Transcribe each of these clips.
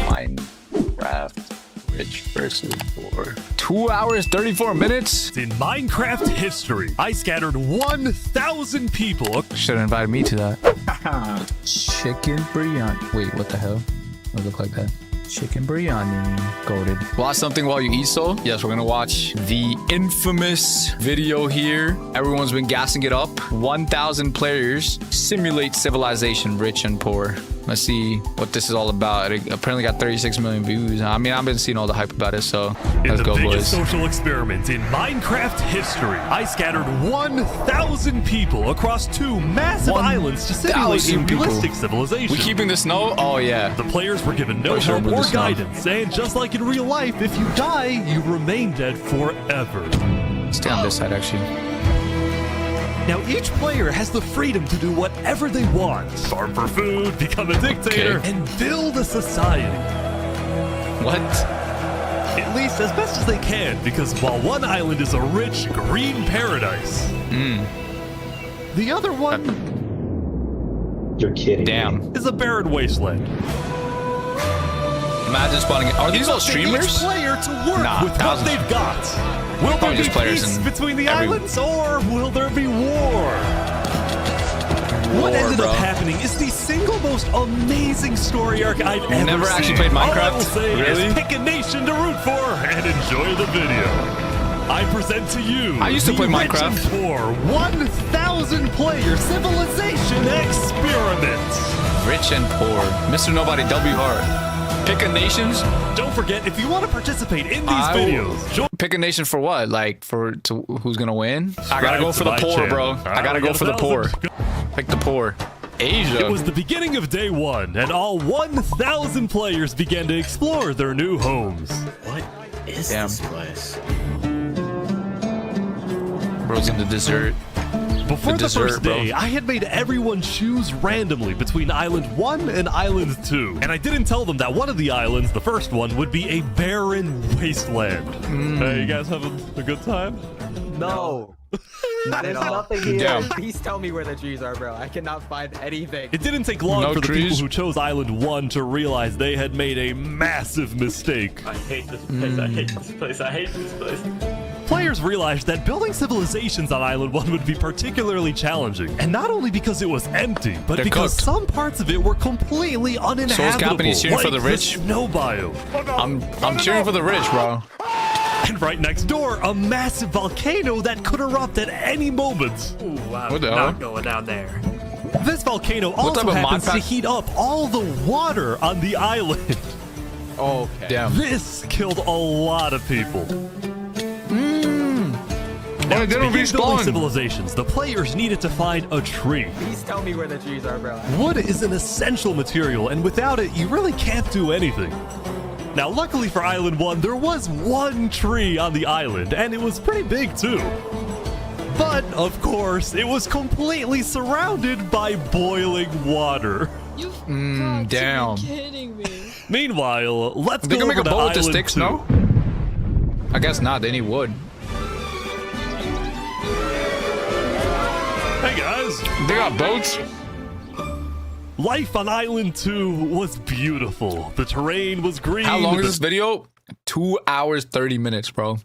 Minecraft rich versus poor. 2 hours 34 minutes. In Minecraft history, I scattered 1,000 people. Should have invited me to that. Chicken biryani. Wait, what the hell? Does it look like that? Chicken biryani. Goated. Watch something while you eat, so yes, we're gonna watch the infamous video here. Everyone's been gassing it up. 1,000 players simulate civilization, rich and poor. Let's see what this is all about. It apparently got 36 million views. I mean, I've been seeing all the hype about it, so let's go, boys. In the biggest social experiment in Minecraft history, I scattered 1,000 people across 2 massive islands to simulate a realistic civilization. We keeping the snow? Oh, yeah. The players were given no help or guidance, and just like in real life, if you die, you remain dead forever. Stay on this side, actually. Now, each player has the freedom to do whatever they want. Farm for food, become a dictator, and build a society. What? At least as best as they can, because while one island is a rich, green paradise, the other one... You're kidding. Damn. ...is a barren wasteland. Imagine spawning it. Are these all streamers? Each player to work with what they've got. Will there be peace between the islands, or will there be war? What ended up happening is the single most amazing story arc I've ever seen. Never actually played Minecraft? All I will say is pick a nation to root for and enjoy the video. I present to you I used to play Minecraft. Rich and Poor 1,000 player civilization experiment. Rich and poor. Mr. Nobody WR. Pick a nations. Don't forget, if you want to participate in these videos, pick a nation for what? Like who's gonna win? I gotta go for the poor, bro. I gotta go for the poor. Pick the poor. Asia. It was the beginning of day 1, and all 1,000 players began to explore their new homes. What is this place? Bro's in the desert. Before the first day, I had made everyone choose randomly between Island 1 and Island 2. And I didn't tell them that one of the islands, the first one, would be a barren wasteland. Hey, you guys having a good time? No. There's nothing here. Damn. Please tell me where the trees are, bro. I cannot find anything. It didn't take long for the people who chose Island 1 to realize they had made a massive mistake. I hate this place. I hate this place. I hate this place. Players realized that building civilizations on Island 1 would be particularly challenging. And not only because it was empty, but because some parts of it were completely uninhabitable. Soul's cheering for the rich. Snow biome. I'm cheering for the rich, bro. And right next door, a massive volcano that could erupt at any moment. Ooh, wow. What the hell? Not going down there. This volcano also happens to heat up all the water on the island. Okay. Damn. This killed a lot of people. Now, they don't to building respawn. civilizations, the players needed to find a tree. Please tell me where the trees are, bro. Wood is an essential material, and without it, you really can't do anything. Now, luckily for Island 1, there was one tree on the island, and it was pretty big too. But, of course, it was completely surrounded by boiling water. You've damn. got to be kidding me. Meanwhile, let's They go can make over a to boat with the Island sticks, 2. no? I guess not. They need wood. Hey guys! They got boats? Life on Island 2 was beautiful. The terrain was green. How long is this video? 2 hours 30 minutes, bro.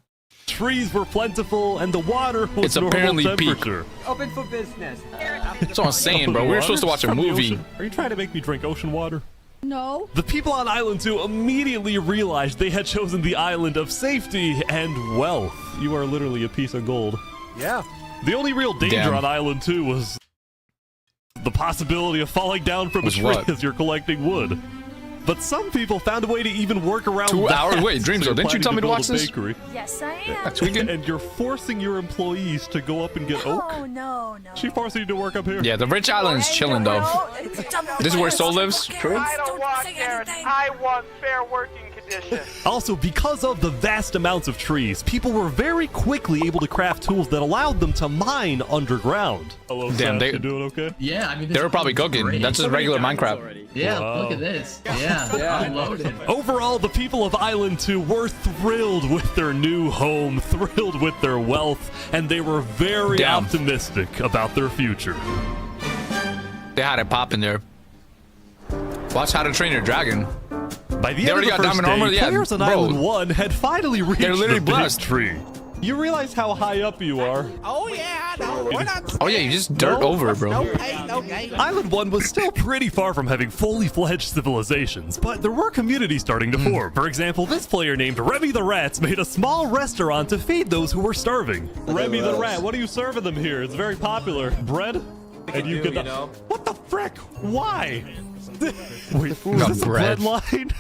Trees were plentiful, and the water was It's apparently temperature. Open for business. That's what I'm saying, bro. We were supposed to watch a movie. Are you trying to make me drink ocean water? No. The people on Island 2 immediately realized they had chosen the island of safety and wealth. You are literally a piece of gold. Yeah. The only real danger on Island 2 was the possibility of falling down from a tree as you're collecting wood. But some people found a way to even work around 2 hours? that. Wait, Dreamzo, didn't you tell me to watch this? Bakery. Yes, I am. That's weekend. And you're forcing your employees to go up and get oak? Oh, no. She forcing you to work up here? Yeah, the rich island's chilling, though. This is where Soul lives? True? I don't want Karen. I want fair working conditions. Also, because of the vast amounts of trees, people were very quickly able to craft tools that allowed them to mine underground. Hello, Damn, Seth, you doing okay? Yeah, I mean, they were probably cooking. great. That's just regular Minecraft. Yeah, Wow. look at this. Yeah, I'm loaded. Overall, the people of Island 2 were thrilled with their new home, thrilled with their wealth, and they were very optimistic about their future. They had it popping there. Watch How to Train Your Dragon. By the They end already of the got first diamond day, armor? Yeah, players on bro. Island 1 had finally reached They're literally the big blessed. tree. You realize how high up you are. Oh yeah, no, we're not. Oh yeah, you just dirt over, bro. Okay. Island 1 was still pretty far from having fully fledged civilizations, but there were communities starting to form. For example, this player named Remy the Rats made a small restaurant to feed those who were starving. Remy the Rat, what are you serving them here? It's very popular. Bread? And you could What the frick? Why? Wait, is this a bread. bloodline?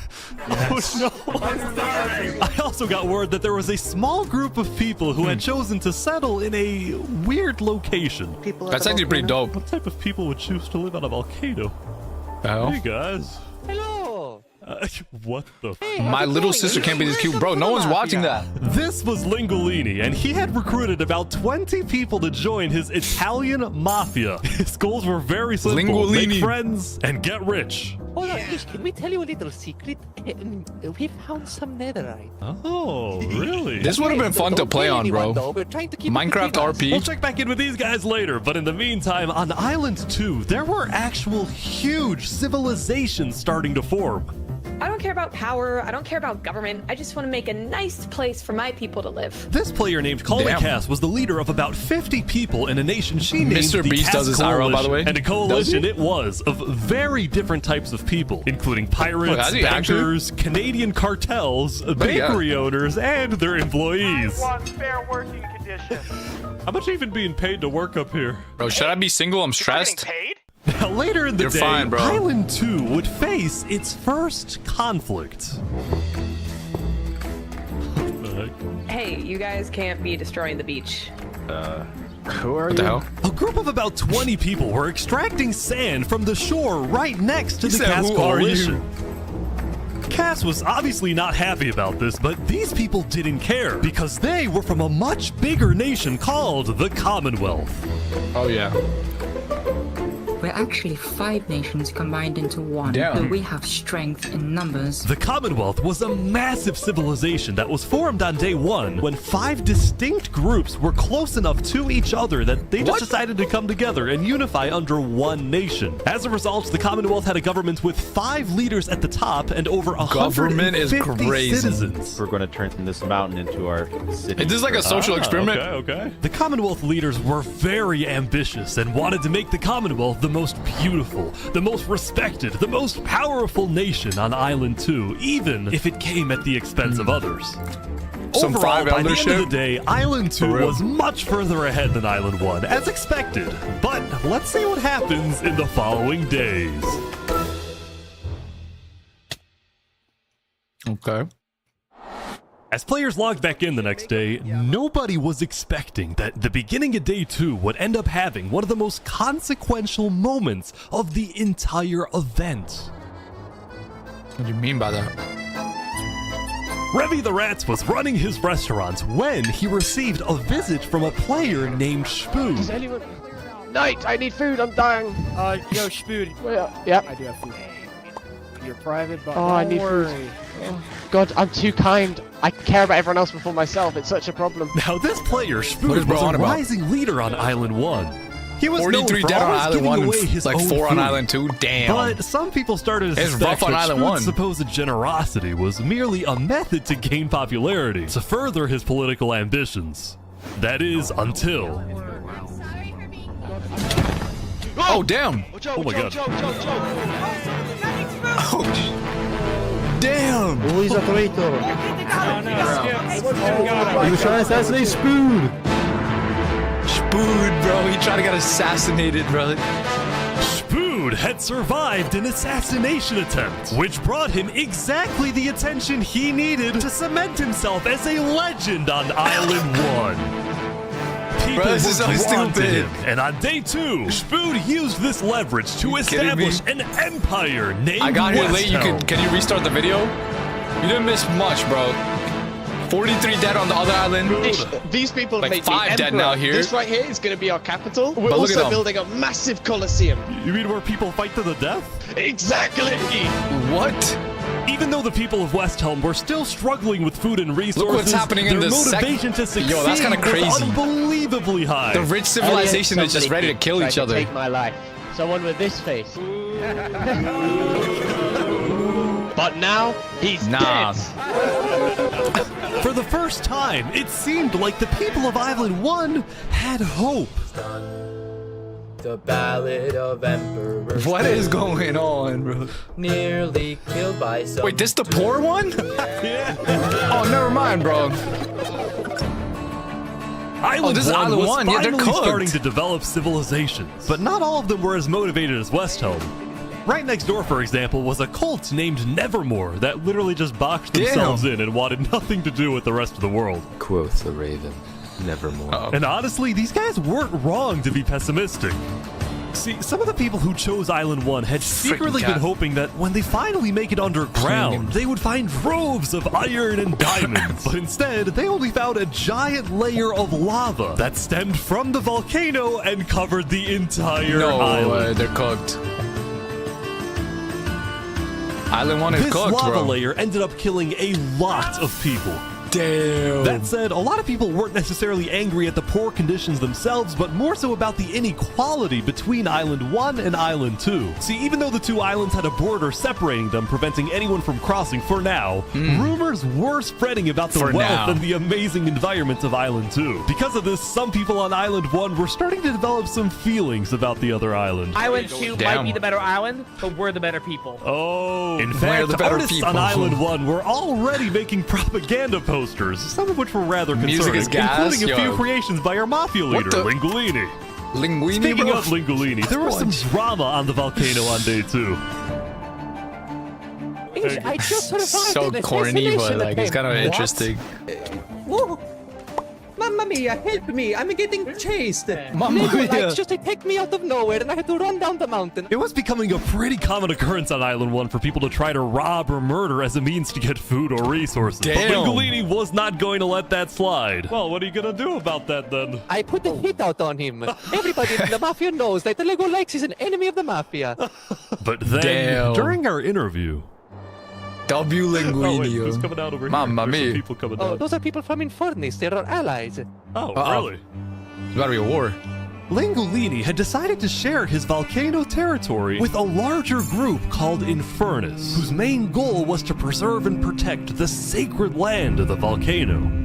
Oh no! I also got word that there was a small group of people who had chosen to settle in a weird location. That's actually pretty dope. What type of people would choose to live on a volcano? Oh. Hey guys. Hello. What the? My little sister can't be this cute, bro. No one's watching that. This was Lingolini, and he had recruited about 20 people to join his Italian mafia. His goals were very simple: Lingolini. make friends and get rich. Hold on, please, can we tell you a little secret? We found some netherite. Oh, really? This would have been fun to Don't play tell on, anyone, bro. though. We're trying to keep it Minecraft between us. We'll RP. check back in with these guys later, but in the meantime, on Island 2, there were actual huge civilizations starting to form. I don't care about power. I don't care about government. I just want to make a nice place for my people to live. This player named Colin Damn. Cass was the leader of about 50 people in a nation she named Mr. the Beast Cass does this IRL, by the way. Coalition. And a coalition it was of very different types of people, including pirates, has he actually? bankers, Canadian cartels, bakery owners, and their employees. I want fair working conditions. How much are you even being paid to work up here? Bro, should I be single? I'm stressed. Getting paid? Now, later in the You're day, fine, bro. Island 2 would face its first conflict. What the heck? Hey, you guys can't be destroying the beach. What the hell? A group of about 20 people were extracting sand from the shore right next to He the said, Cass "Who are you?" Coalition. Cass was obviously not happy about this, but these people didn't care because they were from a much bigger nation called the Commonwealth. Oh yeah. We're actually 5 nations combined into one, Damn. but we have strength in numbers. The Commonwealth was a massive civilization that was formed on day 1 when 5 distinct groups were close enough to each other that they just decided to come together and unify under one nation. As a result, the Commonwealth had a government with 5 leaders at the top and over 150 Government is crazy. citizens. We're going to turn this mountain into our city. Is this like a social experiment? Okay. The Commonwealth leaders were very ambitious and wanted to make the Commonwealth the most beautiful, the most respected, the most powerful nation on Island 2, even if it came at the expense of others. Some Overall, 5 by the end eldership? of the day, Island 2 For real. was much further ahead than Island 1, as expected. But let's see what happens in the following days. Okay. As players logged back in the next day, nobody was expecting that the beginning of day 2 would end up having one of the most consequential moments of the entire event. What do you mean by that? Remy the Rats was running his restaurant when he received a visit from a player named Spoon. Knight, I need food, I'm dying. Yo, Spood. Yeah. I do have food. You're private, but Oh, I don't need food. worry. God, I'm too kind. I care about everyone else before myself. It's such a problem. Now this player, What is Spoon, bro was on a about? rising leader on Island 1. He was known 43 for dead on always Island giving 1 away and his like own 4 on food. Island 2. Damn. But some people started to It's suspect rough on that Island Spoon's 1. supposed generosity was merely a method to gain popularity, to further his political ambitions. That is, until... Oh, damn. Oh my god. Damn. Who is a traitor? He was trying to assassinate Spood. Spood, bro. He tried to get assassinated, bro. Spood had survived an assassination attempt, which brought him exactly the attention he needed to cement himself as a legend on Island 1. People Bro, this is were so drawn to stupid. him, and on day 2, Spood used this leverage to kidding me? establish an empire named I got here late. You Westhelm. can you restart the video? You didn't miss much, bro. 43 dead on the other island. These people Like make 5 me dead emperor. now here. This right here is going to be our capital. We're But look at also them. building a massive coliseum. You mean where people fight to the death? Exactly. What? Even though the people of Westhelm were still struggling with food and resources, Look what's happening in their the motivation to succeed Yo, that's kinda was crazy. unbelievably high. The rich civilization is just ready to kill each other. Take my life. Someone with this face. But now, he's dead. For the first time, it seemed like the people of Island 1 had hope. The Ballad of Emperor. What is going on, bro? Nearly killed by some. Wait, this the poor one? Yeah. Oh, never mind, bro. Island this is 1 Island was 1. Yeah, they're finally cooked. starting to develop civilizations, but not all of them were as motivated as West Home. Right next door, for example, was a cult named Nevermore that literally just boxed themselves in and wanted nothing to do with the rest of the world. Quoth the Raven. Nevermore. And honestly, these guys weren't wrong to be pessimistic. See, some of the people who chose Island 1 had secretly been hoping that when they finally make it underground, they would find troves of iron and diamonds. But instead, they only found a giant layer of lava that stemmed from the volcano and covered the entire island. They're cooked. Island 1 is This cooked, lava bro. layer ended up killing a lot of people. Damn. That said, a lot of people weren't necessarily angry at the poor conditions themselves, but more so about the inequality between Island 1 and Island 2. See, even though the two islands had a border separating them, preventing anyone from crossing for now, rumors were spreading about the wealth and the amazing environment of Island 2. Because of this, some people on Island 1 were starting to develop some feelings about the other island. Island 2 might be the better island, but we're the better people. Oh, in We're fact, the better artists people. on Island 1 were already making propaganda posters, some of which were rather Music concerning, is gas, including a few yo. creations by our mafia leader, the- Linguini. Linguini, Speaking bro? of Linguini, there was some drama on the volcano on day 2. I just heard So corny, but like it's kind of interesting. Mamma mia, help me! I'm getting chased! just attacked me out of nowhere and I had to run down the mountain. It was becoming a pretty common occurrence on Island 1 for people to try to rob or murder as a means to get food or resources. But Damn. Linguini was not going to let that slide. Well, what are you going to do about that then? I put the hit out on him. Everybody in the mafia knows that Lego Lex is an enemy of the mafia. But then, Damn. during our interview... W Oh, wait, Linguini, who's yo. coming out over here? Mamma There's some mia. people coming Oh, down. those are people from Infernus. They're our allies. Oh, Uh-oh. really? It's about to be a war. Lingolini had decided to share his volcano territory with a larger group called Infernus, whose main goal was to preserve and protect the sacred land of the volcano.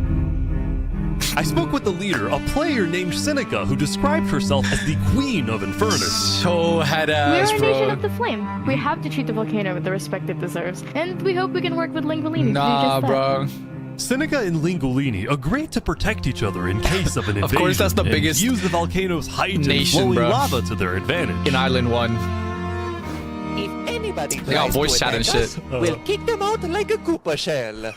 I spoke with the leader, a player named Seneca, who described herself as the Queen of Infernus. So head ass, We're a nation bro. of the flame. We have to treat the volcano with the respect it deserves, and we hope we can work with Linguini Nah, to do just bro. Seneca and Lingolini agreed to protect each other in case of an invasion. Of course, that's the and biggest use the volcano's height and nation, flowing bro. lava to their advantage. In Island 1. If anybody They got tries voice to chat and attack us, shit. we'll kick them out like a Koopa shell.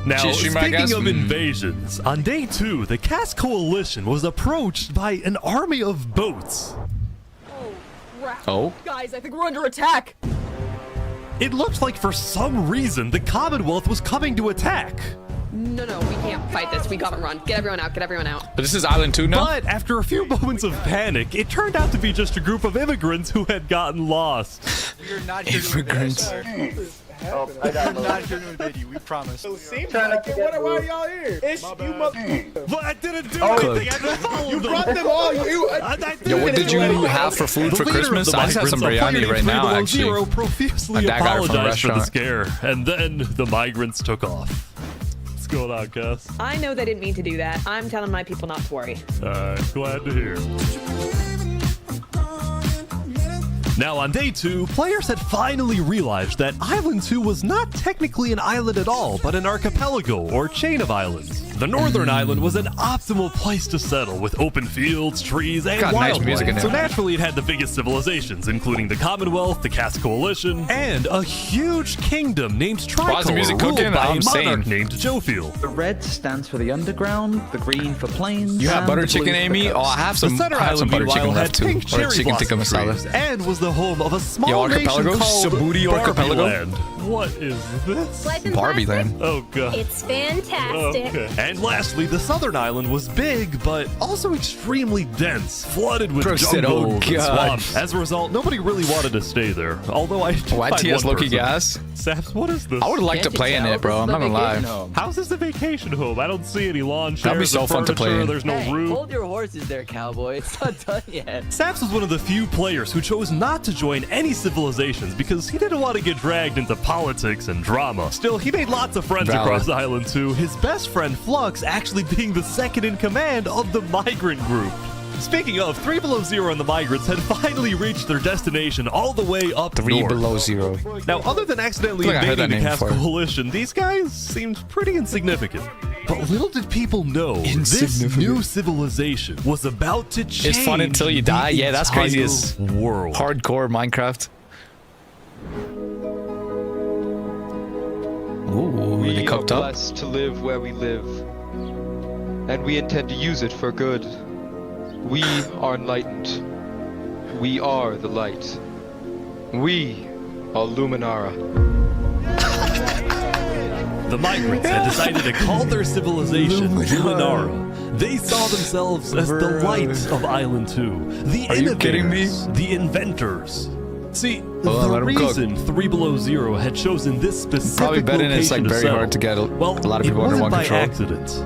Now, Streamer, I guess? speaking of invasions, on day 2, the Cass Coalition was approached by an army of boats. Oh? Guys, I think we're under attack. It looked like for some reason the Commonwealth was coming to attack. No, we can't fight this. We gotta run. Get everyone out. Get everyone out. But this is Island 2 now? But after a few moments of panic, it turned out to be just a group of immigrants who had gotten lost. You're not Immigrants. We're not here to invade you, we promise. Why are y'all here? It's you mother. But I didn't do anything. I just followed them. Brought them all. Yo, what did you have for food for Christmas? I just had some biryani right now, actually. Profusely My dad got it from a apologized for the restaurant. scare, and then the migrants took off. What's going on, Cass? I know they didn't mean to do that. I'm telling my people not to worry. Glad to hear. Now, on day 2, players had finally realized that Island 2 was not technically an island at all, but an archipelago or chain of islands. The northern island was an optimal place to settle with open fields, trees, and Got nice wildlife. music in So there. naturally, it had the biggest civilizations, including the Commonwealth, the Cass Coalition, and a huge kingdom named Why is the Tricor, music ruled cooking? by I'm a monarch sane. named Jofiel. The red stands for the underground, the green for plains. You have and butter the blue chicken, for Amy? coast. Oh, I have The some. center I have some island, butter chicken meanwhile, left had too, pink or cherry chicken tikka blossom masala. trees and was the home of a small Yo, nation archipelago? called Djibouti Barbie archipelago? Land. What is this? Barbie Land. Oh god. It's fantastic. Okay. And lastly, the southern island was big, but also extremely dense, flooded with Bro said, jungles "Oh, and God." swamps. As a result, nobody really wanted to stay there. Although I did Why find TS one Loki person. gas? Saps, what is this? I would like to play in it, bro. I'm not gonna lie. How's this a vacation home? I don't see any lawn chairs. That'd be so or fun to play furniture, in. There's no roof. Hold your horses there, cowboy. It's not done yet. Saps was one of the few players who chose not to join any civilizations because he didn't want to get dragged into politics and drama. Still, he made lots of friends Valid. across Island 2, his best friend Flux actually being the second in command of the migrant group. Speaking of, 3 Below Zero and the migrants had finally reached their destination all the way up 3 north. Below Zero. Now, other than accidentally I heard that invading the name Cast before. Coalition, these guys seemed pretty insignificant. But little did people know this Insignificant. new civilization was about to change. It's fun until you the die. Yeah, that's crazy entire as world. hardcore Minecraft. Ooh, they cooked up. blessed to live where we live, and we intend to use it for good. We are enlightened. We are the light. We are Luminara. The migrants had decided to call their civilization Luminara. They saw themselves as the light of Island 2, the Are you kidding me? innovators, the inventors. See, on, the let 'em cook. reason 3 Below Zero had chosen this specific Probably betting it's like location very settle, hard to get a lot of people it under wasn't one by control. accident.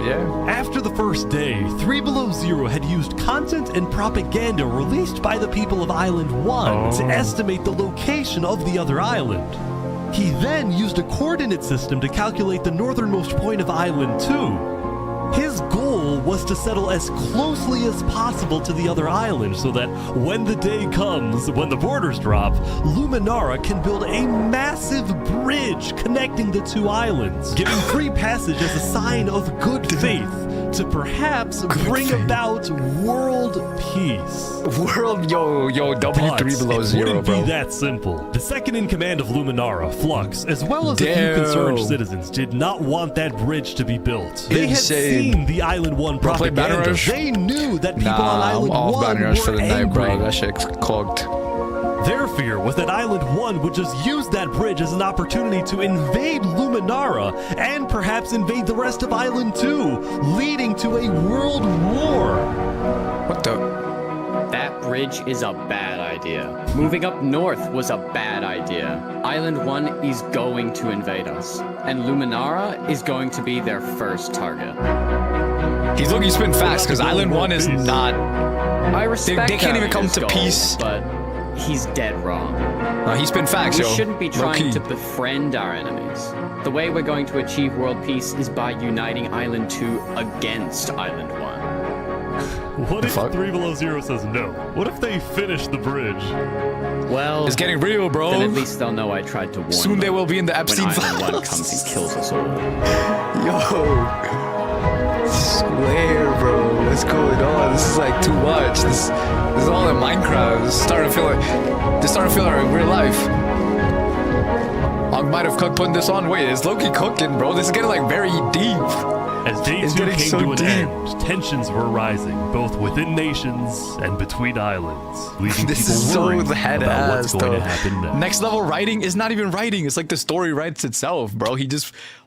Yeah. After the first day, 3 Below Zero had used content and propaganda released by the people of Island 1 to estimate the location of the other island. He then used a coordinate system to calculate the northernmost point of Island 2. His goal was to settle as closely as possible to the other island so that when the day comes, when the borders drop, Luminara can build a massive bridge connecting the two islands, giving free passage as a sign of good faith to perhaps bring about world peace. World, yo, W3 Below it Zero, wouldn't bro. be that simple. The second in command of Luminara, Flux, as well as a few Damn. concerned citizens, did not want that bridge to be built. They had Insane. seen the Island 1 Bro, play Banner propaganda. Rush? They knew that people on Nah, I'm Island off 1 Banner Rush were for the night, angry. bro. That shit's clogged. Their fear was that Island 1 would just use that bridge as an opportunity to invade Luminara and perhaps invade the rest of Island 2, leading to a world war. What the? That bridge is a bad idea. Moving up north was a bad idea. Island 1 is going to invade us, and Luminara is going to be their first target. He's looking spin fast because Island 1 is not. I respect They can't even having come his to goals, peace. but he's dead wrong. He's been facts, We yo. shouldn't be Low trying key. to befriend our enemies. The way we're going to achieve world peace is by uniting Island 2 against Island 1. What if fuck? 3 Below Zero says no? What if they finish the bridge? Well, It's getting real, bro. then at least they'll know I tried to warn Soon them they will be in the when Epstein Island 1 files. comes and kills us all. Yo. Swear, bro. What's going on? This is like too much. This is all in Minecraft. This is starting to feel like real life. I might have cooked putting this on. Wait, is Loki cooking, bro? This is getting like very deep. As day It's 2 getting came so to an deep. end, tensions were rising, both within nations and between islands, leaving This people is so worried head about ass, what's going though. to happen next. Next level writing is not even writing. It's like the story writes itself, bro.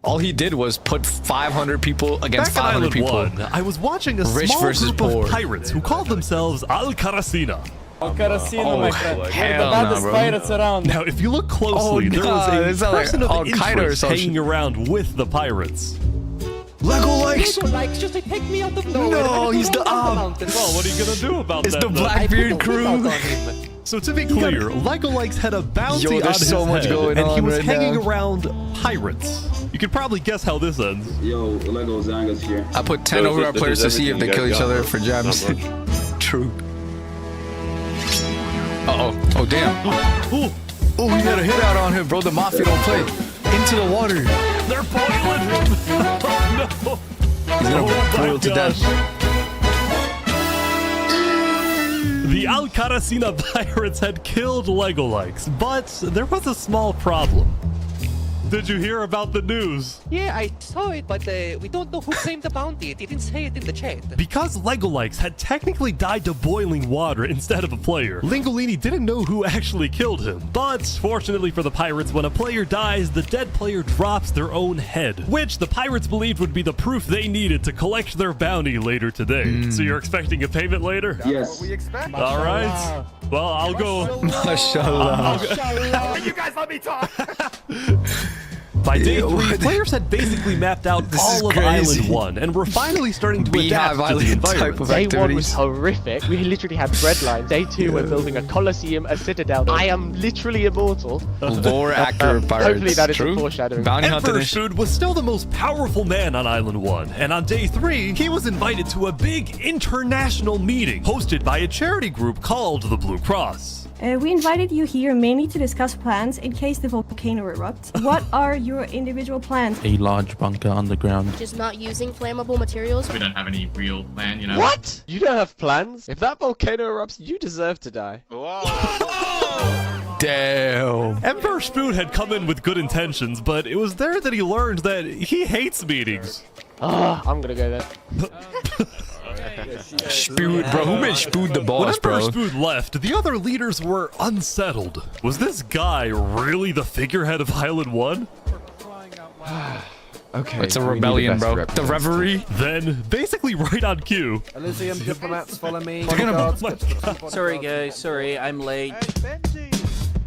All he did was put 500 people against Back on 500 Island people. 1, I was watching a Rich small versus group poor. of pirates who called themselves Al Caracina. Oh, hell no, bro. around. Now, if you look closely, there nah, was it's a not like person of Al-Qaeda or interest some hanging shit. around with the pirates. Lego likes. Likes just to take me out of nowhere. No, he's the Well, what are you gonna do about It's that? the then? Blackbeard crew. So to be clear, Lego Likes had a bounty Yo, on there's his so much head, going and he on was right hanging now. around pirates. You can probably guess how this ends. Yo, Lego Zanga's here. I put 10 over our players to see if they kill each other for gems. True. Uh-oh. Oh, damn. Ooh, Oh, we got a hit out on him, bro. The Mafia don't play. Into the water. they're boiling! Oh, no. He's gonna boil to death. The Al Caracina pirates had killed Lego Likes, but there was a small problem. did you hear about the news? Yeah, I saw it, but we don't know who claimed the bounty. It didn't say it in the chat. Because Legolikes had technically died to boiling water instead of a player, Lingolini didn't know who actually killed him. But fortunately for the pirates, when a player dies, the dead player drops their own head, which the pirates believed would be the proof they needed to collect their bounty later today. So you're expecting a payment later? Yes. All right. Well, I'll go. Mashallah. You guys let me talk. By day 3, players had basically mapped out all of crazy. Island 1 and were finally starting to Beehive adapt to the Island type environment. of Day 1 was activities. horrific. We literally had bread lines. Day 2, we're building a coliseum, a citadel. I am literally immortal. Lore accurate pirates. Hopefully that is True. a foreshadowing. Bounty hunting. Emperor Food was still the most powerful man on Island 1, and on day 3, he was invited to a big international meeting hosted by a charity group called the Blue Cross. We invited you here mainly to discuss plans in case the volcano erupts. What are your individual plans? A large bunker underground. Just not using flammable materials. We don't have any real plan, you know. What? You don't have plans? If that volcano erupts, you deserve to die. Damn. Emperor Spoon had come in with good intentions, but it was there that he learned that he hates meetings. I'm gonna go there. Spood, bro. Who made Spood the When boss, Emperor bro? Spoon left, the other leaders were unsettled. Was this guy really the figurehead of Island 1? Okay. It's a rebellion, bro. The Reverie. Then, basically right on cue, Elysium diplomats, follow me. Sorry, guys. Sorry, I'm late.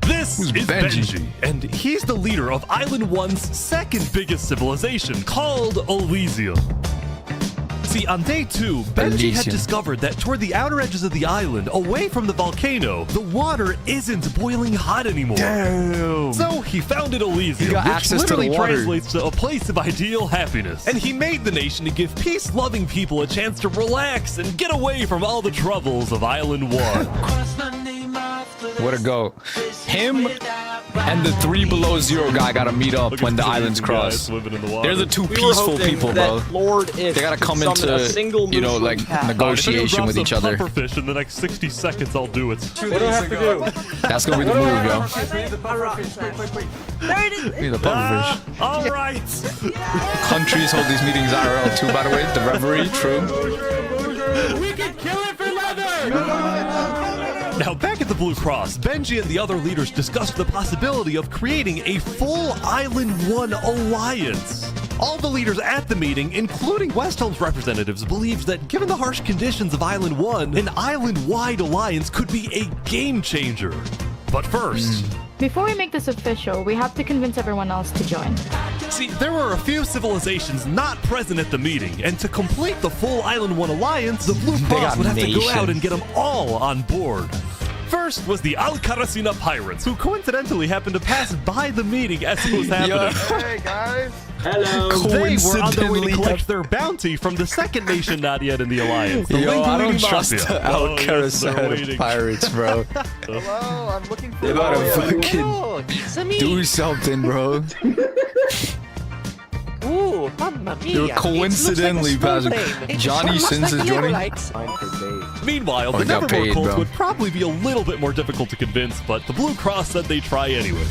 this Who's is Benji? Benji, and he's the leader of Island 1's second biggest civilization, called Elysium. See, on day 2, Benji had Elysium. discovered that toward the outer edges of the island, away from the volcano, the water isn't boiling hot anymore. Damn. So he founded Elysium, He got which access to the literally water. translates to a place of ideal happiness. And he made the nation to give peace-loving people a chance to relax and get away from all the troubles of Island 1. Where to go? Him and the 3 below 0 guy gotta meet up Look when at the these islands guys cross. swimming in the water. They're the 2 peaceful people, bro. They gotta come into, you know, like negotiation with each other. Pufferfish in the next 60 seconds, I'll do it. What do I have to do? That's gonna be the move, yo. There it is. Be the pufferfish. All right. Countries hold these meetings IRL too, by the way. The Reverie, true. Now, back at the Blue Cross, Benji and the other leaders discussed the possibility of creating a full Island 1 alliance. All the leaders at the meeting, including Westholme's representatives, believed that given the harsh conditions of Island 1, an island-wide alliance could be a game changer. But first... Before we make this official, we have to convince everyone else to join. See, there were a few civilizations not present at the meeting, and to complete the full Island 1 alliance, the Blue Cross got would have to go nation. out and get them all on board. First was the Alcaracina Pirates, who coincidentally happened to pass by the meeting as it was happening. Hey guys. Hello. They were on their way to Coincidentally, collect their bounty from the second nation not yet in the alliance, the Yo, I Lingolini don't trust Mafia. the Oh, yes, they're Alcaracina waiting. pirates, bro. Hello, I'm looking for They gotta you. fucking Oh, it's me. do something, bro. Ooh, mamma mia. You're coincidentally It looks like a passing. small plane. It Johnny looks Sins like is the joining. Israelites. Meanwhile, Oh, the he got Nevermore paid, cults bro. would probably be a little bit more difficult to convince, but the Blue Cross said they'd try anyway.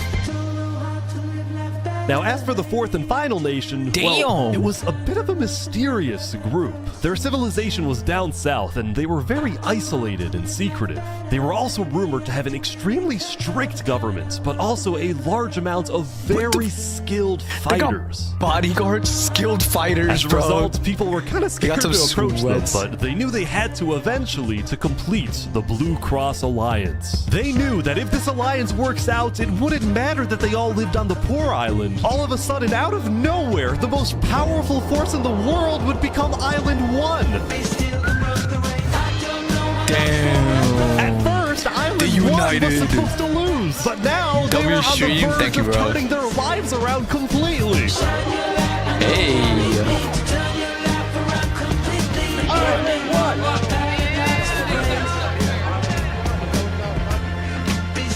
Now, as for the fourth and final nation, well, Damn. it was a bit of a mysterious group. Their civilization was down south, and they were very isolated and secretive. They were also rumored to have an extremely strict government, but also a large amount of very skilled They got fighters. bodyguards, skilled fighters, As a bro. result, people were kind of scared some to approach sweats. them, but they knew they had to eventually to complete the Blue Cross Alliance. They knew that if this alliance works out, it wouldn't matter that they all lived on the poor island. All of a sudden, out of nowhere, the most powerful force in the world would become Island 1. Damn. At first, Island They 1 was united. supposed to lose, but now they W are on the stream, verge thank you, of bro. turning their lives around completely. Hey.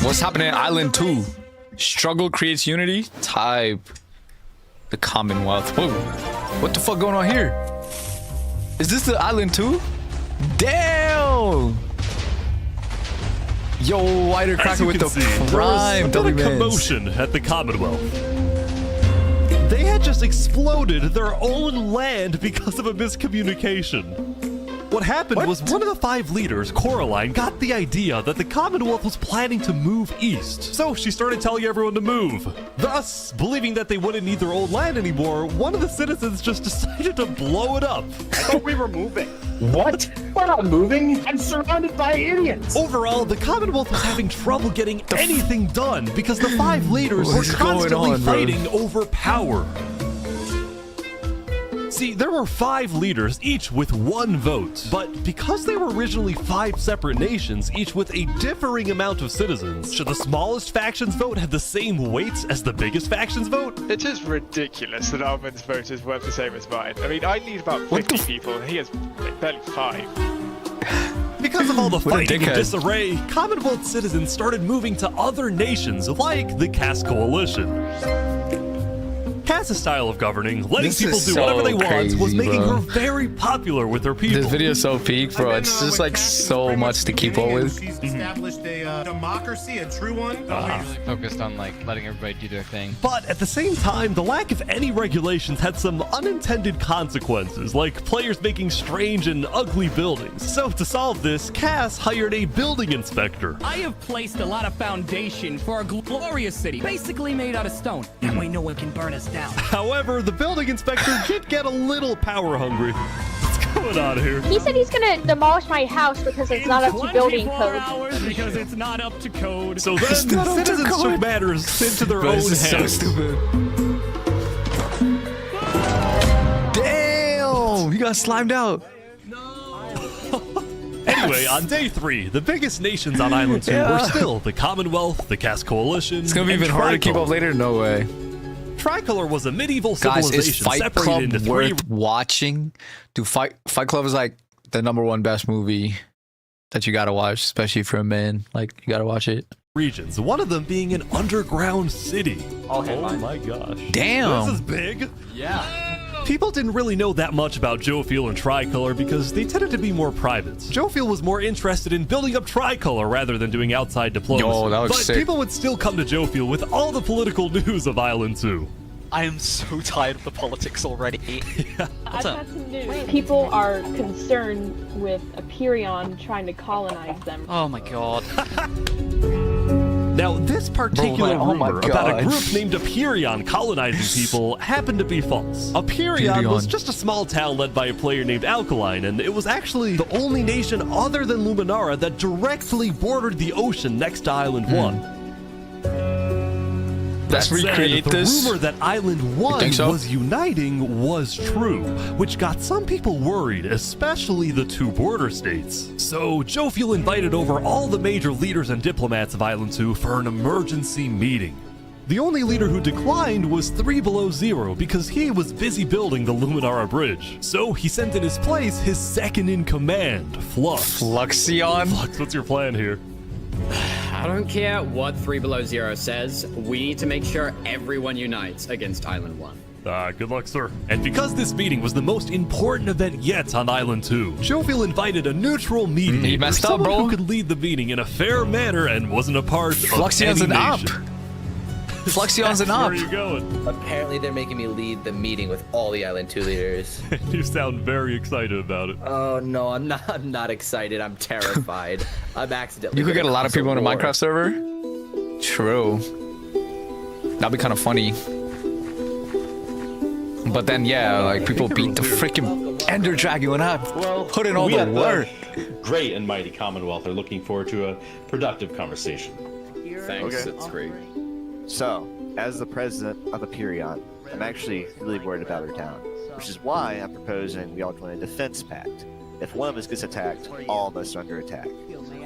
What's happening in Island 2? Struggle creates unity? Type. The Commonwealth. Whoa. What the fuck going on here? Is this the Island 2? Damn! Yo, Whiter As Cracker you with can the see, there was prime a bit of W-Mans. commotion at the Commonwealth. had just exploded their own land because of a miscommunication. What happened was one of the 5 leaders, Coraline, got the idea that the Commonwealth was planning to move east. So she started telling everyone to move. Thus, believing that they wouldn't need their old land anymore, one of the citizens just decided to blow it up. I thought we were moving. What? We're not moving. I'm surrounded by idiots. Overall, the Commonwealth was having trouble getting anything done because the 5 leaders were constantly fighting over power. See, there were 5 leaders, each with 1 vote. But because they were originally 5 separate nations, each with a differing amount of citizens, should the smallest faction's vote have the same weight as the biggest faction's vote? It is ridiculous that Armin's vote is worth the same as mine. I mean, I need about 50 people, and he has barely 5. Because of all the fighting and disarray, Commonwealth citizens started moving to other nations like the Cass Coalition. Cass's style of governing, letting people do whatever they want, was making her very popular with her people. This video is so peak, bro. It's just like so much to keep up with. She's established a democracy, a true one. Really focused on like letting everybody do their thing. But at the same time, the lack of any regulations had some unintended consequences, like players making strange and ugly buildings. So to solve this, Cass hired a building inspector. I have placed a lot of foundation for a glorious city, basically made out of stone. That way no one can burn us down. However, the building inspector did get a little power hungry. What's going on here? He said he's gonna demolish my house because it's not up to building code. Hours because it's not up to code. So then, citizens took matters into their own hands. So stupid. Damn! He got slimed out. Anyway, on day 3, the biggest nations on Island 2 were still the Commonwealth, the Cass Coalition, It's gonna be even harder to keep up later? No way. Tricolor was a medieval Guys, civilization is Fight separated Club into 3 worth watching? Dude, Fight Club is like the #1 best movie that you gotta watch, especially for a man. Like, you gotta watch it. regions, one of them being an underground city. Oh my gosh. Damn. This is big. Yeah. People didn't really know that much about Jofiel and Tricolor because they tended to be more private. Jofiel was more interested in building up Tricolor rather than doing outside diplomacy. Yo, that looks but sick. people would still come to Jofiel with all the political news of Island 2. I am so tired of the politics already. I've got some news. People are concerned with Aperion trying to colonize them. Oh my god. Now, this particular rumor about a God. group named Aperion colonizing people happened to be false. Aperion was just a small town led by a player named Alkaline, and it was actually the only nation other than Luminara that directly bordered the ocean next to Island 1. Let's recreate the this. rumor that Island 1 think so? was uniting was true, which got some people worried, especially the 2 border states. So Jofiel invited over all the major leaders and diplomats of Island 2 for an emergency meeting. The only leader who declined was 3 Below Zero because he was busy building the Luminara Bridge. So he sent in his place his second in command, Flux. Fluxion? Flux, what's your plan here? I don't care what 3 Below Zero says, we need to make sure everyone unites against Island 1. Good luck, sir. And because this meeting was the most important event yet on Island 2, Jofiel invited a neutral mediator, You messed up, someone bro. who could lead the meeting in a fair manner and wasn't a part Fluxion's of any an op. nation. Fluxion's an Where op. are you going? Apparently they're making me lead the meeting with all the Island 2 leaders. You sound very excited about it. Oh no, I'm not excited. I'm terrified. I'm accidentally. You could get a lot of people in a war. Minecraft server. True. That'd be kind of funny. But then, yeah, like people beat the freaking Ender Dragon when I put in all we the at work. Great and mighty Commonwealth are looking forward to a productive conversation. Thanks, it's great. So, as the president of Aperion, I'm actually really worried about our town, which is why I'm proposing we all join a defense pact. If one of us gets attacked, all of us are under attack.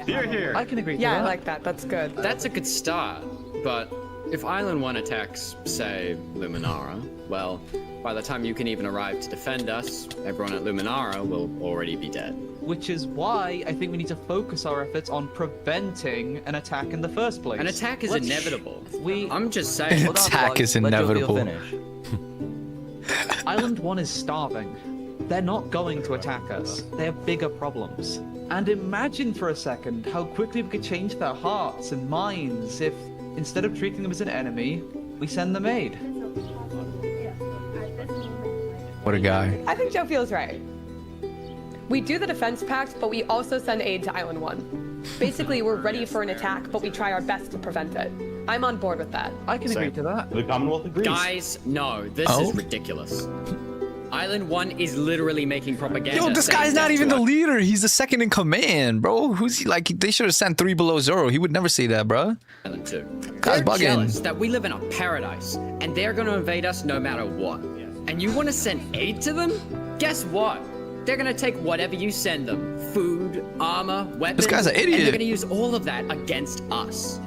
Here, here. I can agree. Yeah, I like that. That's good. That's a good start, but if Island 1 attacks, say, Luminara, well, by the time you can even arrive to defend us, everyone at Luminara will already be dead. Which is why I think we need to focus our efforts on preventing an attack in the first place. An attack is Let's- inevitable. We I'm just saying. An attack is inevitable. Island 1 is starving. They're not going to attack us. They have bigger problems. And imagine for a second how quickly we could change their hearts and minds if, instead of treating them as an enemy, we send them aid. What a guy. I think Joe feels right. We do the defense pact, but we also send aid to Island 1. Basically, we're ready for an attack, but we try our best to prevent it. I'm on board with that. I can agree to that. The Commonwealth agrees. Guys, no, this is ridiculous. Island 1 is literally making propaganda. Yo, this guy's not even the leader. He's the second in command, bro. Who's he? Like, they should have sent 3 below 0. He would never say that, bro. Island 2. Guy's They're bugging. jealous that we live in a paradise, and they're gonna invade us no matter what. And you want to send aid to them? Guess what? They're gonna take whatever you send them. Food, armor, weapons. This guy's an idiot. And they're gonna use all of that against us.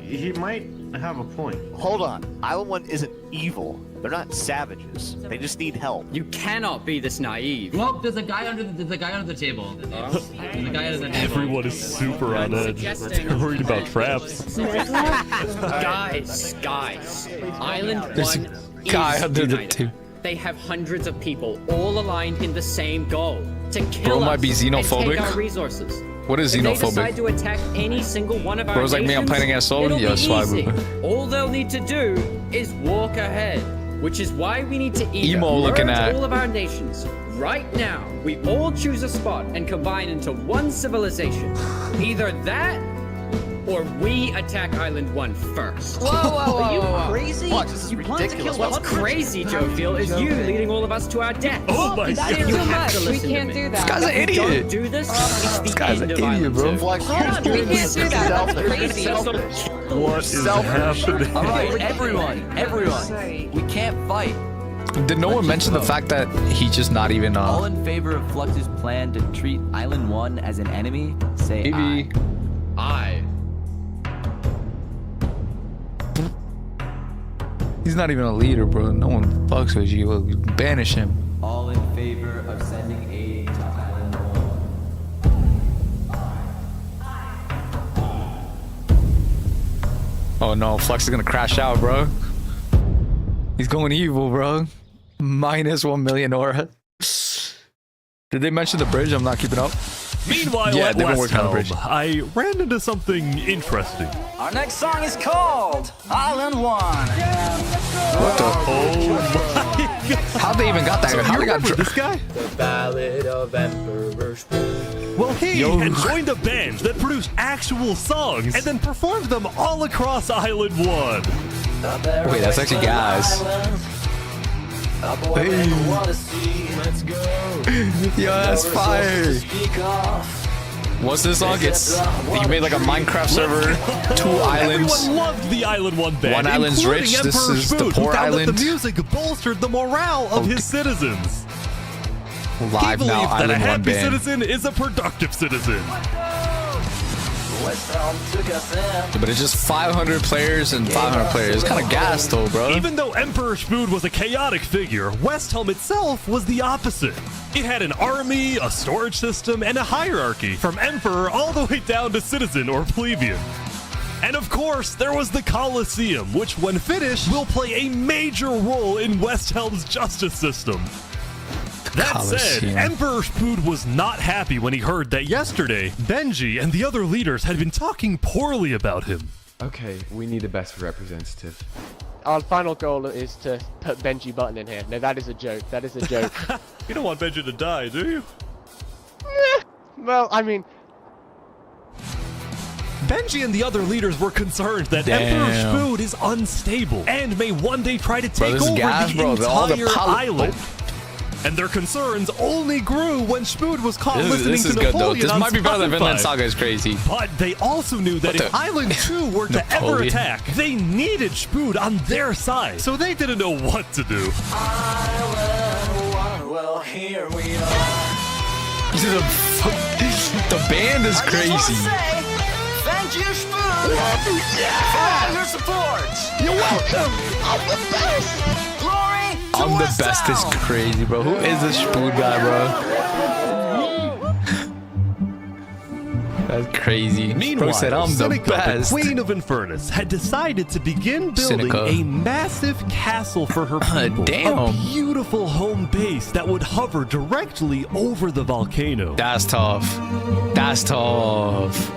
He might have a point. Hold on. Island 1 isn't evil. They're not savages. They just need help. You cannot be this naive. Look, there's a guy under the table. There's a guy under the table. Everyone is super on edge. They're worried about traps. Guys, Island There's 1 a guy is under the united. table. They have hundreds of people all aligned in the same goal. To kill Bro might us be and xenophobic. take our resources. What is If they xenophobic? decide to attack any single one of our Bro's like me, I'm nations, playing against Seoul? it'll Yes, be why easy. would- All they'll need to do is walk ahead, which is why we need to either Emo looking merge at. all of our nations. Right now, we all choose a spot and combine into one civilization. Either that, or we attack Island 1 first. Are you Crazy? Watch, this is ridiculous. What's crazy, Joe Field, is you leading all of us to our death. Oh my That's god. too You have much. to We listen to can't me. do This that. guy's an If we idiot. don't do this, it's This the guy's end an of idiot, Island bro. 2. Hold on, we can't do that. That's crazy. What is happening? Alright, everyone. We can't fight. Did no one mention the fact that he's just not even All in favor of Flux's plan to treat Island 1 as an enemy, say maybe I. he's not even a leader, bro. No one fucks with you. We'll banish him. All in favor of sending aid to Island 1. Oh no, Flux is gonna crash out, bro. He's going evil, bro. Minus 1 million aura. Did they mention the bridge? I'm not keeping up. Meanwhile, Yeah, at they've been West working on the Helm, bridge. I ran into something interesting. Our next song is called Island 1. What the? Oh my god! How they even got that? So How you they got? remember this guy? The Ballad of Emperor Spoon. Well, he Yo. had joined a band that produced actual songs and then performed them all across Island 1. Wait, that's actually guys. Hey. Yo, that's fire. What's this song? It's you made like a Minecraft server, 2 islands. Everyone loved the Island 1 band. One island's including rich, this Emperor is the Spoon, who poor found that island. the music bolstered the morale of his citizens. He Live believes now, that a Island 1 happy band. citizen is a productive citizen. But it's just 500 players and 500 players. It's kind of gas though, bro. Even though Emperor Spoon was a chaotic figure, West Helm itself was the opposite. It had an army, a storage system, and a hierarchy, from emperor all the way down to citizen or plebeian. And of course, there was the Colosseum, which when finished will play a major role in West Helm's justice system. That said, Colosseum. Emperor Spood was not happy when he heard that yesterday, Benji and the other leaders had been talking poorly about him. Okay, we need the best representative. Our final goal is to put Benji Button in here. No, that is a joke. That is a joke. You don't want Benji to die, do you? Well, I mean, Benji and the other leaders were concerned that Damn. Emperor Spood is unstable and may one day try to Bro, take this is over gas, the bro. All the entire poli- island. And their concerns only grew when Spood was caught listening This to is good though. Napoleon This on might be better than Spotify. Vinland Saga is crazy. But they also knew that What if the- Island 2 were to ever Napoleon. attack, they needed Spood on their side. So they didn't know what to do. Well, here we are. The band is crazy. Thank you, Spoon, for all your support. You're welcome. I'm the best. Glory to I'm the West best is Helm. crazy, bro. Who is this Spoon guy, bro? That's crazy. Meanwhile, Bro said I'm the Seneca, best. the Queen of Infernus, had decided to begin building Seneca. a massive castle for her people. Damn. A beautiful home base that would hover directly over the volcano. That's tough. That's tough.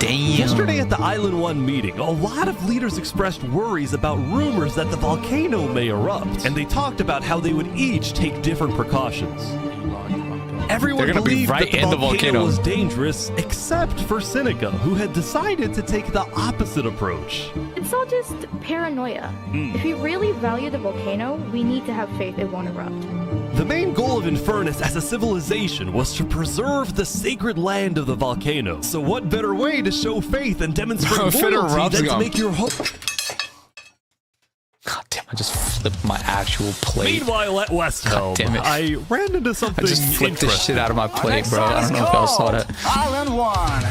Damn. Yesterday at the Island 1 meeting, a lot of leaders expressed worries about rumors that the volcano may erupt, and they talked about how they would each take different precautions. Everyone They're gonna be believed right that in the the volcano volcano. was dangerous, except for Seneca, who had decided to take the opposite approach. It's all just paranoia. If we really value the volcano, we need to have faith it won't erupt. The main goal of Infernus as a civilization was to preserve the sacred land of the volcano. So what better way to show faith and demonstrate If it loyalty erupts, than to I'm- make your hope? God damn, I just flipped my actual plate. Meanwhile, at West Helm, damn it. I ran into something I just flipped the interesting. shit out of my plate, bro. I don't know if y'all saw that. Island 1.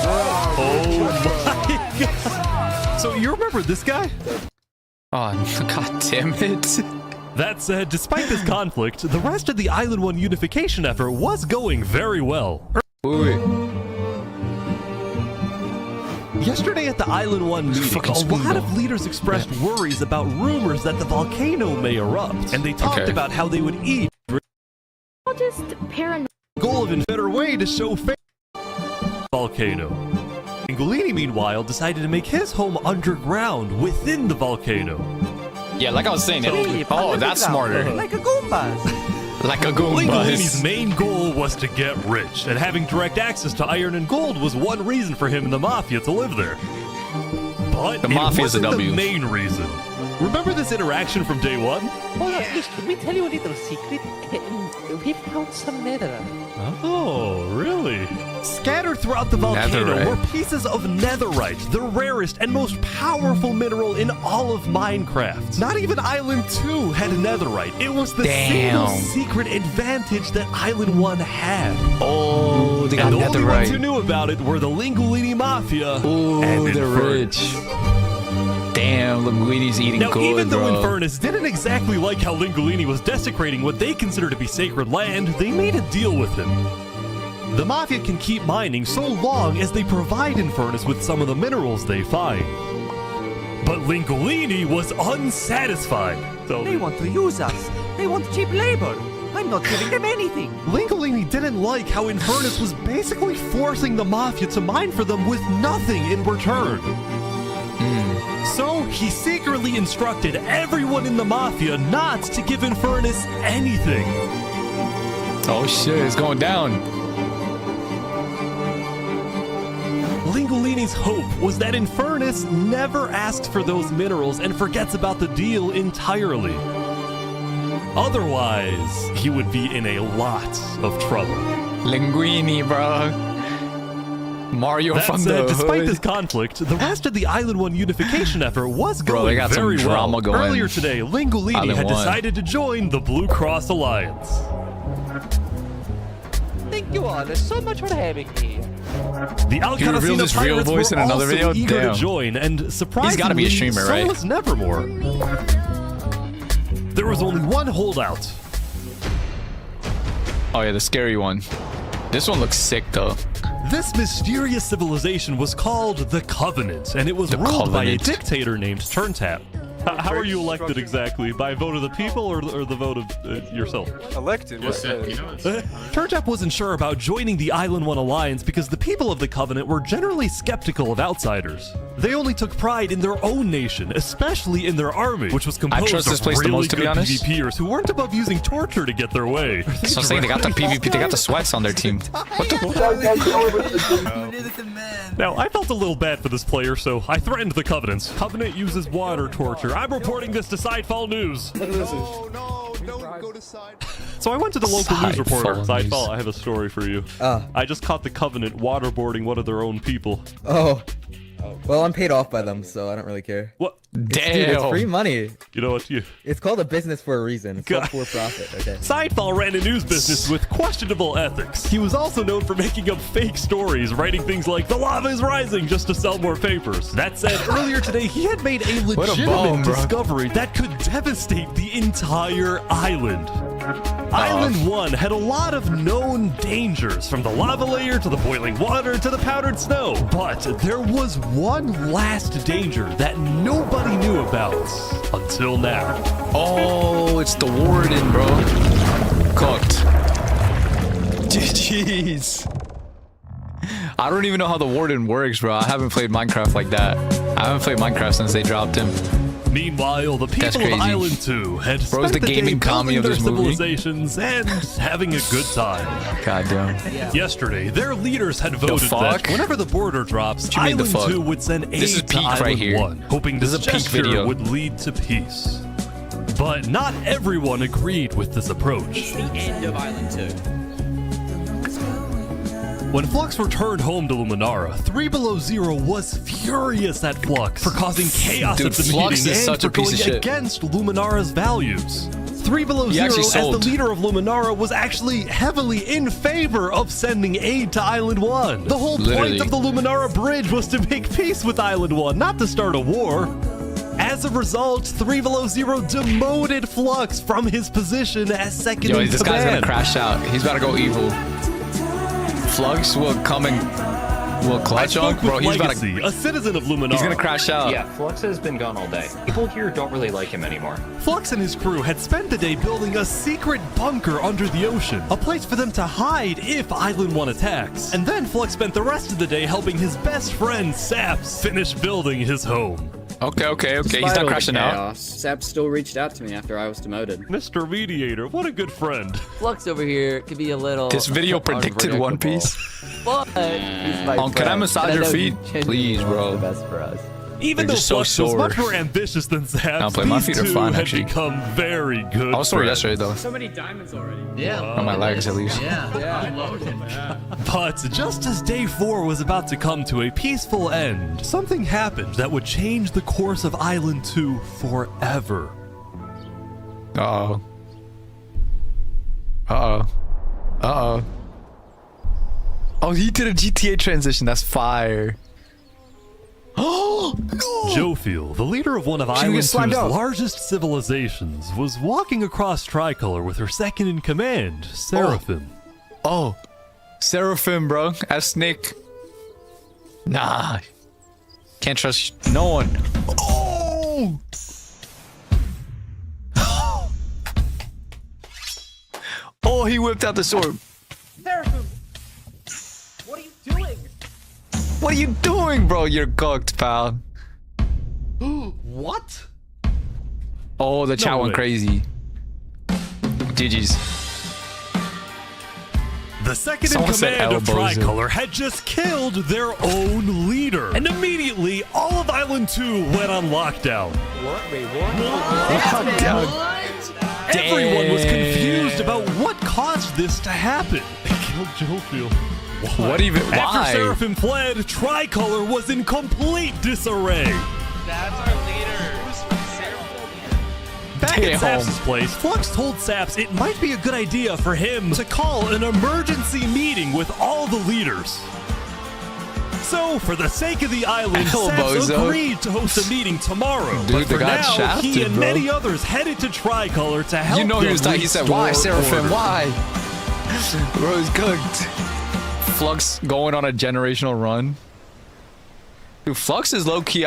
Oh my god. So you remember this guy? Oh, god damn it. That said, despite this conflict, the rest of the Island 1 unification effort was going very well. Wait. Yesterday at the Island 1 meeting, a lot of leaders expressed worries about rumors that the volcano may erupt, and they talked about how they would eat. All just paranoia. Goal of a better way to show faith. Volcano. Angolini, meanwhile, decided to make his home underground within the volcano. Yeah, like I was saying, oh, that's smarter. Like a Goombas. Like a Goombas. Lingolini's main goal was to get rich, and having direct access to iron and gold was one reason for him and the Mafia to live there. But The Mafia it is a wasn't W. the main reason. Remember this interaction from day one? Hold on, please, can we tell you a little secret? We found some netherite. Oh, really? Scattered throughout the volcano Netherite. were pieces of netherite, the rarest and most powerful mineral in all of Minecraft. Not even Island 2 had netherite. It was the single Damn. secret advantage that Island 1 had. Oh, they got And the only ones who netherite. knew about it were the Lingolini Mafia Ooh, and they're Infernus. rich. Damn, Linguini's eating Now, good, even though bro. Infernus didn't exactly like how Lingolini was desecrating what they consider to be sacred land, they made a deal with him. The Mafia can keep mining so long as they provide Infernus with some of the minerals they find. But Lingolini was unsatisfied. So They want to use us. They want cheap labor. I'm not giving them anything. Lingolini didn't like how Infernus was basically forcing the Mafia to mine for them with nothing in return. So he secretly instructed everyone in the Mafia not to give Infernus anything. Oh shit, it's going down. Lingolini's hope was that Infernus never asks for those minerals and forgets about the deal entirely. Otherwise, he would be in a lot of trouble. Linguini, bro. Mario That from said, the despite hood. this conflict, the rest of the Island 1 unification effort was Bro, going they got some very drama well. going. Earlier today, Lingolini Island had 1. decided to join the Blue Cross Alliance. Thank you all so much for having me. The He revealed Alcaracina his real Pirates voice were in another also video? eager Damn. to join, and surprisingly, gotta be a streamer, so right? was Nevermore. There was only one holdout. Oh yeah, the scary one. This one looks sick though. This mysterious civilization was called the Covenant, and it was The ruled by a Covenant. dictator named Turntap. How are you elected exactly? By vote of the people or the vote of yourself? Elected? Turntap wasn't sure about joining the Island 1 Alliance because the people of the Covenant were generally skeptical of outsiders. They only took pride in their own nation, especially in their army, which was composed trust this of place the really most, to be good honest. PvPers who weren't above using torture to get their way. So I'm saying they got the PvP, they got the sweats on their team. What the? Now, I felt a little bad for this player, so I threatened the Covenants. Covenant uses water torture. I'm reporting this to Sidefall News. Don't go to side. So I went to the local news reporter. News. Sidefall, I have a story for you. I just caught the Covenant waterboarding one of their own people. Oh. Well, I'm paid off by them, so I don't really care. What? Dude, it's free money. You know what? It's called a business for a reason. It's called for profit, okay? Sidefall ran a news business with questionable ethics. He was also known for making up fake stories, writing things like, "The lava is rising," just to sell more papers. That said, earlier today, he had made a What a legitimate bum, bro. discovery that could devastate the entire island. Island 1 had a lot of known dangers, from the lava layer to the boiling water to the powdered snow. But there was one last danger that nobody knew about until now. Oh, it's the warden, bro. Cooked. GG's. I don't even know how the warden works, bro. I haven't played Minecraft like that. I haven't played Minecraft since they dropped him. Meanwhile, the people of Island 2 had Bro's spent the the gaming day commie building of their this movie. civilizations and having a good time. Goddamn. Yesterday, their leaders had voted that whenever the border drops, Island 2 would send aid This is to peak Island right here. 1, hoping This this is a peak gesture video. would lead to peace. But not everyone agreed with this approach. The end of Island 2. When Flux returned home to Luminara, 3 Below Zero was furious at Flux for causing chaos Dude, at the Flux meeting is and such for a piece going of shit. against Luminara's values. 3 Below He Zero, actually as the sold. leader of Luminara, was actually heavily in favor of sending aid to Island 1. The whole Literally. point of the Luminara Bridge was to make peace with Island 1, not to start a war. As a result, 3 Below Zero demoted Flux from his position as second Yo, in this guy's gonna command. crash out. He's about to go evil. Flux will come and will clutch on, bro. He's about to. a citizen of Luminara. He's gonna crash out. Yeah, Flux has been gone all day. People here don't really like him anymore. Flux and his crew had spent the day building a secret bunker under the ocean, a place for them to hide if Island 1 attacks. And then Flux spent the rest of the day helping his best friend Saps finish building his home. Okay. He's Despite not all the crashing out. chaos, Sap still reached out to me after I was demoted. Mr. Mediator, what a good friend. Flux over here could be a little. This video predicted One Piece. But he's my Oh, can I friend. massage And your know feet? he genuinely Please, wants bro. The best for us. Even They're though just so Flux was sore. much more ambitious than Saps, I'll play. My these feet are two fine, had actually. become very good I was sore friends. yesterday, though. So many diamonds already. Yeah. On my legs, at least. Yeah. But just as day 4 was about to come to a peaceful end, something happened that would change the course of Island 2 forever. Uh-oh. Uh-oh. Uh-oh. Oh, he did a GTA transition. That's fire. Oh! Jofiel, the leader of one of She Island gets slimed 2's out. largest civilizations, was walking across Tricolor with her second in command, Seraphim. Oh. Seraphim, bro. As Snake. Nah. Can't trust no one. Oh! Oh, he whipped out the sword. Seraphim, what are you doing? What are you doing, bro? You're cooked, pal. What? Oh, the chat No went way. crazy. GG's. The second Someone in said command of elbows. Tricolor had just killed their own leader. And immediately, all of Island 2 went on lockdown. Everyone was confused about what caused this to happen. They killed Jofiel. What even? After Why? Seraphim fled, Tricolor was in complete disarray. That's our leader. Back at Damn. Saps' place, Flux told Saps it might be a good idea for him to call an emergency meeting with all the leaders. So, for the sake of the island, Hell, Saps bozo. agreed to host a meeting tomorrow. Dude, but they for got now, shafted, he and bro. many others headed to Tricolor to help You know he them was dying. He said, "Why, restore Seraphim? order." Why?" Bro, he's cooked. Flux going on a generational run. Dude, Flux is low key.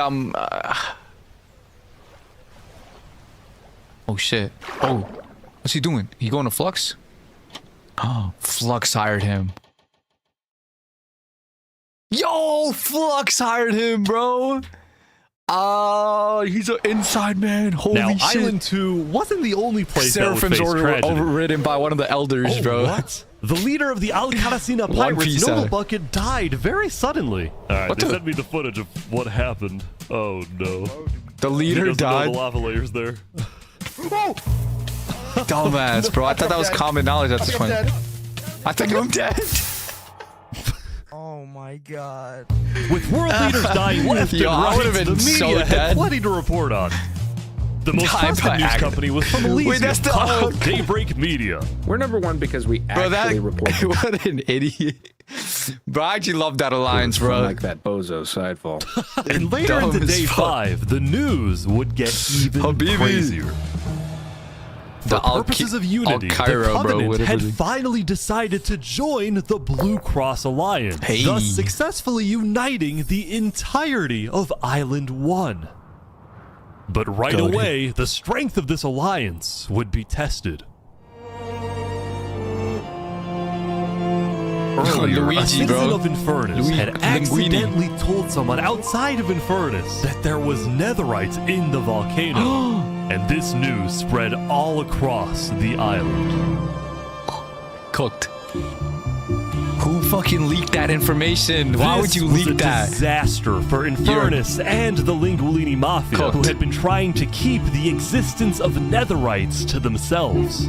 Oh shit. Oh, what's he doing? He going to Flux? Oh, Flux hired him. Yo, Flux hired him, bro. Oh, he's an inside man. Holy Now, shit. Island 2 wasn't the only place that would Seraphim's face order tragedy. overridden by one of the elders, Oh, bro. what? The leader of the Al-Qadasina One Pirates, Piece, Noble Bucket, died very suddenly. Alright, What they the- sent me the footage of what happened. Oh no. The He leader doesn't know died. the lava layers there. Dumbass, bro. I thought that was common knowledge at this point. I think I'm dead. Oh my god. With world leaders dying left Yo, and I right, would've the been media so had dead. plenty to report on. The most Died trusted by news accident. company was from Wait, Elysium, that's the- called Daybreak Media. We're number one because we Bro, actually report them. what an idiot. Bro, I actually love that alliance, From bro. like that bozo sidefall. And later Dumb into as day fuck. 5, the news would get even Habibi. crazier. For The purposes of unity, Al-Cairo, the bro, Covenant whatever had it is. finally decided to join the Blue Cross Alliance, Hey. thus successfully uniting the entirety of Island 1. But right Got it. away, the strength of this alliance would be tested. Earlier, Luigi, a citizen bro. of Infernus had accidentally told someone outside of Infernus that there was netherites in the volcano. And this news spread all across the island. Cooked. Who fucking leaked that information? Why would you leak that? This was a disaster for Infernus and the Linguini Mafia, who had been trying to keep the existence of netherites to themselves.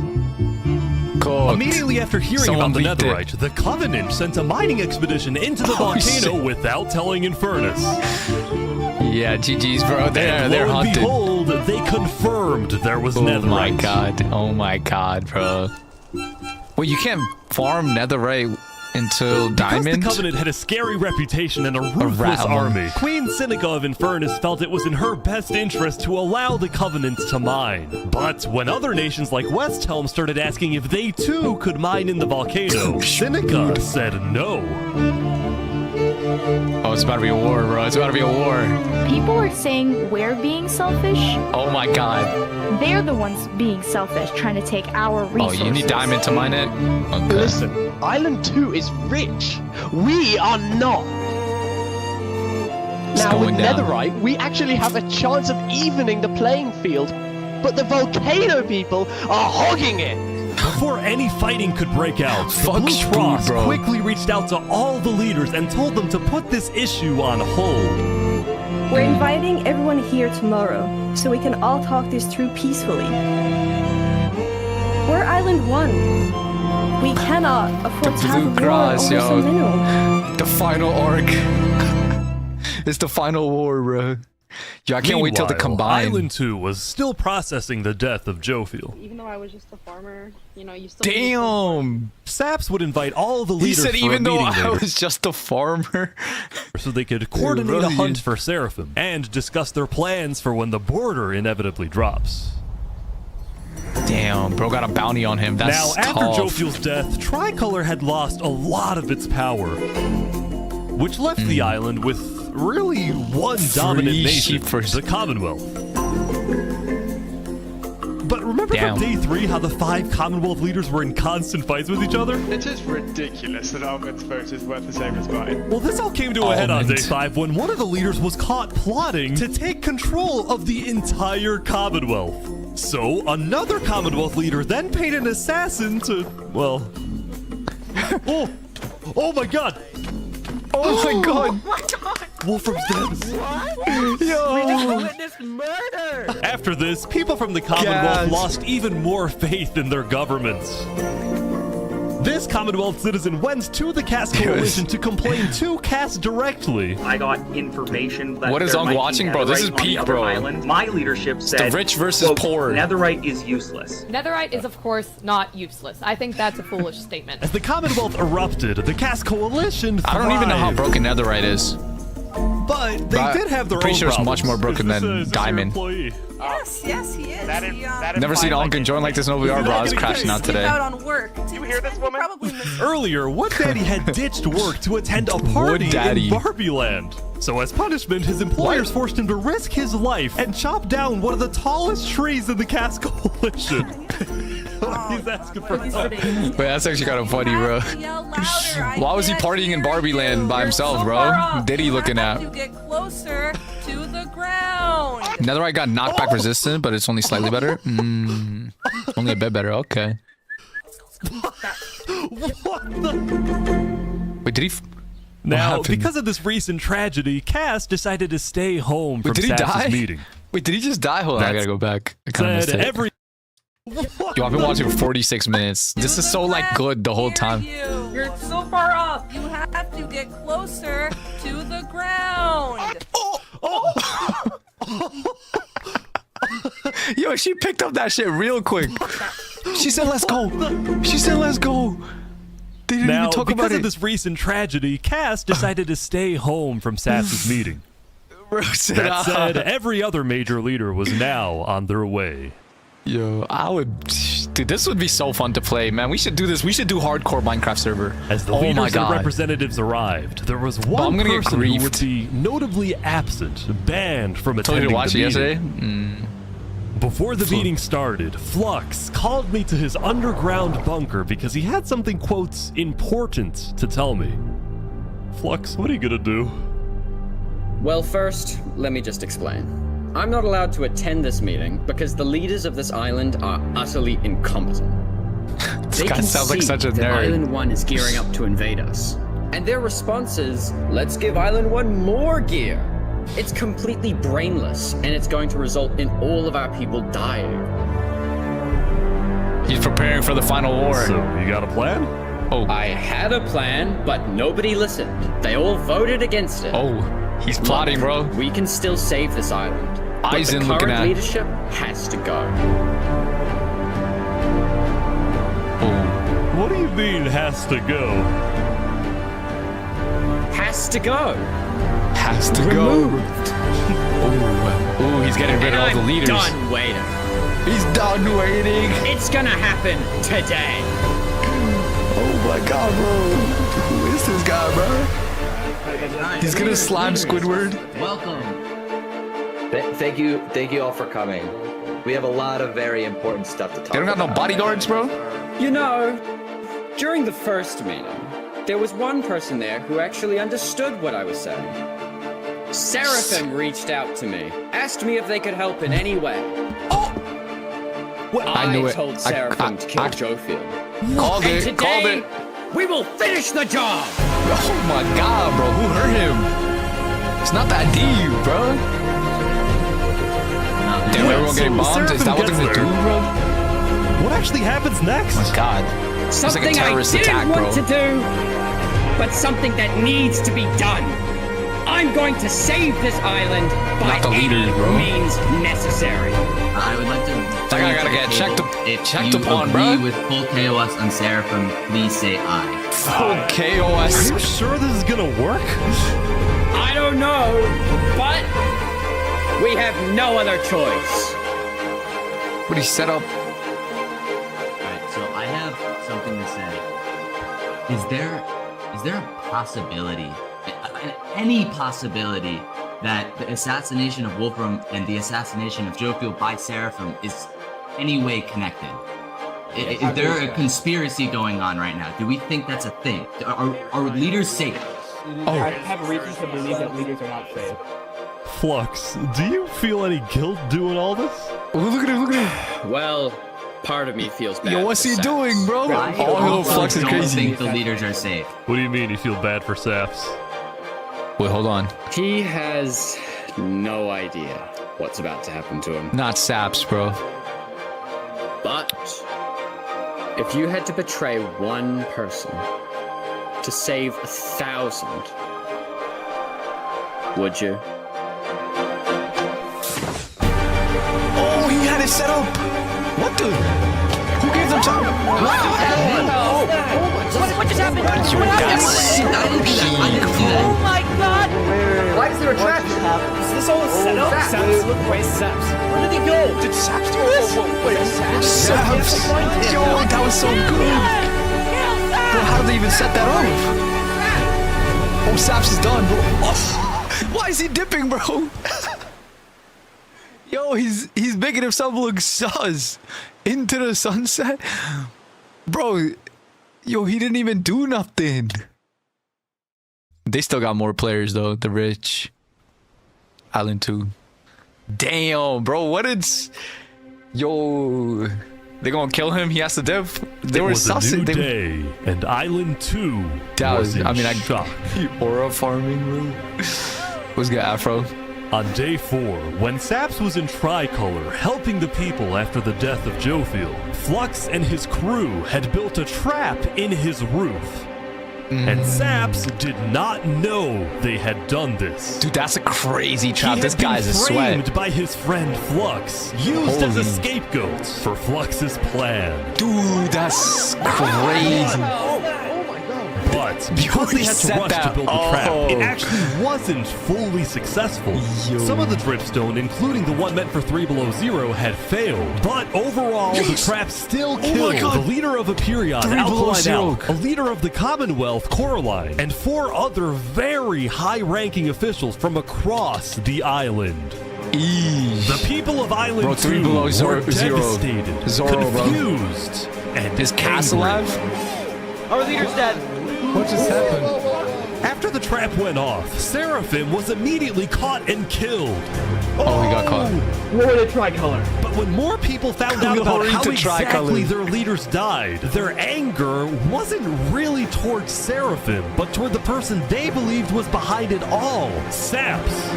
Cooked. Immediately after hearing Someone about the leaked netherite, the Covenant sent a mining expedition into the volcano shit. without telling Infernus. Yeah, GG's, bro. They're Lo and haunted. behold, they confirmed there was netherite. Oh my god. Oh my god, bro. Well, you can't farm netherite until diamond? Because the Covenant had a scary reputation and a ruthless army, Queen Seneca of Infernus felt it was in her best interest to allow the Covenant to mine. But when other nations like Westhelm started asking if they too could mine in the volcano, Seneca said no. Oh, it's about to be a war, bro. It's about to be a war. People are saying we're being selfish. Oh my god. They're the ones being selfish, trying to take our resources. Oh, you need diamond to mine it? Okay. Listen, Island 2 is rich. We are not. Now with going down. netherite, we actually have a chance of evening the playing field. But the volcano people are hogging it. Before any fighting could break out, the Blue Cross bro. quickly reached out to all the leaders and told them to put this issue on hold. We're inviting everyone here tomorrow, so we can all talk this through peacefully. We're Island 1. We cannot afford to have a war Bluegrass, over yo. some mineral. The final arc. It's the final war, bro. Yo, I can't wait till the Meanwhile, combine. Island 2 was still processing the death of Jofiel. Even though I was just a farmer, you know, you still. Damn. Saps would invite all the He leaders said for even a though meeting I later, was just a farmer. so they could coordinate a really hunt is. for Seraphim and discuss their plans for when the border inevitably drops. Damn, bro got a bounty on him. That's Now, after tough. Jofiel's death, Tricolor had lost a lot of its power, which left the island with really one dominant nation, the Commonwealth. But remember from day 3 how the 5 Commonwealth leaders were in constant fights with each other? It is ridiculous that Almond's vote is worth the same as mine. Well, this all came to a head on day 5 when one of the leaders was caught plotting to take control of the entire Commonwealth. So, another Commonwealth leader then paid an assassin to, well... oh my god! Oh my god! Oh my god! Wolfram's dead. What? Yo! We just witnessed murder! After this, people from the Commonwealth lost even more faith in their governments. This Commonwealth citizen went to the Caste Coalition to complain to Caste directly. I got information that What is there on might be watching, bro? This netherite is on the peak, other bro. Island. My leadership said the rich versus quote, poor. Netherite is useless. Netherite is, of course, not useless. I think that's a foolish statement. As the Commonwealth erupted, the Caste Coalition I don't even know how thrived. broken netherite is. But they did have their pretty own sure it's problems. much more broken Is than this your diamond. employee? Yes, yes, he is. Never seen Alkin join like this in OVR, bro. I was crashing out today. out on work. You hear this woman? Probably Earlier, Wood Daddy had ditched work to attend a party in Daddy. Barbie Land. So as punishment, his employers forced him to risk his life and chop down one of the tallest trees in the Caste Coalition. He's asking for help. Wait, that's actually kind of funny, bro. Why was he partying in Barbie Land by himself, bro? Diddy looking at. You get closer to the ground. Netherite got knockback resistant, but it's only slightly better. Only a bit better. Okay. What the? Wait, did he? Now, because of this recent tragedy, Cass decided to stay home from Wait, did he Sass's die? meeting. Wait, did he just die? Hold on, I gotta go back. I kind of missed Said it. every Yo, I've been watching for 46 minutes. This is so like good the whole time. You're so far up. You have to get closer to the ground. Yo, she picked up that shit real quick. She said, "Let's go." She said, "Let's go." They didn't now, even talk because about of it. this recent tragedy, Cass decided to stay home from Sass's meeting. That said, every other major leader was now on their way. Yo, I would... Dude, this would be so fun to play, man. We should do this. We should do hardcore Minecraft server. As the oh leaders my and God. representatives arrived, there was I'm one gonna get person who griefed. would be notably absent, banned from Told you attending to watch the it meeting. yesterday? Before the meeting started, Flux called me to his underground bunker because he had something, quote, important to tell me. Flux, what are you gonna do? Well, first, let me just explain. I'm not allowed to attend this meeting because the leaders of this island are utterly incompetent. This guy sounds like such a that nerd. Island 1 is gearing up to invade us. And their response is, let's give Island 1 more gear. It's completely brainless, and it's going to result in all of our people dying. He's preparing for the final war. So, you got a plan? Oh. I had a plan, but nobody listened. They all voted against it. Oh, he's plotting, bro. We can still save this island. Eyes but in the looking current at. leadership has to go. What do you mean, has to go? Has to go. Has to Removed. go. Ooh, he's getting rid of all the leaders. Done waiting. He's done waiting. It's gonna happen today. Oh my god, bro. Who is this guy, bro? He's gonna slime Squidward. Welcome. Thank you all for coming. We have a lot of very important stuff to talk about. They don't got no bodyguards, bro? You know, during the first meeting, there was one person there who actually understood what I was saying. Seraphim reached out to me, asked me if they could help in any way. Oh! What? I knew it. Told Seraphim to kill Jofield. Called and it. Today, Called it. We will finish the job. Oh my god, bro. Who hurt him? It's not that deep, bro. Damn, everyone getting bombed? Is that what they're gonna do, bro? What actually happens next? Oh my god. Something it's like a terrorist I didn't attack, want bro. to do, but something that needs to be done. I'm going to save this island by Not the leaders, any bro. means necessary. I would like to. That guy gotta get checked upon, bro. bro. With full KOS on Seraphim, please say aye. Full KOS. Are you sure this is gonna work? I don't know, but we have no other choice. What he set up? Alright, so I have something to say. Is there a possibility, any possibility, that the assassination of Wolfram and the assassination of Jofield by Seraphim is any way connected? Is there a conspiracy going on right now? Do we think that's a thing? Are leaders safe? I have reasons to believe that leaders are not safe. Flux, do you feel any guilt doing all this? Oh, look at him, look at him. Well, part of me feels bad. Yo, what's for he Saps. doing, bro? Oh, Flux is I don't crazy. think the leaders are safe. What do you mean you feel bad for Saps? Wait, hold on. He has no idea what's about to happen to him. Not Saps, bro. But if you had to betray one person to save 1,000, would you? Oh, he had it set up. What the? Who gave them time? What just happened? What happened? Oh my god! Why is there a trap? Is this all a setup? Saps. Where's Saps? Where did he go? Did Saps do this? Wait, Saps. Yo, that was so good. Bro, how did they even set that up? Oh, Saps is done, bro. Oh, why is he dipping, bro? Yo, he's making himself look sus. Into the sunset? Bro, yo, he didn't even do nothing. They still got more players, though. The rich. Island 2. Damn, bro, what is... Yo... They gonna kill him? He has to dip? They were a new day, and Island 2 was in shock. Aura farming, bro. What's good, Afro? On day 4, when Saps was in Tricolor helping the people after the death of Jofield, Flux and his crew had built a trap in his roof. And Saps did not know they had done this. Dude, that's a crazy trap. This guy's a sweat. Framed by his friend Flux, used as a scapegoat for Flux's plan. Dude, that's crazy. But because they had to rush to build the trap, it actually wasn't fully successful. Some of the dripstone, including the one meant for 3 Below Zero, had failed. But overall, the trap still killed the leader of Aperion, Alkaline Elk, a leader of the Commonwealth, Coraline, and 4 other very high-ranking officials from across the island. The people of Island Bro, 3 2 below were zero. devastated, Zoro, bro. confused, and His cast angry. Our leader's dead. What just happened? After the trap went off, Seraphim was immediately caught and killed. Oh, he got caught. Glory to Tricolor. But when more people found out about Glory how to exactly Tricolor. their leaders died, their anger wasn't really towards Seraphim, but toward the person they believed was behind it all, Saps.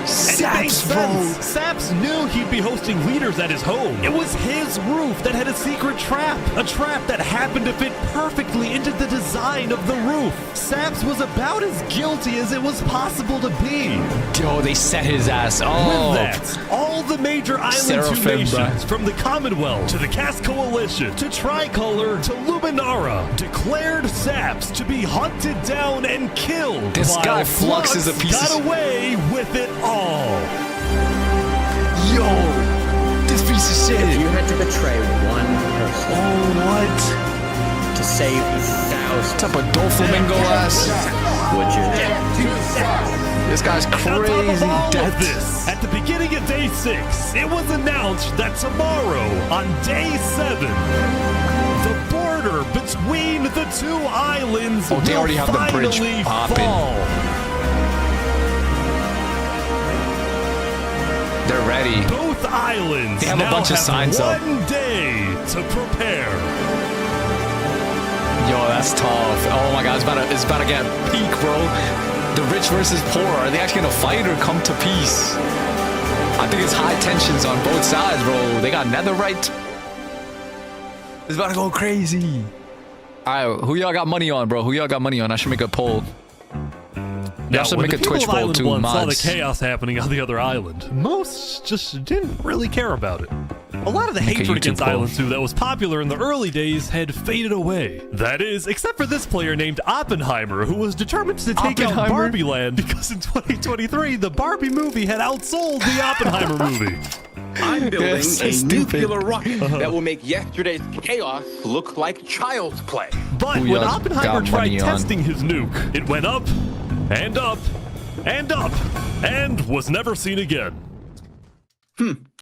Saps, bro. Saps knew he'd be hosting leaders at his home. It was his roof that had a secret trap. A trap that happened to fit perfectly into the design of the roof. Saps was about as guilty as it was possible to be. Yo, they set his ass. Oh. With that, all the major Island 2 Seraphim, nations, bruh. from the Commonwealth to the Cast Coalition to Tricolor to Luminara, declared Saps to be hunted down and killed. This while guy Flux is a piece got of... away with it all. Yo, this piece of shit. If you had to betray one person Oh, what? to save thousands, What type of Doflamingo ass? would you? This guy's On top of crazy. all of Death. this, at the beginning of day 6, it was announced that tomorrow, on day 7, the border between the 2 islands Oh, they will already have the bridge finally popping. fall. They're ready. Both islands They have a now bunch of have signs up. one day to prepare. Yo, that's tough. Oh my god, it's about to get peak, bro. The rich versus poor. Are they actually gonna fight or come to peace? I think it's high tensions on both sides, bro. They got netherite. It's about to go crazy. Alright, who y'all got money on, bro? Who y'all got money on? I should make a poll. Now, Y'all should when make a the people Twitch of poll Island too, 1 saw the mods. chaos happening on the other island, most just didn't really care about it. A lot of the Make a hatred YouTube against poll. Island 2 that was popular in the early days had faded away. That is, except for this player named Oppenheimer, who was determined to take out Oppenheimer? Barbie Land because in 2023, the Barbie movie had outsold the Oppenheimer movie. I'm building so a stupid. nuclear rocket that will make yesterday's chaos look like child's play. But Who when y'all Oppenheimer got tried money on? testing his nuke, it went up and up and up and was never seen again.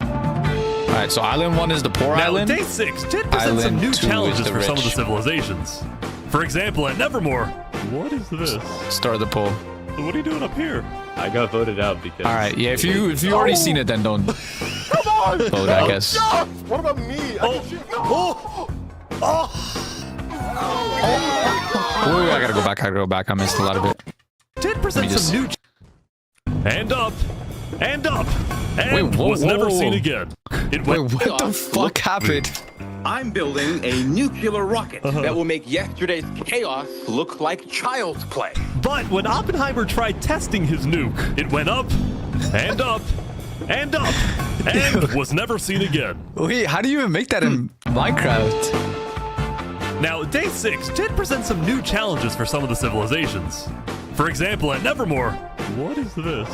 Alright, so Island 1 is the poor Now, island. day 6 did present some Island new 2 challenges is the for some of the rich. civilizations. For example, at Nevermore, what is this? Start the poll. What are you doing up here? I got voted out because. Alright, yeah, if you already seen it, then don't Come on! vote, I guess. No! What about me? Ooh, I gotta go back. I missed a lot of it. Did present Let me some new and up and up and Wait, whoa, was never whoa. seen again. It Wait, went what the fuck happened? I'm building a nuclear rocket that will make yesterday's chaos look like child's play. But when Oppenheimer tried testing his nuke, it went up and up and up and was never seen again. Wait, how do you even make that in Minecraft? Now, day 6 did present some new challenges for some of the civilizations. For example, at Nevermore, what is this?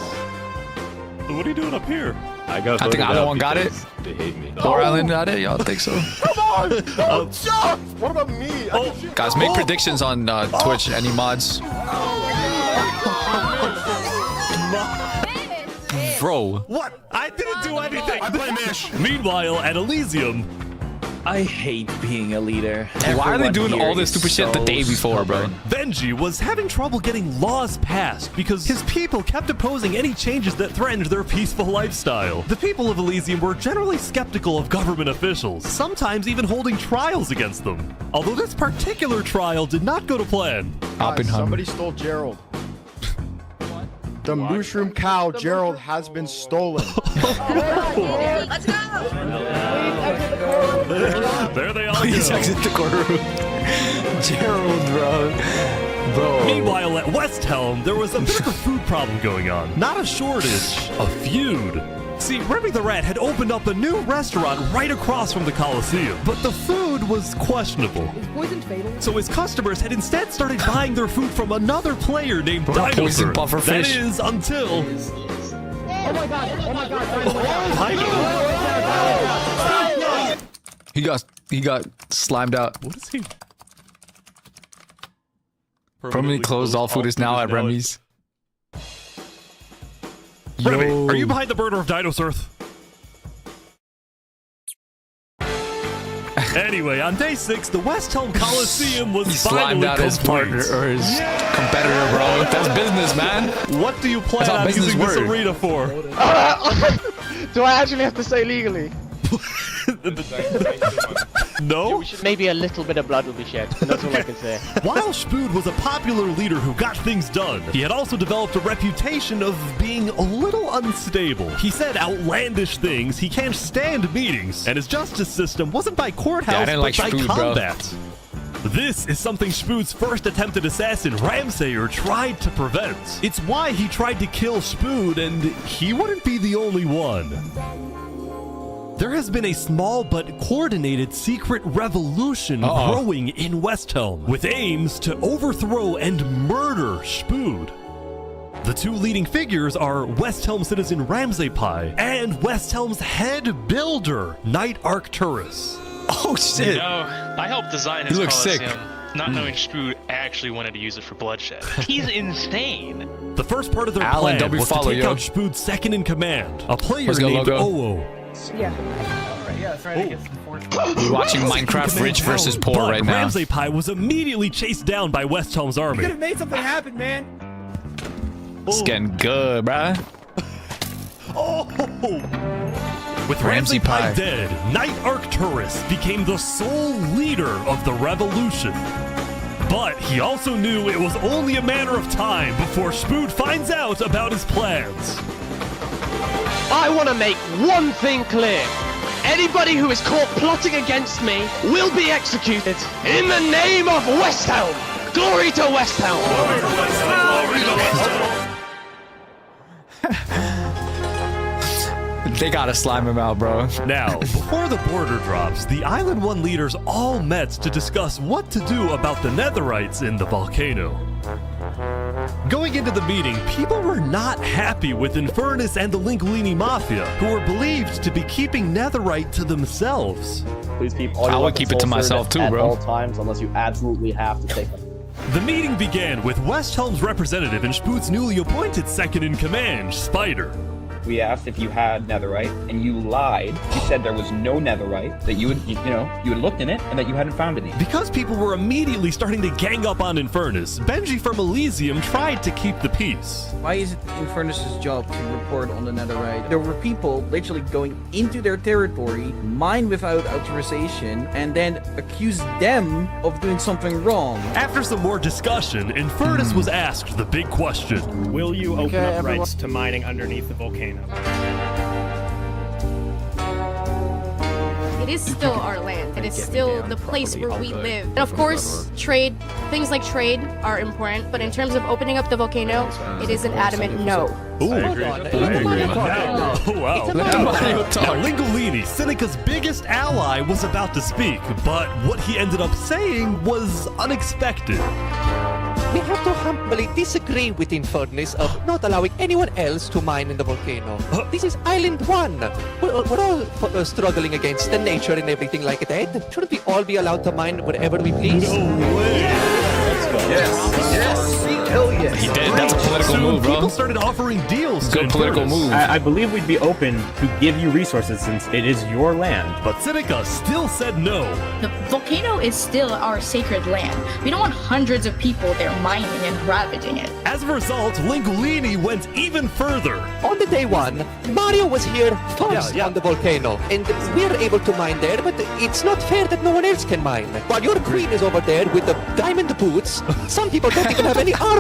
What are you doing up here? I got I think voted Island out 1 got it. because They hate me. Poor Island got it? Y'all think so? Come on! No, stop! What about me? Guys, make predictions on Twitch. Any mods? Bro. What? I didn't do anything. I play Mish. Meanwhile, at Elysium, I hate being a leader. Why are they Everyone doing here all this is stupid shit the so day before, bro? stubborn. Benji was having trouble getting laws passed because his people kept opposing any changes that threatened their peaceful lifestyle. The people of Elysium were generally skeptical of government officials, sometimes even holding trials against them. Although this particular trial did not go to plan. Oppenheimer. Somebody stole Gerald. The mushroom cow, Gerald, has been stolen. Let's go! There they all Please go. exit the courtroom. Gerald, bro. Meanwhile, at West Helm, there was a bit of a food problem going on. Not a shortage, a feud. See, Remy the Rat had opened up a new restaurant right across from the Coliseum, but the food was questionable. Is poison fatal? So his customers had instead started buying their food from another player named Bro, poison Dinosaur. puffer That fish. is until... Oh my god! Oh my god! He got slimed out. What is he? Permanently closed. All food is now at Remy's. Remy, Are you behind the burner of Dinos Earth? Anyway, on day 6, the West Helm Coliseum was slimed out his partner or his competitor, bro. That's business, man. What do you plan on using this arena for? Do I actually have to say legally? No? Maybe a little bit of blood will be shed, and that's all I can say. While Spood was a popular leader who got things done, he had also developed a reputation of being a little unstable. He said outlandish things, he can't stand meetings, and his justice system wasn't by courthouse, but by combat. This is something Spood's first attempted assassin, Ramsayer, tried to prevent. It's why he tried to kill Spood, and he wouldn't be the only one. There has been a small but coordinated secret revolution growing in West Helm, with aims to overthrow and murder Spood. The two leading figures are West Helm citizen Ramsay and West Helm's head builder, Knight Arcturus. Oh shit! You know, I helped design his He looks Coliseum, sick. not knowing Spood actually wanted to use it for bloodshed. He's insane. The first part of their Alan, plan was to take yo. out Spood's second in command, a player Where's the named logo? Oo. Yeah. Alright, yeah, that's right. I guess We're watching Minecraft Rich versus Poor But right now. Ramsay was immediately chased down by West Helm's You army. could have made something happen, man. It's getting good, bruh. With Ramsay Ramsay dead, Knight Arcturus became the sole leader of the revolution. But he also knew it was only a matter of time before Spood finds out about his plans. I want to make one thing clear. Anybody who is caught plotting against me will be executed in the name of West Helm. Glory to West Helm. Glory to West Helm. Glory to West Helm. They gotta slime him out, bro. Now, before the border drops, the Island 1 leaders all met to discuss what to do about the Netherites in the volcano. Going into the meeting, people were not happy with Infernus and the Linguini Mafia, who were believed to be keeping Netherite to themselves. Please keep all your I would weapons keep it to holstered myself too, at bro. all times, unless you absolutely have to take them. The meeting began with West Helm's representative and Spood's newly appointed second-in-command, Spider. We asked if you had netherite, and you lied. You said there was no netherite, that you had looked in it, and that you hadn't found any. Because people were immediately starting to gang up on Infernus, Benji from Elysium tried to keep the peace. Why is it Infernus' job to report on the netherite? There were people literally going into their territory, mine without authorization, and then accuse them of doing something wrong. After some more discussion, Infernus was asked the big question. Will you open up rights to mining underneath the volcano? It is still our land. It is still the place where we live. And of course, things like trade are important, but in terms of opening up the volcano, it is an adamant no. Ooh. I agree. Oh, wow. Now, Lingolini, Seneca's biggest ally, was about to speak, but what he ended up saying was unexpected. We have to humbly disagree with Infernus of not allowing anyone else to mine in the volcano. This is Island 1. We're all struggling against the nature and everything like that. Shouldn't we all be allowed to mine wherever we please? No way! Yes. Hell yes. He did. That's a political Soon, move, bro. People started offering deals. Good political move. I believe we'd be open to give you resources since it is your land. But Seneca still said no. The volcano is still our sacred land. We don't want hundreds of people there mining and ravaging it. As a result, Lingolini went even further. On the day 1, Mario was here first on the volcano, and we're able to mine there, but it's not fair that no one else can mine. While your queen is over there with the diamond boots, some people don't even have any armor.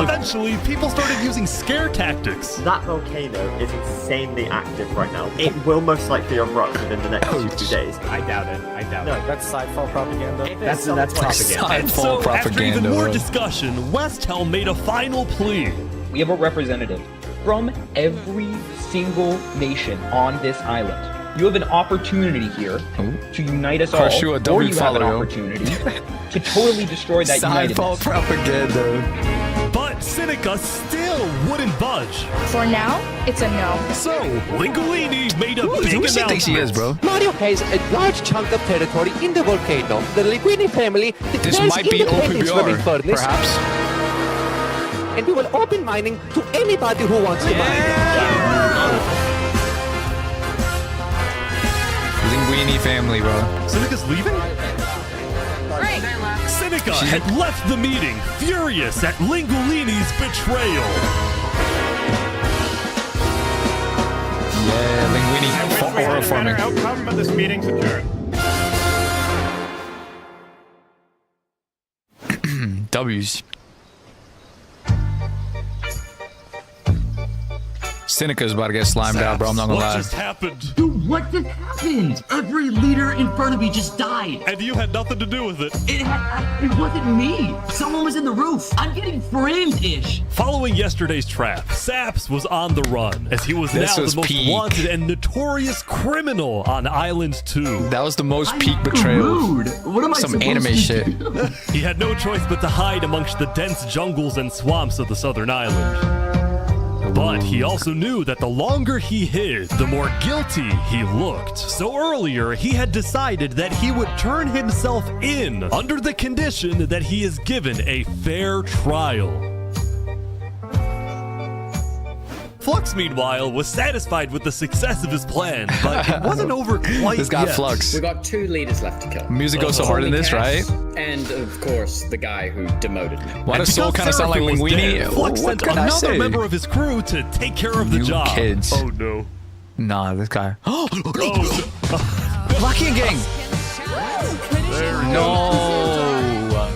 Eventually, people started using scare tactics. That volcano is insanely active right now. It will most likely erupt within the next few days. I doubt it. No, that's sidefall propaganda. That's propaganda. And so, after even more discussion, West Helm made a final plea. We have a representative from every single nation on this island. You have an opportunity here to unite us all, or you have an opportunity to totally destroy that unitedness. Propaganda. But Seneca still wouldn't budge. For now, it's a no. So, Lingolini made a big Who announcement. she think she is, bro? Mario has a large chunk of territory in the volcano. The Linguini family This declares might be independence from OPBR, Infernus. perhaps. and we will open mining to anybody who wants to mine. Linguini family, bro. Seneca's leaving? Great. Seneca had left the meeting, furious at Linguini's betrayal. Yeah, Linguini aura farming. Outcome, but this meeting's adjourned. W's. Seneca's about to get slimed out, bro. I'm not gonna lie. What just happened? Dude, what just happened? Every leader in front of me just died. And you had nothing to do with it. It wasn't me. Someone was in the roof. I'm getting framed-ish. Following yesterday's trap, Saps was on the run, as he was now the most wanted and notorious criminal on Island 2. That was the most peak betrayal. Rude. What am I Some anime shit. He had no choice but to hide amongst the dense jungles and swamps of the southern island. But he also knew that the longer he hid, the more guilty he looked. So earlier, he had decided that he would turn himself in under the condition that he is given a fair trial. Flux, meanwhile, was satisfied with the success of his plan, but it wasn't over quite This guy yet. Flux. We got 2 leaders left to kill. Music goes so hard in this, right? And of course, the guy who demoted me. Why does Soul kind of sound like Linguini? Flux What sent can I another say? member of his crew to take care of the You job. kids. Oh no. Nah, this guy. Oh, Lucky Gang! No!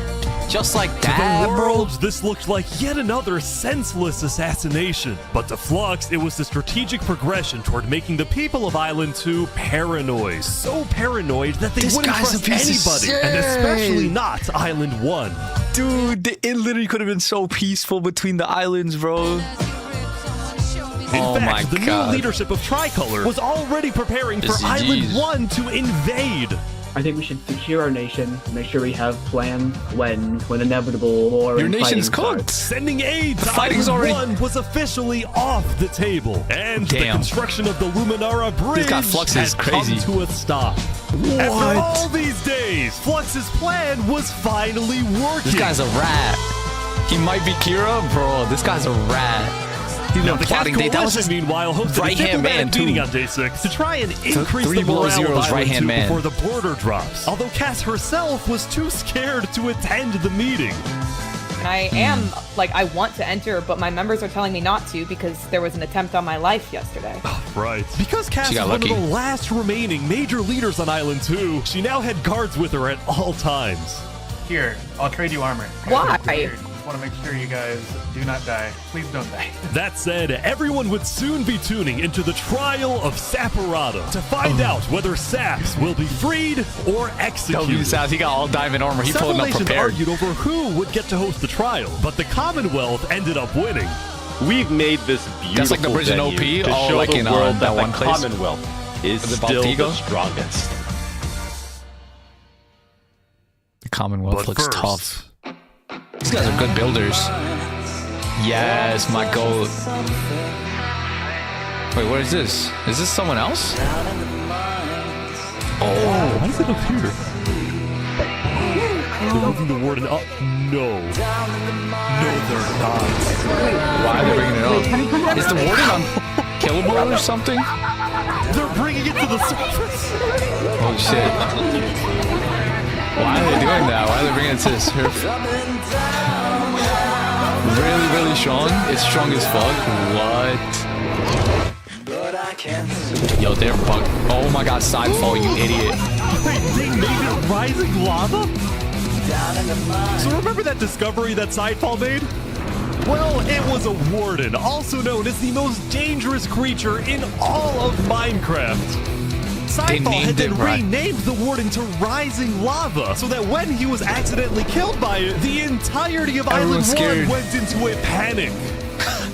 Just like that, to the world, bro. this looked like yet another senseless assassination. But to Flux, it was the strategic progression toward making the people of Island 2 paranoid. So paranoid that they This wouldn't guy's a trust piece of anybody, and shit. especially not Island 1. Dude, it literally could have been so peaceful between the islands, bro. In fact, the God. new leadership of Tricolor was already preparing for SCGs. Island 1 to invade. I think we should secure our nation, make sure we have plans when inevitable war Your and nation is fighting cooked. Sending aid The to fighting's Island already- 1 was officially off the table. And the Damn. construction of the Luminara Bridge This guy Flux is had crazy. come to a stop. After all these days, Flux's plan was finally working. This guy's a rat. He might be Kira, bro. This guy's a rat. He's Now, been the plotting day. That was his meanwhile hosted a right-hand man, diplomatic meeting too. on day 6 to try and increase Three the below morale of zero's Island right-hand 2 man. before the border drops. Although Cass herself was too scared to attend the meeting. And I am, I want to enter, but my members are telling me not to because there was an attempt on my life yesterday. Right. Because Cass She is got one lucky. of the last remaining major leaders on Island 2, she now had guards with her at all times. Here, I'll trade you armor. Why? Just want to make sure you guys do not die. Please don't die. That said, everyone would soon be tuning into the trial of Saparata to find out whether Saps will be freed or executed. W Saps, he got all diamond armor. He pulling up Several nations prepared. argued over who would get to host the trial, but the Commonwealth ended up winning. We've made this beautiful That's like the bridge in venue OP? to Oh, show like the in, world that that one the place? Commonwealth is The still Baltigo? the strongest. The Commonwealth But looks first- tough. These guys are good builders. Yes, my goat. Wait, what is this? Is this someone else? Oh, why is it up here? They're moving the warden up. No. No, they're not. Why are they bringing it up? Is the warden unkillable or something? They're bringing it to the surface. Oh shit. Why are they doing that? Why are they bringing it to the surface? Really strong? It's strong as fuck. What? Yo, they're bugged. Oh my god, sidefall, you idiot. They made it rising lava? So remember that discovery that Sidefall made? Well, it was a warden, also known as the most dangerous creature in all of Minecraft. Sidefall had then renamed the warden to Rising Lava, so that when he was accidentally killed by it, the entirety of Island 1 went into a panic.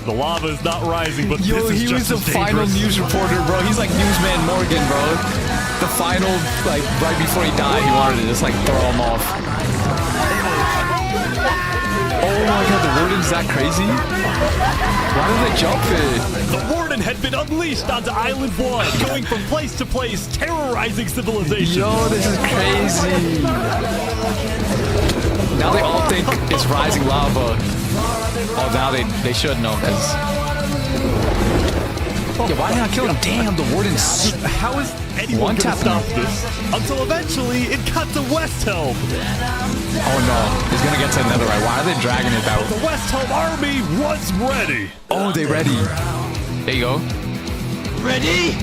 The lava is not rising, but Yo, this is he just was the as final dangerous. news reporter, bro. He's like Newsman Morgan, bro. The final, like, right before he died, he wanted to just, like, throw him off. Oh my god, the warden's that crazy? Why did they jump it? The warden had been unleashed onto Island 1, going from place to place, terrorizing civilization. Yo, this is crazy. Now they all think it's rising lava. Oh, now they should know, because... Yeah, why did I kill him? Damn, the warden's... How is anyone gonna stop this? Until eventually it cut to Westhelm. Oh no, he's gonna get to Netherite. Why are they dragging it out? The Westhelm army was ready. Oh, they ready. There you go. Ready?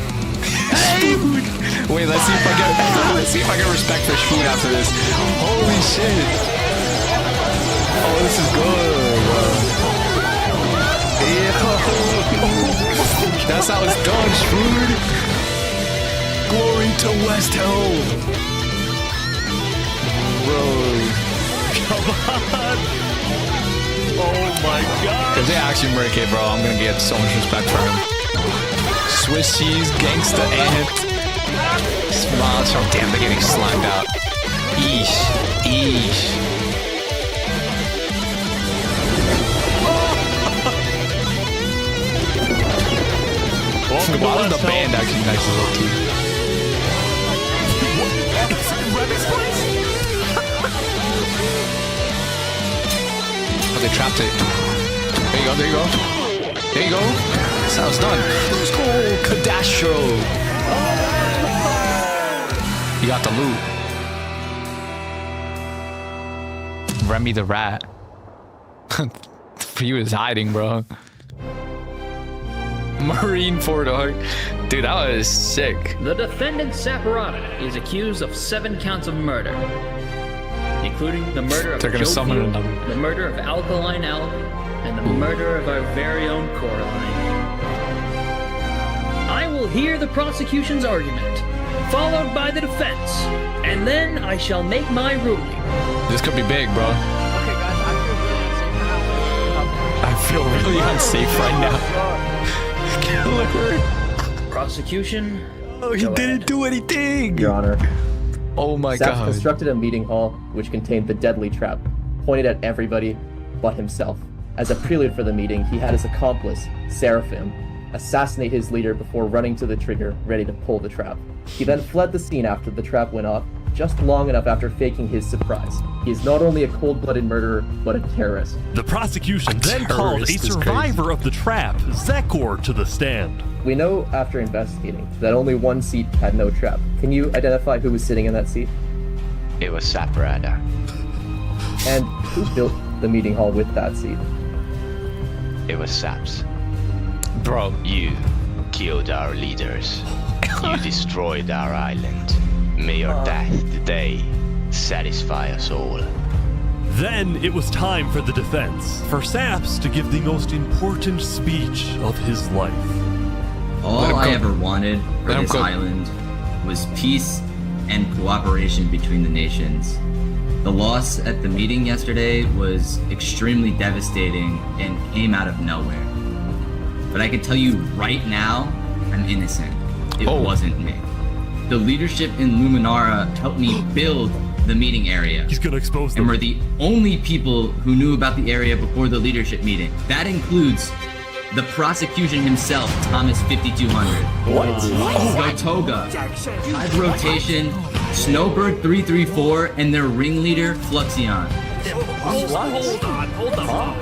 Wait, let's see if I get respect for food after this. Holy shit. Oh, this is good, bro. That's how it's done, Shrood. Glory to Westhelm. Bro. Come on. Oh my god. If they actually murk it, bro, I'm gonna get so much respect for him. Swiss cheese, gangsta ant. Smile. Oh, damn, they're getting slimed out. Eesh. Eesh. The bottom of the band actually nice as well too. Oh, they trapped it. There you go, there you go. There you go. That's how it's done. Let's go, Cadastro. You got the loot. Remy the rat. He was hiding, bro. Marine Fort Ark. Dude, that was sick. The defendant Saporata is accused of 7 counts of murder, including the murder of They're gonna summon another. the murder of Alkaline Elk, and the murder of our very own Coraline. I will hear the prosecution's argument, followed by the defense, and then I shall make my ruling. This could be big, bro. Okay, guys, I feel really unsafe right now. Look where... Prosecution. Oh, he didn't do anything. Your Honor. Oh my Saps god. constructed a meeting hall which contained the deadly trap, pointed at everybody but himself. As a prelude for the meeting, he had his accomplice, Seraphim, assassinate his leader before running to the trigger, ready to pull the trap. He then fled the scene after the trap went off, just long enough after faking his surprise. He is not only a cold-blooded murderer, but a terrorist. The prosecution then called a survivor of the trap, Zekor, to the stand. We know after investigating that only one seat had no trap. Can you identify who was sitting in that seat? It was Saporata. And who built the meeting hall with that seat? It was Saps. Bro. You killed our leaders. You destroyed our island. May your death today satisfy us all. Then it was time for the defense, for Saps to give the most important speech of his life. All I ever wanted for this island was peace and cooperation between the nations. The loss at the meeting yesterday was extremely devastating and came out of nowhere. But I can tell you right now, I'm innocent. It wasn't me. The leadership in Luminara helped me build the meeting area. He's gonna expose them. And we're the only people who knew about the area before the leadership meeting. That includes the prosecution himself, Thomas 5200. What? Gotoga, Tide Rotation, Snowbird 334, and their ringleader, Fluxion. Hold on.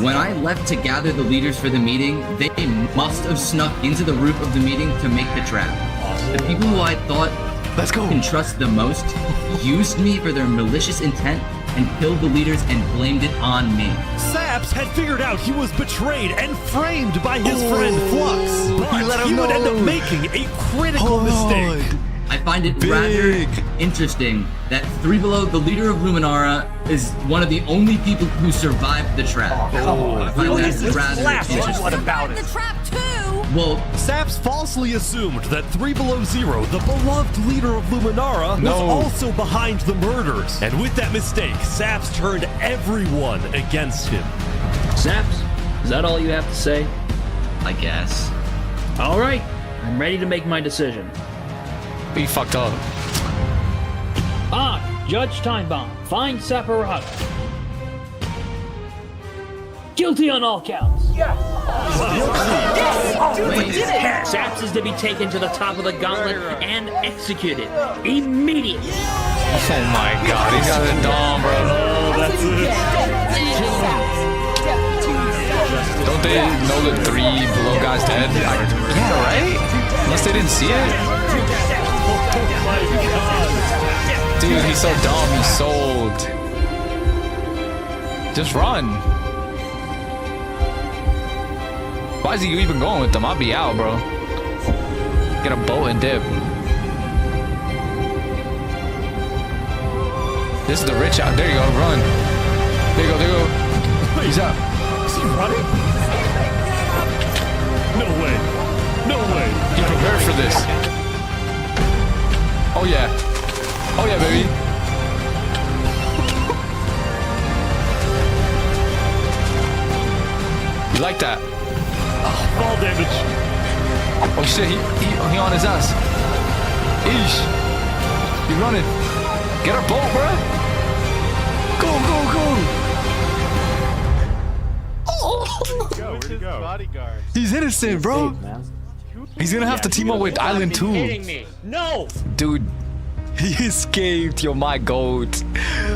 When I left to gather the leaders for the meeting, they must have snuck into the roof of the meeting to make the trap. The people who I thought can trust the most used me for their malicious intent and killed the leaders and blamed it on me. Saps had figured out he was betrayed and framed by his friend Flux, but he would end up making a critical mistake. I find it rather interesting that Three Below, the leader of Luminara, is one of the only people who survived the trap. I find that rather interesting. What about it? The trap too. Well, Saps falsely assumed that 3 Below Zero, the beloved leader of Luminara, was also behind the murders. And with that mistake, Saps turned everyone against him. Saps, is that all you have to say? I guess. All right, I'm ready to make my decision. He fucked up. Judge Timebomb, find Saporata guilty on all counts. Yes! Saps is to be taken to the top of the gauntlet and executed immediately. Oh my god, he got it done, bro. Oh, that's it. don't they know the 3 below guys dead? Yeah, right? Unless they didn't see it. Dude, he's so dumb. He's sold. Just run. Why is he even going with them? I'll be out, bro. Get a boat and dip. This is the rich out. There you go. Run. There you go. There you go. He's out. Is he running? No way. No way. He prepared for this. Oh, yeah. Oh, yeah, baby. You like that? Oh, fall damage. Oh, shit. He on his ass. Eesh. He running. Get our boat, bro. Go, go, go. Where'd he go? Bodyguard. He's innocent, bro. He's gonna have to team up with Island 2. No! Dude, he escaped. Yo, my goat.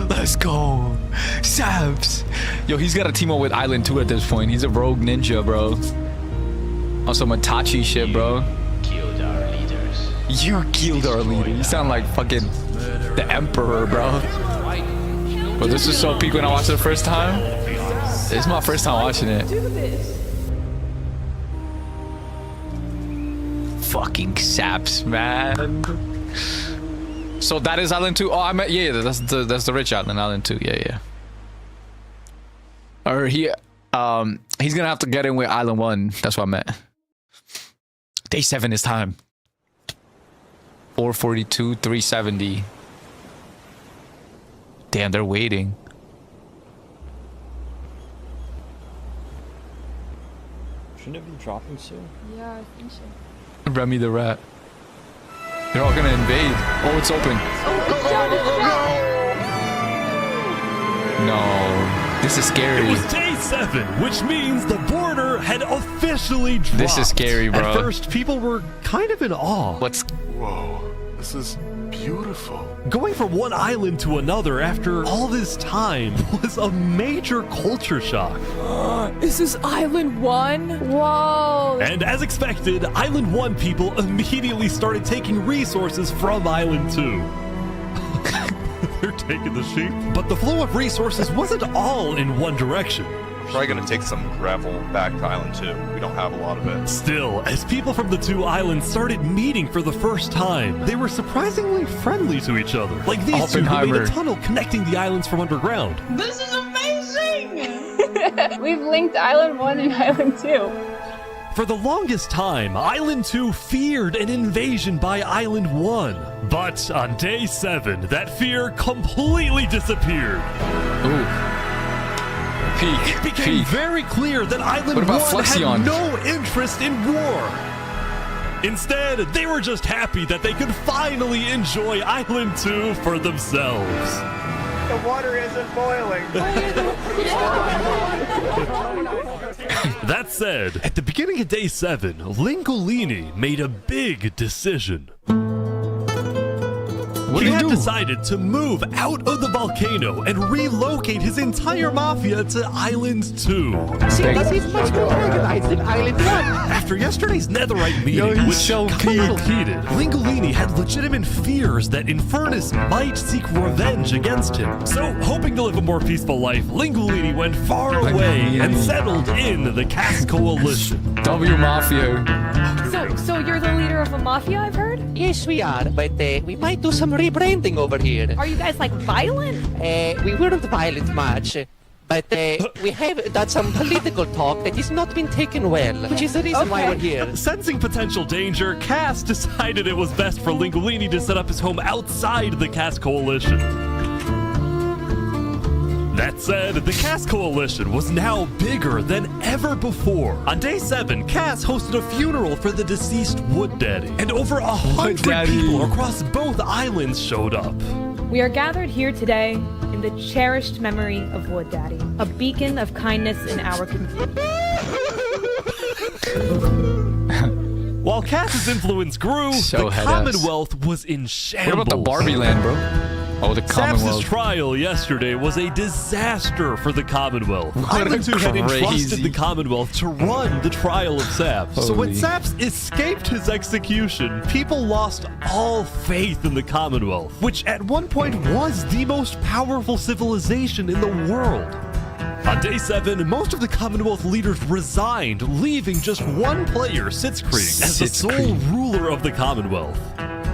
Let's go. Sabs. Yo, he's gotta team up with Island 2 at this point. He's a rogue ninja, bro. On some Itachi shit, bro. Killed our leaders. You killed our leader. You sound like fucking the Emperor, bro. But this is so peak when I watched it the first time. This is my first time watching it. Fucking saps, man. So that is Island 2. Oh, I meant, yeah, that's the rich island, Island 2. Yeah. Or he's gonna have to get in with Island 1. That's what I meant. Day 7 is time. 442, 370. Damn, they're waiting. Shouldn't it be dropping soon? Yeah, I think so. Remy the rat. They're all gonna invade. Oh, it's open. No, this is scary. It was day 7, which means the border had officially dropped. This is scary, bro. At first, people were kind of in awe. Whoa, this is beautiful. Going from one island to another after all this time was a major culture shock. Is this Island 1? Whoa. And as expected, Island 1 people immediately started taking resources from Island 2. They're taking the sheep. But the flow of resources wasn't all in one direction. Probably gonna take some gravel back to Island 2. We don't have a lot of it. Still, as people from the 2 islands started meeting for the first time, they were surprisingly friendly to each other. Like these two who made a tunnel connecting the islands from underground. This is amazing! We've linked Island 1 and Island 2. For the longest time, Island 2 feared an invasion by Island 1. But on day 7, that fear completely disappeared. Ooh. Peak. It became very clear that Island 1 had no interest in war. Instead, they were just happy that they could finally enjoy Island 2 for themselves. The water isn't boiling. That said, at the beginning of day 7, Lingolini made a big decision. He had decided to move out of the volcano and relocate his entire mafia to Island 2. This is much more organized than Island 1. After yesterday's netherite meeting, which got a little heated, Lingolini had legitimate fears that Infernus might seek revenge against him. So, hoping to live a more peaceful life, Lingolini went far away and settled in the Caste Coalition. W Mafia. So you're the leader of a mafia, I've heard? Yes, we are, but we might do some rebranding over here. Are you guys like violent? We weren't violent much, but we have done some political talk that has not been taken well, which is the reason why we're here. Sensing potential danger, Cass decided it was best for Lingolini to set up his home outside the Cass Coalition. That said, the Cass Coalition was now bigger than ever before. On day 7, Cass hosted a funeral for the deceased Wood Daddy, and over 100 people across both islands showed up. We are gathered here today in the cherished memory of Wood Daddy, a beacon of kindness in our community. While Cass's influence grew, the Commonwealth was in shambles. What about the Barbie land, bro? Oh, the Commonwealth. Saps' trial yesterday was a disaster for the Commonwealth. Island 2 had crazy. entrusted the Commonwealth to run the trial of Saps. So when Holy. Saps escaped his execution, people lost all faith in the Commonwealth, which at one point was the most powerful civilization in the world. On day 7, most of the Commonwealth leaders resigned, leaving just one player, Sitzkrieg, as the sole ruler of the Commonwealth.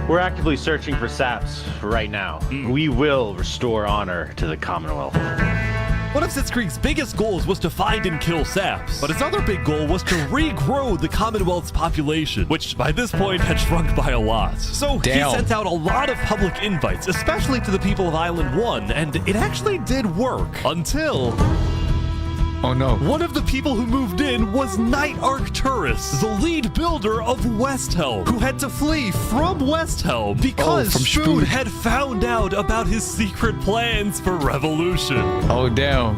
We're actively searching for Saps right now. We will restore honor to the Commonwealth. One of Sitzkrieg's biggest goals was to find and kill Saps, but his other big goal was to regrow the Commonwealth's population, which by this point had shrunk by a lot. So he sent out a lot of public invites, especially to the people of Island 1, and it actually did work until... Oh no. One of the people who moved in was Knight Arcturus, the lead builder of Westhelm, who had to flee from Westhelm because Spoon had found out about his secret plans for revolution. Oh, damn.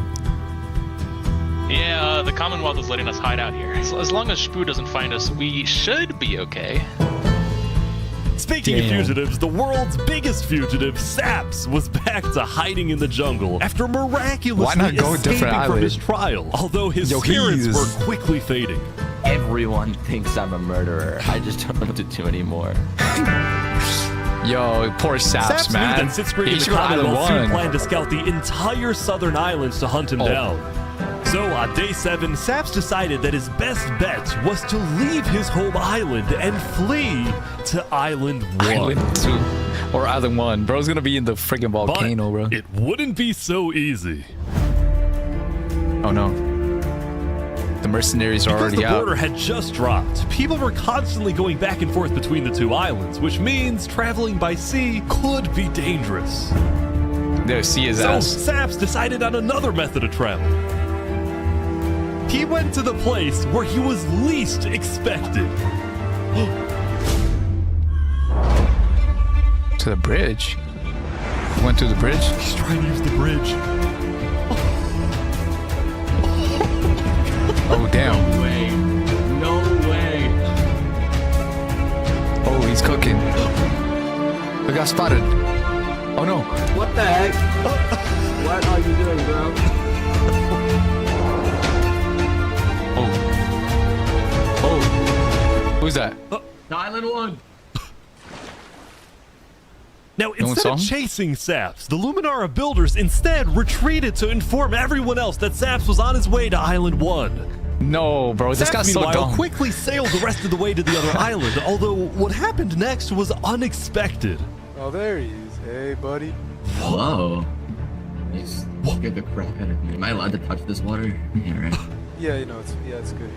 Yeah, the Commonwealth is letting us hide out here. As long as Spoo doesn't find us, we should be okay. Speaking of fugitives, the world's biggest fugitive, Saps, was back to hiding in the jungle after miraculously escaping from his trial, although his spirits were quickly fading. Everyone thinks I'm a murderer. I just don't know what to do anymore. Yo, poor Saps, man. Knew that Sitzkrieg and the Commonwealth soon planned to scout the entire southern islands to hunt him down. So on day 7, Saps decided that his best bet was to leave his home island and flee to Island 1. Island 2. Or Island 1. Bro's gonna be in the freaking volcano, bro. It wouldn't be so easy. Oh no. The mercenaries are already out. Because the border had just dropped, people were constantly going back and forth between the two islands, which means traveling by sea could be dangerous. There, sea is So ass. Saps decided on another method of travel. He went to the place where he was least expected. To the bridge? Went to the bridge? He's trying to use the bridge. Oh, damn. No way. No way. Oh, he's cooking. I got spotted. Oh, no. What the heck? What are you doing, bro? Who's that? Island 1. Now, instead of chasing Saps, the Luminara builders instead retreated to inform everyone else that Saps was on his way to Island 1. No, bro, this guy's so meanwhile, dumb. quickly sailed the rest of the way to the other island, although what happened next was unexpected. Oh, there he is. Hey, buddy. Whoa. You scared the crap out of me. Am I allowed to touch this water? Yeah, right. Yeah, you know, it's good.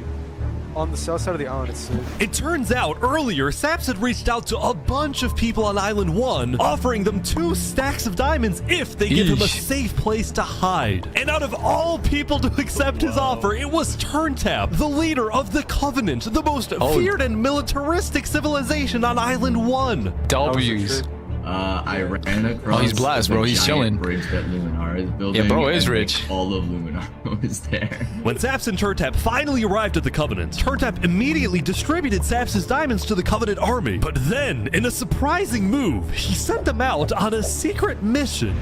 On the south side of the island, it's safe. It turns out earlier, Saps had reached out to a bunch of people on Island 1, offering them 2 stacks of diamonds if they give him a safe place to hide. And out of all people to accept his offer, it was Turntap, the leader of the Covenant, the most feared and militaristic civilization on Island 1. W's. I ran across. Oh, he's blessed, bro. He's chilling. Bridge that Luminara is building. Yeah, bro is rich. All of Luminara was there. When Saps and Turntap finally arrived at the Covenant, Turntap immediately distributed Saps' diamonds to the Covenant army. But then, in a surprising move, he sent them out on a secret mission.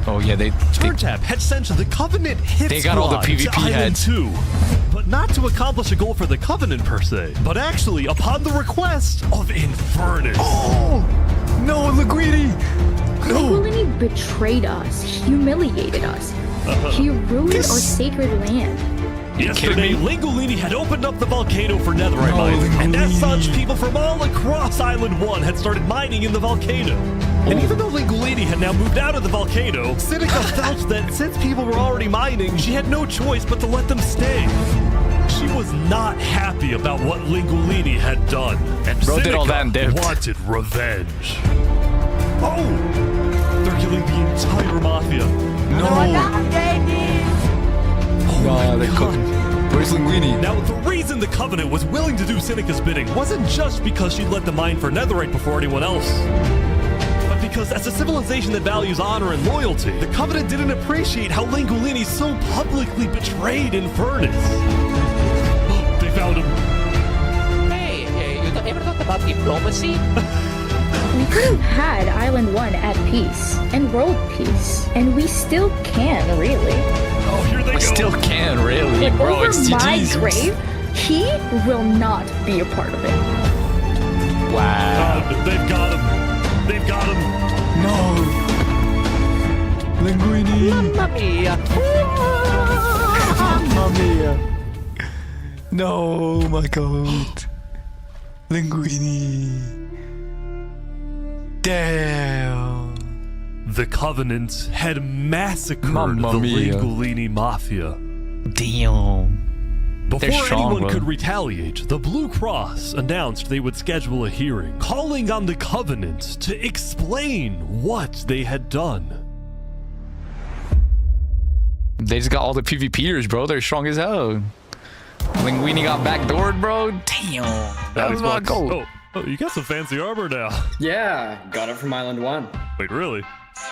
Oh yeah, Turntap had sent the Covenant hit They got all the squad PvP to Island heads. 2, but not to accomplish a goal for the Covenant per se, but actually upon the request of Infernus. Oh no, Linguini! No. Linguini betrayed us, humiliated us. He ruined our sacred land. Yesterday, Lingolini had opened up the volcano for netherite mines, and as such, people from all across Island 1 had started mining in the volcano. And even though Lingolini had now moved out of the volcano, Sinica felt that since people were already mining, she had no choice but to let them stay. She was not happy about what Lingolini had done, and Bro did all that and Sinica dipped. wanted revenge. Oh! They're killing the entire mafia. No, they're cooking. Where's Linguini? Now, the reason the Covenant was willing to do Sinica's bidding wasn't just because she let them mine for netherite before anyone else, but because as a civilization that values honor and loyalty, the Covenant didn't appreciate how Lingolini so publicly betrayed Infernus. They found him. Hey, you ever thought about diplomacy? We could have had Island 1 at peace and world peace, and we still can, really. Oh, here they go. Still can, really, But bro. over It's my GG's. grave, he will not be a part of it. Wow. They've got him. They've got him. No. Linguini. Mamma mia. Mamma mia. No, my God. Linguini. Damn. The Covenant had massacred Mamma the mia. Linguini Mafia. Damn. Before They're strong, anyone bro. could retaliate, the Blue Cross announced they would schedule a hearing, calling on the Covenant to explain what they had done. They just got all the PvPers, bro. They're strong as hell. Linguini got backdoored, bro. Damn. That was my goal. Oh, you got some fancy armor now. Yeah, got it from Island 1. Wait, really?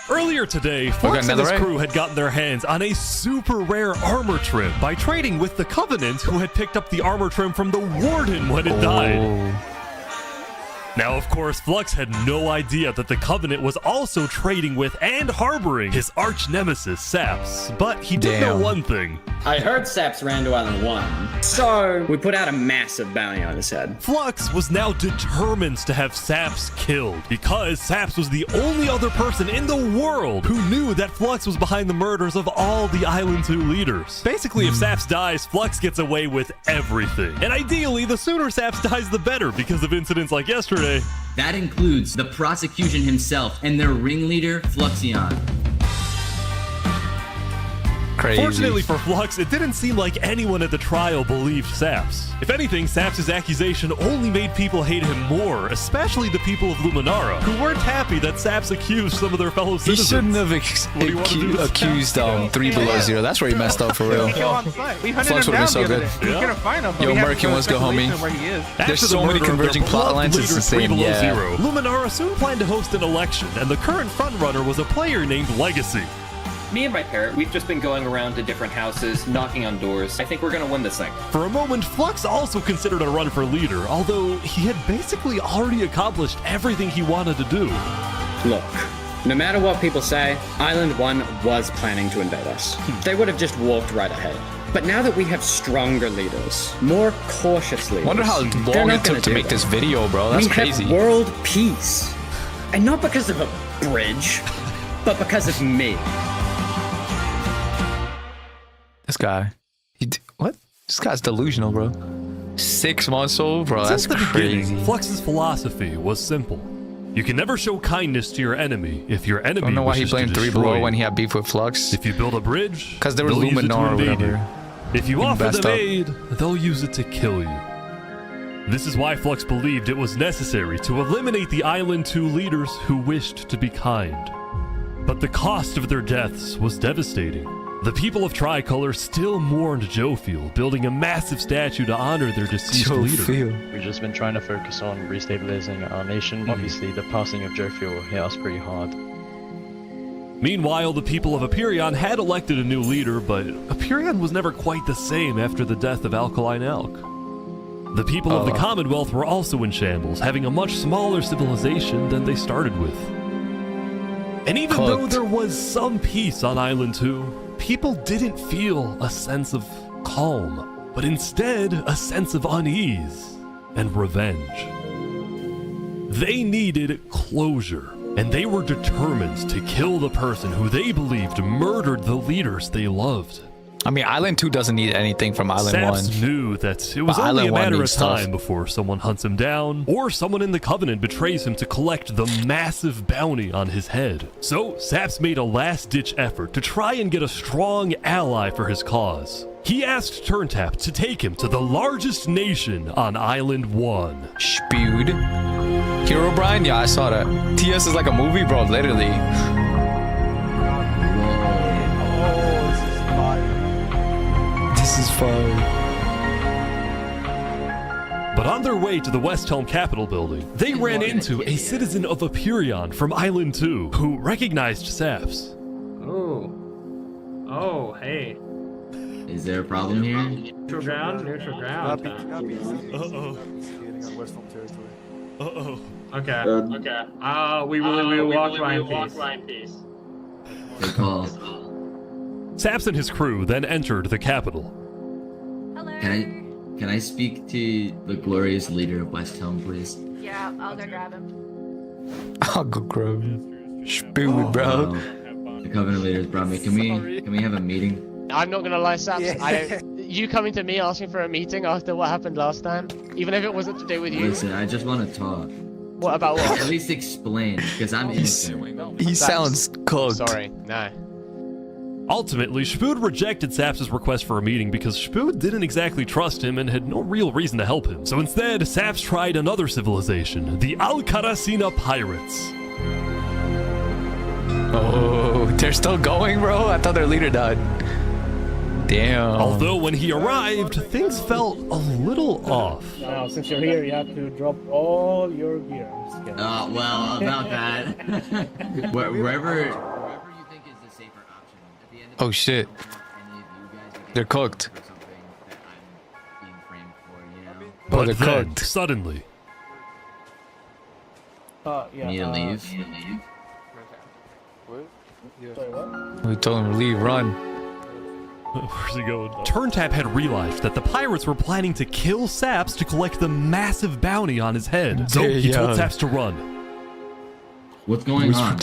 Earlier today, Flux and his crew had gotten their hands on a super rare armor trim by trading with the Covenant, who had picked up the armor trim from the Warden when it died. Now, of course, Flux had no idea that the Covenant was also trading with and harboring his arch nemesis, Saps. But he did know one thing. I heard Saps ran to Island 1, so we put out a massive bounty on his head. Flux was now determined to have Saps killed, because Saps was the only other person in the world who knew that Flux was behind the murders of all the Island 2 leaders. Basically, if Saps dies, Flux gets away with everything. And ideally, the sooner Saps dies, the better, because of incidents like yesterday. That includes the prosecution himself and their ringleader, Fluxion. Crazy. Fortunately for Flux, it didn't seem like anyone at the trial believed Saps. If anything, Saps' accusation only made people hate him more, especially the people of Luminara, who weren't happy that Saps accused some of their fellow He citizens. shouldn't have accused 3 Below Zero. That's where he messed up for real. Flux would have been so good. Yo, Merkin, let's go, homie. There's so many converging plot lines. It's insane. Yeah. Luminara soon planned to host an election, and the current frontrunner was a player named Legacy. Me and my parrot, we've just been going around to different houses, knocking on doors. I think we're gonna win this thing. For a moment, Flux also considered a run for leader, although he had basically already accomplished everything he wanted to do. Look, no matter what people say, Island 1 was planning to invade us. They would have just walked right ahead. But now that we have stronger leaders, more cautious leaders, Wonder how they're long not it took gonna to do make that. this video, bro. That's crazy. We have world peace. And not because of a bridge, but because of me. This guy. What? This guy's delusional, bro. 6 months old, bro. That's Since the crazy. beginning, Flux's philosophy was simple. You can never show kindness to your enemy if your enemy I don't know why he wishes to blamed 3 destroy Below you. when he had beef with Flux. If you build a bridge, because there was they'll use it to Luminar or invade whatever. you. If you He offer messed them up. aid, they'll use it to kill you. This is why Flux believed it was necessary to eliminate the Island 2 leaders who wished to be kind. But the cost of their deaths was devastating. The people of Tricolor still mourned Jofiel, building a massive statue to honor their deceased leader. We've just been trying to focus on restabilizing our nation. Obviously, the passing of Jofiel hit us pretty hard. Meanwhile, the people of Aperion had elected a new leader, but Aperion was never quite the same after the death of Alkaline Elk. The people of the Commonwealth were also in shambles, having a much smaller civilization than they started with. And even though there was some peace on Island 2, people didn't feel a sense of calm, but instead a sense of unease and revenge. They needed closure, and they were determined to kill the person who they believed murdered the leaders they loved. I mean, Island 2 doesn't need anything from Island Saps 1. knew that it was But only Island a 1 matter of needs stuff. time before someone hunts him down, or someone in the Covenant betrays him to collect the massive bounty on his head. So, Saps made a last-ditch effort to try and get a strong ally for his cause. He asked Turntap to take him to the largest nation on Island 1. Spewed. Hero Brian? Yeah, I saw that. TS is like a movie, bro, literally. This is fire. But on their way to the West Helm Capitol building, they ran into a citizen of Aperion from Island 2 who recognized Saps. Oh. Oh, hey. Is there a problem here? Neutral ground? Neutral ground. Uh-oh. Skating on West Helm territory. Uh-oh. Okay. We will walk by in peace. Good call. Saps and his crew then entered the capital. Can I speak to the glorious leader of West Helm, please? Yeah, I'll go grab him. I'll go grab him. Spoon, bro. The Covenant leaders brought me. Can we have a meeting? I'm not gonna lie, Saps. You coming to me asking for a meeting after what happened last time, even if it wasn't to do with you. Listen, I just want to talk. What about what? At least explain, because I'm innocent. He sounds cooked. Sorry, no. Ultimately, Spood rejected Saps' request for a meeting because Spood didn't exactly trust him and had no real reason to help him. So instead, Saps tried another civilization, the Al-Karasina Pirates. Oh, they're still going, bro? I thought their leader died. Damn. Although when he arrived, things felt a little off. Now, since you're here, you have to drop all your gear. I'm just kidding. Well, about that. Wherever you think is the safer option. At the end of Oh shit. They're cooked. But they're then, cooked. suddenly... Need to leave? We told him to leave, run. Where's he going? Turntap had realized that the pirates were planning to kill Saps to collect the massive bounty on his head. So he told Saps to run. What's going on?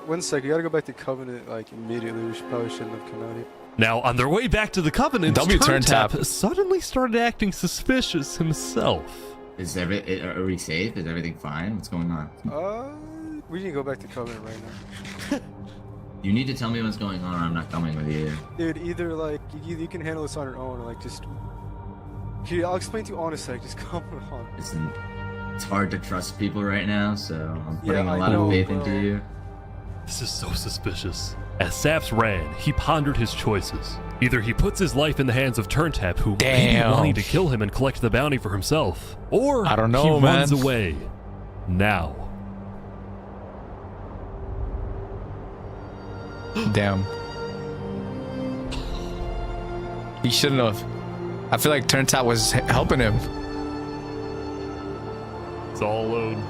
1 sec, you gotta go back to Covenant like immediately. We probably shouldn't have come out here. Now, on their way back to the Covenant, Turntap suddenly started acting suspicious himself. Are we safe? Is everything fine? What's going on? We need to go back to Covenant right now. You need to tell me what's going on or I'm not coming with you. Dude, either like you can handle this on your own or like just... Here, I'll explain to you on a sec, just come on. Listen, it's hard to trust people right now, so I'm putting a lot know, of faith into you. This is so suspicious. As Saps ran, he pondered his choices. Either he puts his life in the hands of Turntap, who may be wanting to kill him and collect the bounty for himself, or I don't know, he runs away. Now. Damn. He shouldn't have. I feel like Turntap was helping him. It's all alone.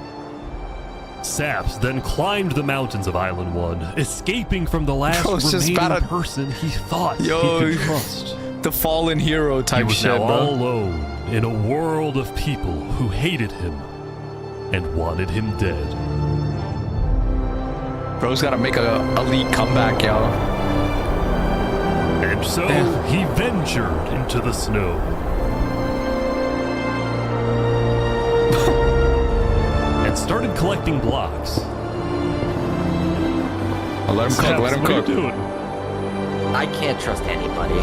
Saps then climbed the mountains of Island 1, escaping from the last remaining person he thought he could trust. The fallen hero type he was shit, now bro. all alone in a world of people who hated him and wanted him dead. Bro's gotta make a elite comeback, yo. And so he ventured into the snow. And started collecting blocks. I'll let him cook, let him cook. What are you doing? I can't trust anybody.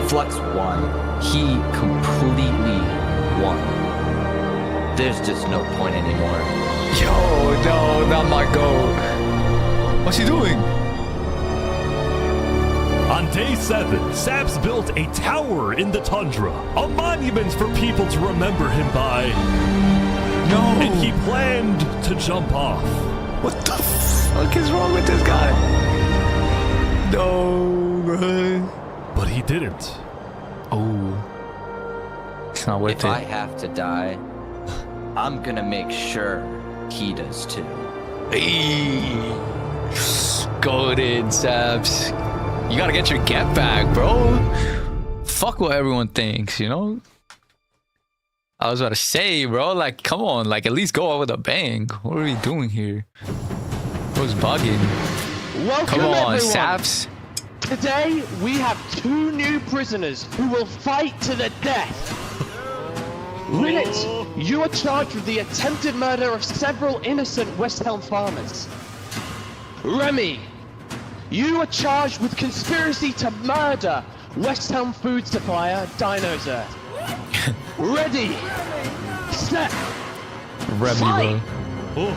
Flux won. He completely won. There's just no point anymore. Yo, no, not my goal. What's he doing? On day 7, Saps built a tower in the tundra, a monument for people to remember him by. No! And he planned to jump off. What the fuck is wrong with this guy? No, bro. But he didn't. Oh. It's not worth If it. I have to die, I'm gonna make sure he does too. Hey. Go in, Saps. You gotta get your get back, bro. Fuck what everyone thinks, you know? I was about to say, bro, like, come on, like, at least go out with a bang. What are we doing here? Bro's bugging. Welcome, come on, everyone. Saps. Today, we have 2 new prisoners who will fight to the death. Rinnet, you are charged with the attempted murder of several innocent West Helm farmers. Remy, you are charged with conspiracy to murder West Helm food supplier Dinosaur. Ready, set, Remy, fight. bro.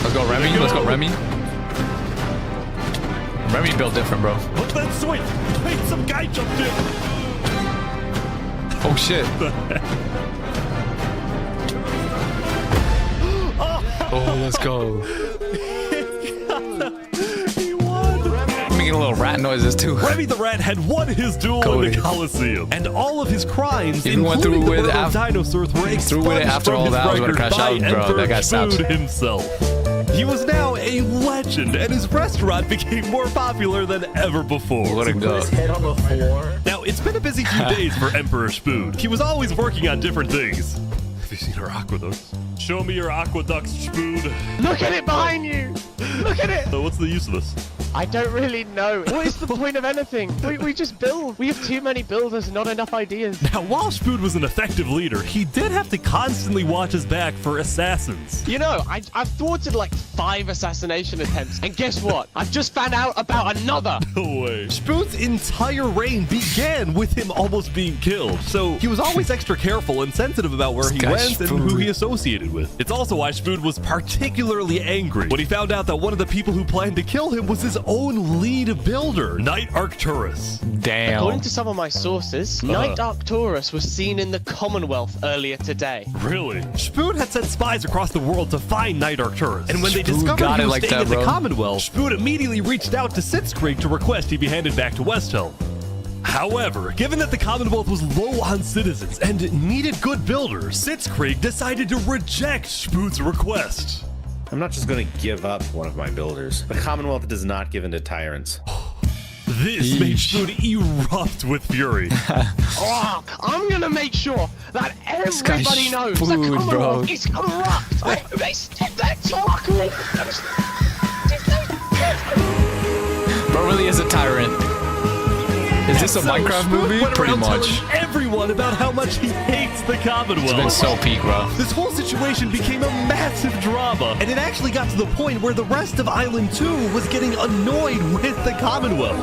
Let's go, Remy. Let's go, Remy. Remy built different, bro. What's that swing? Wait, some guy jumped in. Oh shit. Oh, let's go. He won. I mean, making little rat noises too. Remy the Rat had won his duel in the Coliseum, and all of his crimes, including the murder of dinosaurs, were expunged from his record by Emperor Spood himself. He was now a legend, and his restaurant became more popular than ever before. What a go. Now, it's been a busy few days for Emperor Spood. He was always working on different things. Have you seen our aqueducts? Show me your aqueducts, Spood. Look at it behind you! Look at it! So what's the use of this? I don't really know. What is the point of anything? We just build. We have too many builders, not enough ideas. Now, while Spood was an effective leader, he did have to constantly watch his back for assassins. You know, I've thwarted like 5 assassination attempts, and guess what? I've just found out about another. No way. Spood's entire reign began with him almost being killed, so he was always extra careful and sensitive about where he went and who he associated with. It's also why Spood was particularly angry when he found out that one of the people who planned to kill him was his own lead builder, Knight Arcturus. Damn. According to some of my sources, Knight Arcturus was seen in the Commonwealth earlier today. Really? Spood had sent spies across the world to find Knight Arcturus, and when they discovered he was staying in the Commonwealth, Spood immediately reached out to Sitzkrieg to request he be handed back to Westhelm. However, given that the Commonwealth was low on citizens and needed good builders, Sitzkrieg decided to reject Spood's request. I'm not just going to give up one of my builders. The Commonwealth does not give in to tyrants. This made Spood erupt with fury. Oh, I'm gonna make sure that everybody knows the Commonwealth is corrupt. They're talking. Bro really is a tyrant. Is this a Minecraft movie? Pretty much. Everyone about how much he hates the Commonwealth. It's been so peak, bro. This whole situation became a massive drama, and it actually got to the point where the rest of Island 2 was getting annoyed with the Commonwealth.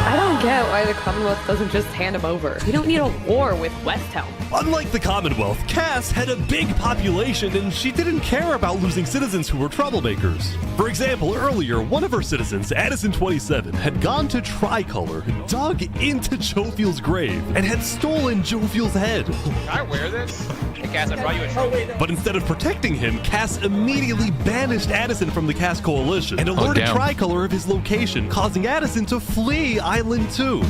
I don't get why the Commonwealth doesn't just hand him over. We don't need a war with Westhelm. Unlike the Commonwealth, Cass had a big population and she didn't care about losing citizens who were troublemakers. For example, earlier, one of her citizens, Addison27, had gone to Tricolor, dug into Jovial's grave, and had stolen Jovial's head. Can I wear this? Hey, Cass, I brought you a trophy. But instead of protecting him, Cass immediately banished Addison from the Cass Coalition and alerted Tricolor of his location, causing Addison to flee Island 2.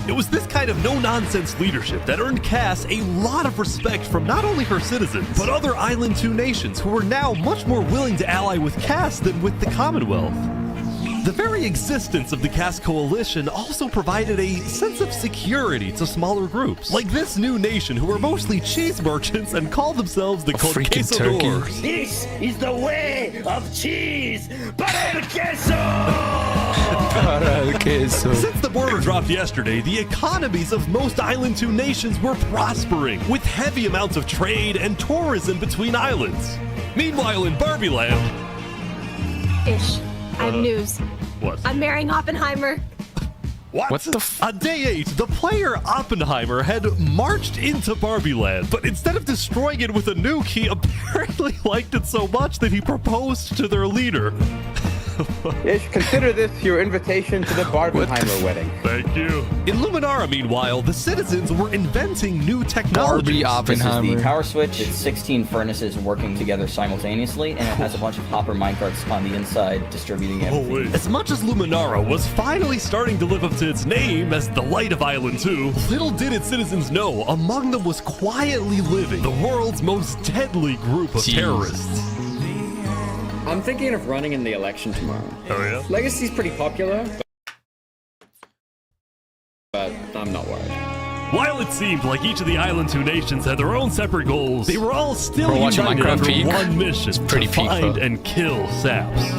It was this kind of no-nonsense leadership that earned Cass a lot of respect from not only her citizens, but other Island 2 nations who were now much more willing to ally with Cass than with the Commonwealth. The very existence of the Cass Coalition also provided a sense of security to smaller groups, like this new nation who were mostly cheese merchants and called themselves the Conquistadors. This is the way of cheese! Para el queso! Since the border dropped yesterday, the economies of most Island 2 nations were prospering, with heavy amounts of trade and tourism between islands. Meanwhile, in Barbie Land... Ish. I have news. What? I'm marrying Oppenheimer. What the On day 8, the player Oppenheimer had marched into Barbie Land, but instead of destroying it with a nuke, he apparently liked it so much that he proposed to their leader. Ish, consider this your invitation to the Barbenheimer wedding. Thank you. In Luminara, meanwhile, the citizens were inventing new technologies. This is the power switch. It's 16 furnaces working together simultaneously, and it has a bunch of hopper minecarts on the inside distributing everything. As much as Luminara was finally starting to live up to its name as the light of Island 2, little did its citizens know among them was quietly living the world's most deadly group of terrorists. I'm thinking of running in the election tomorrow. Oh yeah? Legacy's pretty popular, but I'm not worried. While it seemed like each of the Island 2 nations had their own separate goals, they were all still united under one mission: to find and kill Saps.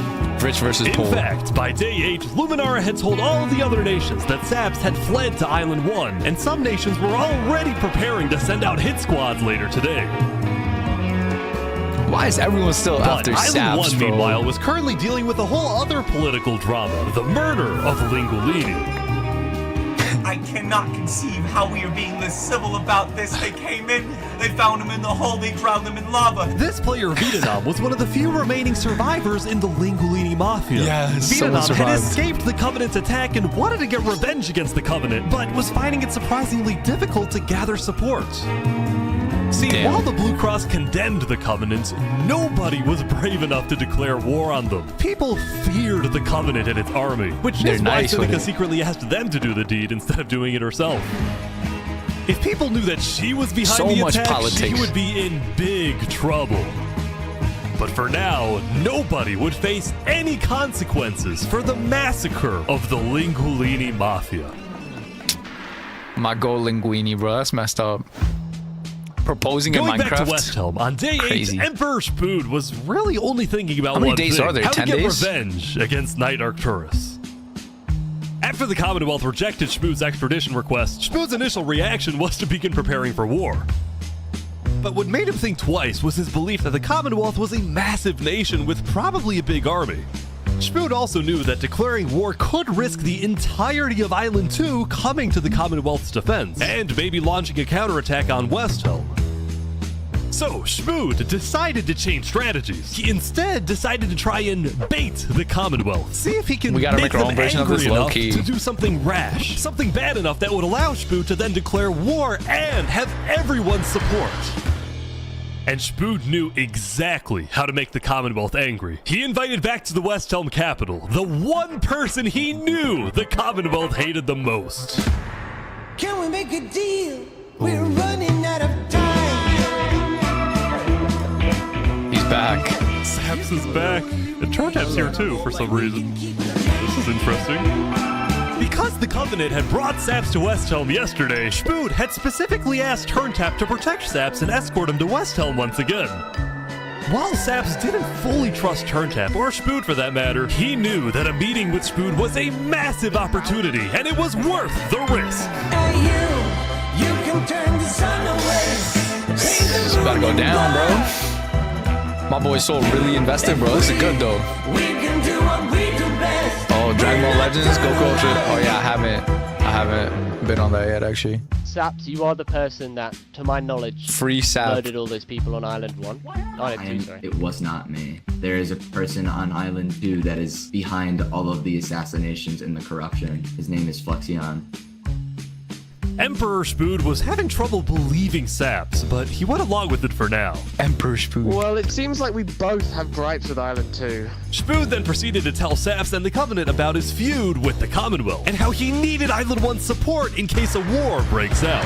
Rich versus poor. In fact, by day 8, Luminara had told all of the other nations that Saps had fled to Island 1, and some nations were already preparing to send out hit squads later today. Why is everyone still after Saps, Island 1, bro? meanwhile, was currently dealing with a whole other political drama: the murder of Lingolini. I cannot conceive how we are being this civil about this. They came in, they found him in the hole, they drowned him in lava. This player, Vietnam, was one of the few remaining survivors in the Lingolini Mafia. Yes, Vietnam had escaped the Covenant's attack and wanted to get revenge against the Covenant, but was finding it surprisingly difficult to gather support. See, while the Blue Cross condemned the Covenant, nobody was brave enough to declare war on them. People feared the Covenant and its army, which is why Seneca secretly asked them to do the deed instead of doing it herself. If people knew that she was behind the attack, she would be in big trouble. But for now, nobody would face any consequences for the massacre of the Linguini Mafia. My goal Linguini, bro. That's messed up. Proposing in Minecraft. Going back to Westhelm, on day 8, Emperor Spood was really only thinking about How many one days thing, are there? how 10 to get days? revenge against Knight Arcturus. After the Commonwealth rejected Spood's extradition request, Spood's initial reaction was to begin preparing for war. But what made him think twice was his belief that the Commonwealth was a massive nation with probably a big army. Spood also knew that declaring war could risk the entirety of Island 2 coming to the Commonwealth's defense, and maybe launching a counterattack on Westhelm. So, Spood decided to change strategies. He instead decided to try and bait the Commonwealth. See if he can make make our them own version of this angry enough low-key. to do something rash, something bad enough that would allow Spood to then declare war and have everyone's support. And Spood knew exactly how to make the Commonwealth angry. He invited back to the Westhelm capital the one person he knew the Commonwealth hated the most. Can we make a deal? We're running out of time. He's back. Saps is back. And Turntap's here too, for some reason. This is interesting. Because the Covenant had brought Saps to Westhelm yesterday, Spood had specifically asked Turntap to protect Saps and escort him to Westhelm once again. While Saps didn't fully trust Turntap, or Spood for that matter, he knew that a meeting with Spood was a massive opportunity, and it was worth the risk. Hey, you can turn the sun away. This is about to go down, bro. My boy's so really invested, bro. This is good, though. We can do what we do best. Oh, Dragon Ball Legends, Goku Ultra. Oh yeah, I haven't been on that yet, actually. Saps, you are the person that, to my knowledge, Free Sap. murdered all those people on Island 1. Island 2, sorry. It was not me. There is a person on Island 2 that is behind all of the assassinations and the corruption. His name is Flexion. Emperor Spood was having trouble believing Saps, but he went along with it for now. Emperor Spood. Well, it seems like we both have gripes with Island 2. Spood then proceeded to tell Saps and the Covenant about his feud with the Commonwealth, and how he needed Island 1's support in case a war breaks out.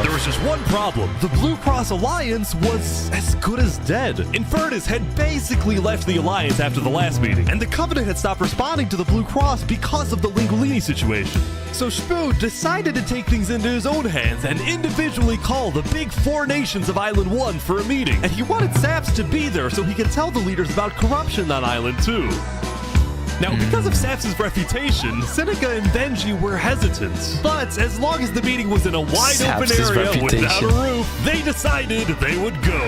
There was just one problem. The Blue Cross Alliance was as good as dead. Infernus had basically left the Alliance after the last meeting, and the Covenant had stopped responding to the Blue Cross because of the Linguini situation. So Spood decided to take things into his own hands and individually call the big 4 nations of Island 1 for a meeting. And he wanted Saps to be there so he could tell the leaders about corruption on Island 2. Now, because of Saps' reputation, Seneca and Benji were hesitant. But as long as the meeting was in a wide-open area without a roof, they decided they would go.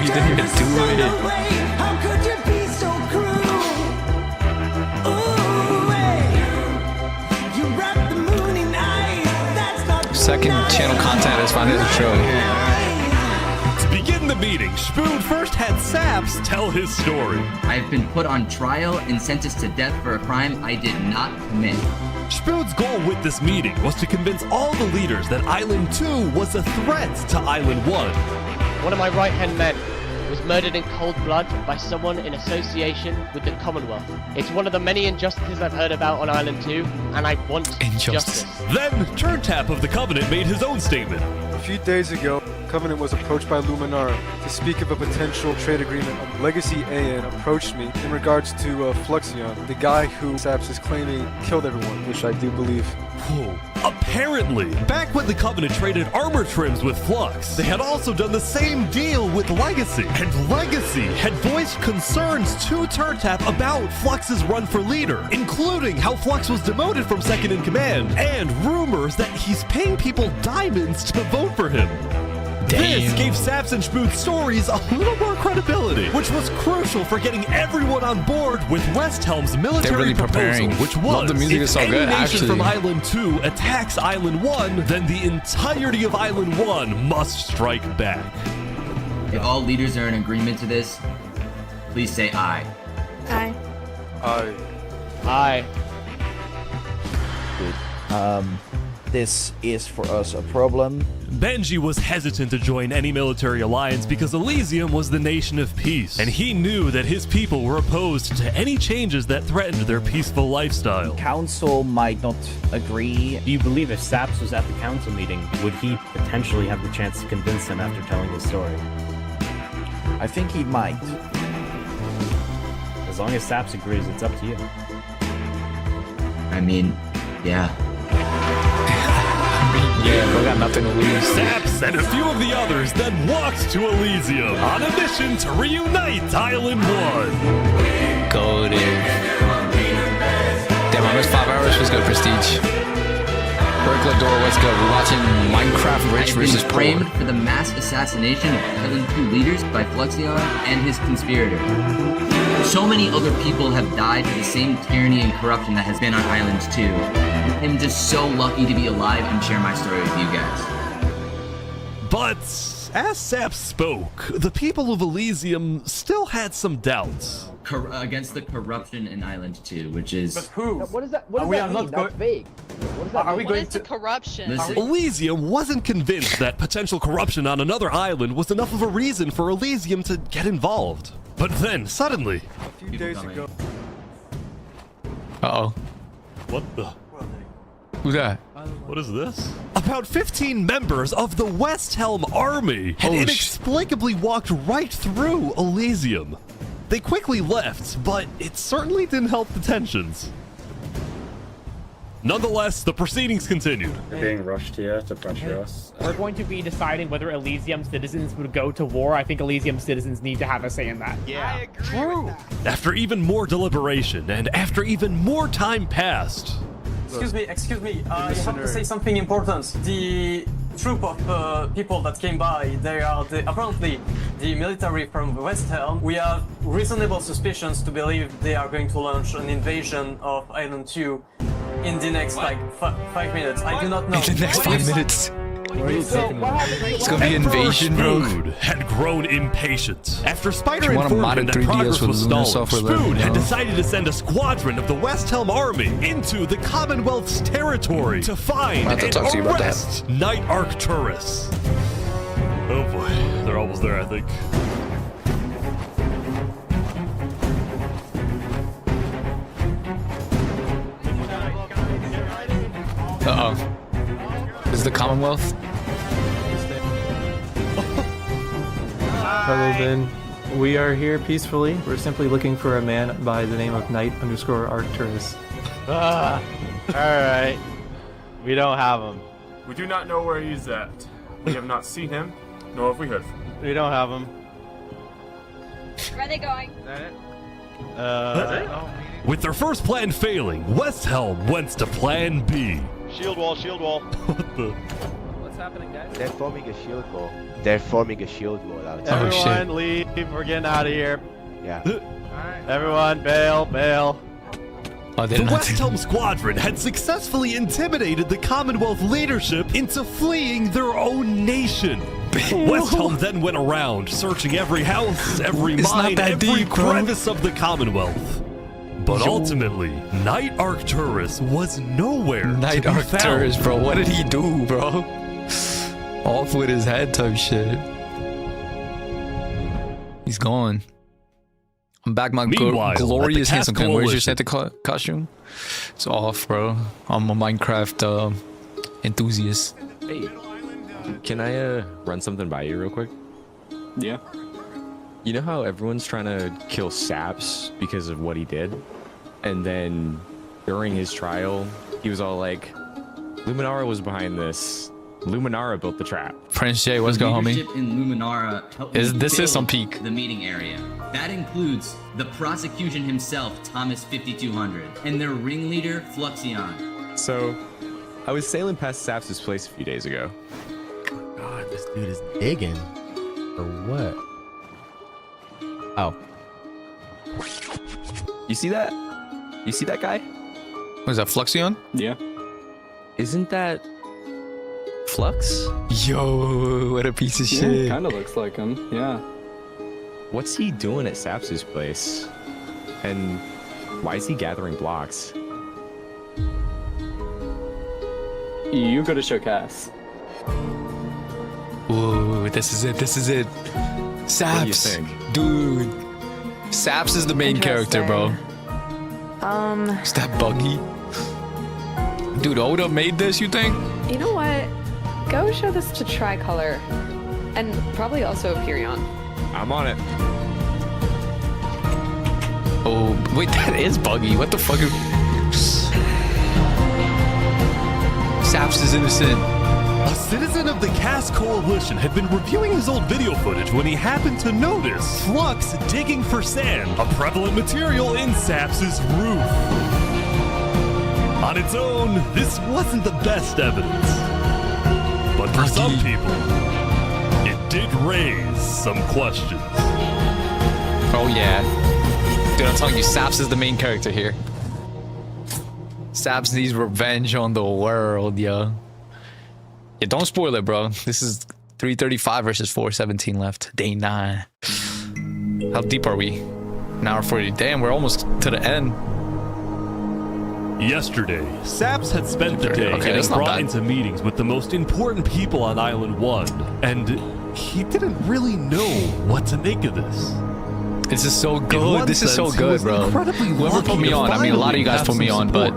He didn't even do it. How could you be so cruel? Ooh, you wrap the moon in ice. That's not Second channel content is finding the show. To begin the meeting, Spood first had Saps tell his story. I've been put on trial and sentenced to death for a crime I did not commit. Spood's goal with this meeting was to convince all the leaders that Island 2 was a threat to Island 1. One of my right-hand men was murdered in cold blood by someone in association with the Commonwealth. It's one of the many injustices I've heard about on Island 2, and I want justice. Then, Turntap of the Covenant made his own statement. A few days ago, Covenant was approached by Luminara to speak of a potential trade agreement. Legacy AN approached me in regards to Fluxion, the guy who Saps is claiming killed everyone, which I do believe. Whoa. Apparently, back when the Covenant traded armor trims with Flux, they had also done the same deal with Legacy. And Legacy had voiced concerns to Turntap about Flux's run for leader, including how Flux was demoted from second in command, and rumors that he's paying people diamonds to vote for him. This gave Saps and Spood's stories a little more credibility, which was crucial for getting everyone on board with Westhelm's military proposal, which was, the music is so if any good, nation actually. from Island 2 attacks Island 1, then the entirety of Island 1 must strike back. If all leaders are in agreement to this, please say aye. Aye. Aye. Aye. this is for us a problem. Benji was hesitant to join any military alliance because Elysium was the nation of peace, and he knew that his people were opposed to any changes that threatened their peaceful lifestyle. Council might not agree. Do you believe if Saps was at the council meeting, would he potentially have the chance to convince him after telling his story? I think he might. As long as Saps agrees, it's up to you. I mean, yeah. Yeah, we got nothing to lose. Saps and a few of the others then walked to Elysium on a mission to reunite Island 1. Go there. Damn, I missed 5 hours. Was good, Prestige. Burglador, what's good? We're watching Minecraft Rich versus Poor. Framed for the mass assassination of Island 2 leaders by Fluxion and his conspirator. So many other people have died for the same tyranny and corruption that has been on Island 2. I'm just so lucky to be alive and share my story with you guys. But as Saps spoke, the people of Elysium still had some doubts. Against the corruption in Island 2, which is... But who? What does that, what does we that are mean? not That's vague. What does that Are we mean? going to corruption? Elysium wasn't convinced that potential corruption on another island was enough of a reason for Elysium to get involved. But then, suddenly... A few days ago... Uh-oh. What the... Who's that? What is this? About 15 members of the West Helm army had inexplicably walked right through Elysium. They quickly left, but it certainly didn't help the tensions. Nonetheless, the proceedings continued. They're being rushed here to pressure us. We're going to be deciding whether Elysium citizens would go to war. I think Elysium citizens need to have a say in that. Yeah, True. After even more deliberation and after even more time passed... Excuse me, I have to say something important. The troop of people that came by, they are apparently the military from West Helm. We have reasonable suspicions to believe they are going to launch an invasion of Island 2 in the next, 5 minutes. I do not know. In the next 5 minutes. It's gonna be Emperor invasion, bro. Spoon had grown impatient. After Spider If you want a informed him modded that 3DS progress with was Lunar stalling, software, let me Spoon had know. decided to send a squadron of the West Helm army into the Commonwealth's territory to find I'll have to and talk to you about that. arrest Night Arcturus. Oh boy, they're almost there, I think. Uh-oh. This is the Commonwealth? Hello, Ben. We are here peacefully. We're simply looking for a man by the name of Knight_Arcturus. Alright. We don't have him. We do not know where he's at. We have not seen him, nor have we heard from him. We don't have him. Where are they going? With their first plan failing, West Helm went to plan B. Shield wall, shield wall. What the? What's happening, guys? They're forming a shield wall. They're forming a shield wall outside. Everyone leave. We're getting out of here. Yeah. Everyone bail, bail. Oh, The West Helm squadron had successfully intimidated the Commonwealth leadership into fleeing their own nation. West Helm then went around, searching every house, every It's not mine, that every deep, bro. crevice of the Commonwealth. But ultimately, Night Arcturus was nowhere Night to be Arcturus, found. bro. What did he do, bro? Off with his head type shit. He's gone. I'm back my Meanwhile, glorious at the handsome Cast king. Where's your Coalition. Santa costume? It's off, bro. I'm a Minecraft enthusiast. Hey, can I run something by you real quick? Yeah. You know how everyone's trying to kill Saps because of what he did? And then during his trial, he was all like, Luminara was behind this. Luminara built the trap. Prince J, what's going on, homie? Leadership in Luminara helped me This is some build peak. the meeting area. That includes the prosecution himself, Thomas 5200, and their ringleader, Fluxion. So, I was sailing past Saps' place a few days ago. God, this dude is digging. Or what? Oh. You see that? You see that guy? Was that Fluxion? Yeah. Isn't that Flux? Yo, what a piece of shit. Kind of looks like him. Yeah. What's he doing at Saps' place? And why is he gathering blocks? You go to showcase. Ooh, this is it. This is it. Saps, dude. Saps is the main character, bro. Is that Buggy? Dude, Oda made this, you think? You know what? Go show this to Tricolor. And probably also Perion. I'm on it. Oh, wait, that is Buggy. What the fuck? Saps is innocent. A citizen of the Cast Coalition had been reviewing his old video footage when he happened to notice Flux digging for sand, a prevalent material in Saps's roof. On its own, this wasn't the best evidence. But for some people, it did raise some questions. Oh yeah. Dude, I'm telling you, Saps is the main character here. Saps needs revenge on the world, yo. Yeah, don't spoil it, bro. This is 335 versus 417 left. Day 9. How deep are we? An hour 40. Damn, we're almost to the end. Yesterday, Saps had spent the day getting brought into meetings with the most important people on Island 1, and he didn't really know what to make of this. This is so good. This is so good, bro. Whoever put me on, I mean, a lot of you guys put me on, but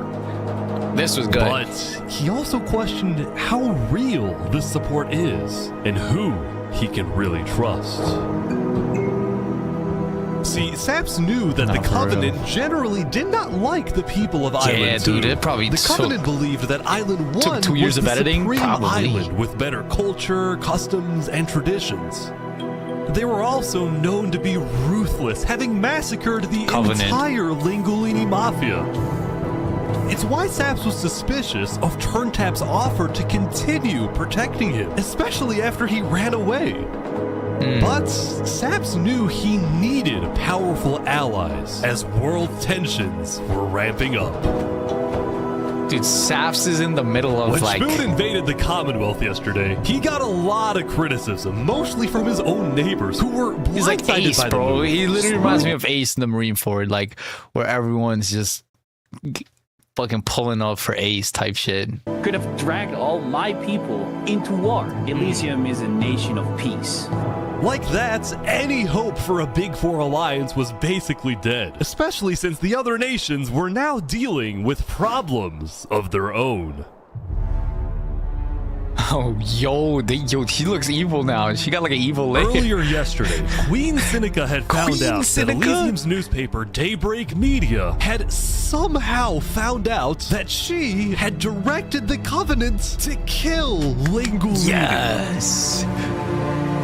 this was good. But he also questioned how real this support is and who he can really trust. See, Saps knew that the Covenant generally did not like the people of Island 2. Dude, it probably the Covenant believed that Island 1 took 2 years was of editing, supreme probably. island with better culture, customs, and traditions. They were also known to be ruthless, having massacred the entire Lingolini Mafia. It's why Saps was suspicious of Turntap's offer to continue protecting him, especially after he ran away. But Saps knew he needed powerful allies as world tensions were ramping up. Dude, Saps is in the middle of when like... Spoon invaded the Commonwealth yesterday, he got a lot of criticism, mostly from his own neighbors who were blindsided He's like Ace, by the bro. move. He literally reminds me of Ace in the Marine Ford, like where everyone's just fucking pulling up for Ace type shit. Could have dragged all my people into war. Elysium is a nation of peace. Like that, any hope for a Big Four alliance was basically dead, especially since the other nations were now dealing with problems of their own. Oh, yo, he looks evil now. She got like an evil leg. Earlier yesterday, Queen Seneca had found out that Elysium's newspaper, Daybreak Media, had somehow found out that she had directed the Covenant to kill Lingolini. Yes.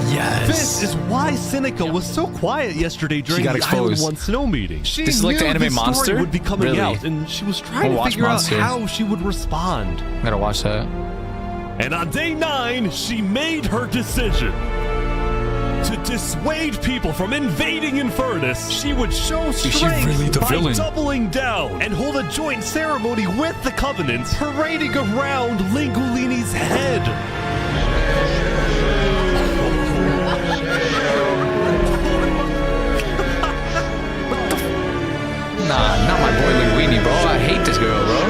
Yes. This is why Seneca was so quiet yesterday during the Island 1 snow meeting. She This is like knew the anime this story Monster? would be coming Really? out, and she was trying We'll to watch figure Monster. out how she would respond. Gotta watch that. And on day 9, she made her decision. To dissuade people from invading Infernus, she would show strength really the by villain? doubling down and hold a joint ceremony with the Covenant, parading around Lingolini's head. Nah, not my boy Linguini, bro. I hate this girl, bro.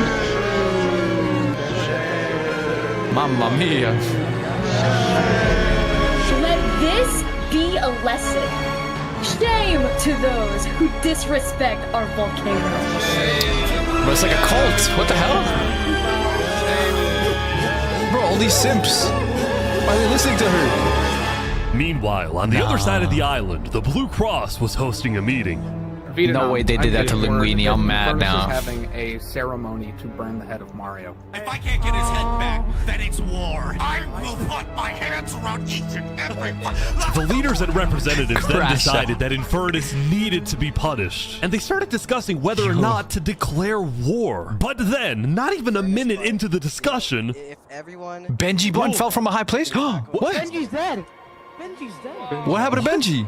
Mamma mia. Let this be a lesson. Shame to those who disrespect our volcano. Bro, it's like a cult. What the hell? Bro, all these simps. Why are they listening to her? Meanwhile, on the other side of the island, the Blue Cross was hosting a meeting. No way they did that to Linguini. I'm mad now. Having a ceremony to burn the head of Mario. If I can't get his head back, then it's war. I will put my hands around each and every one. The leaders and representatives then Crash decided that Infernus needed to be punished, and they started discussing whether or not to declare war. But then, not even a minute into the discussion, Benji Button fell from a high place? What? Benji's dead. Benji's dead. What happened to Benji?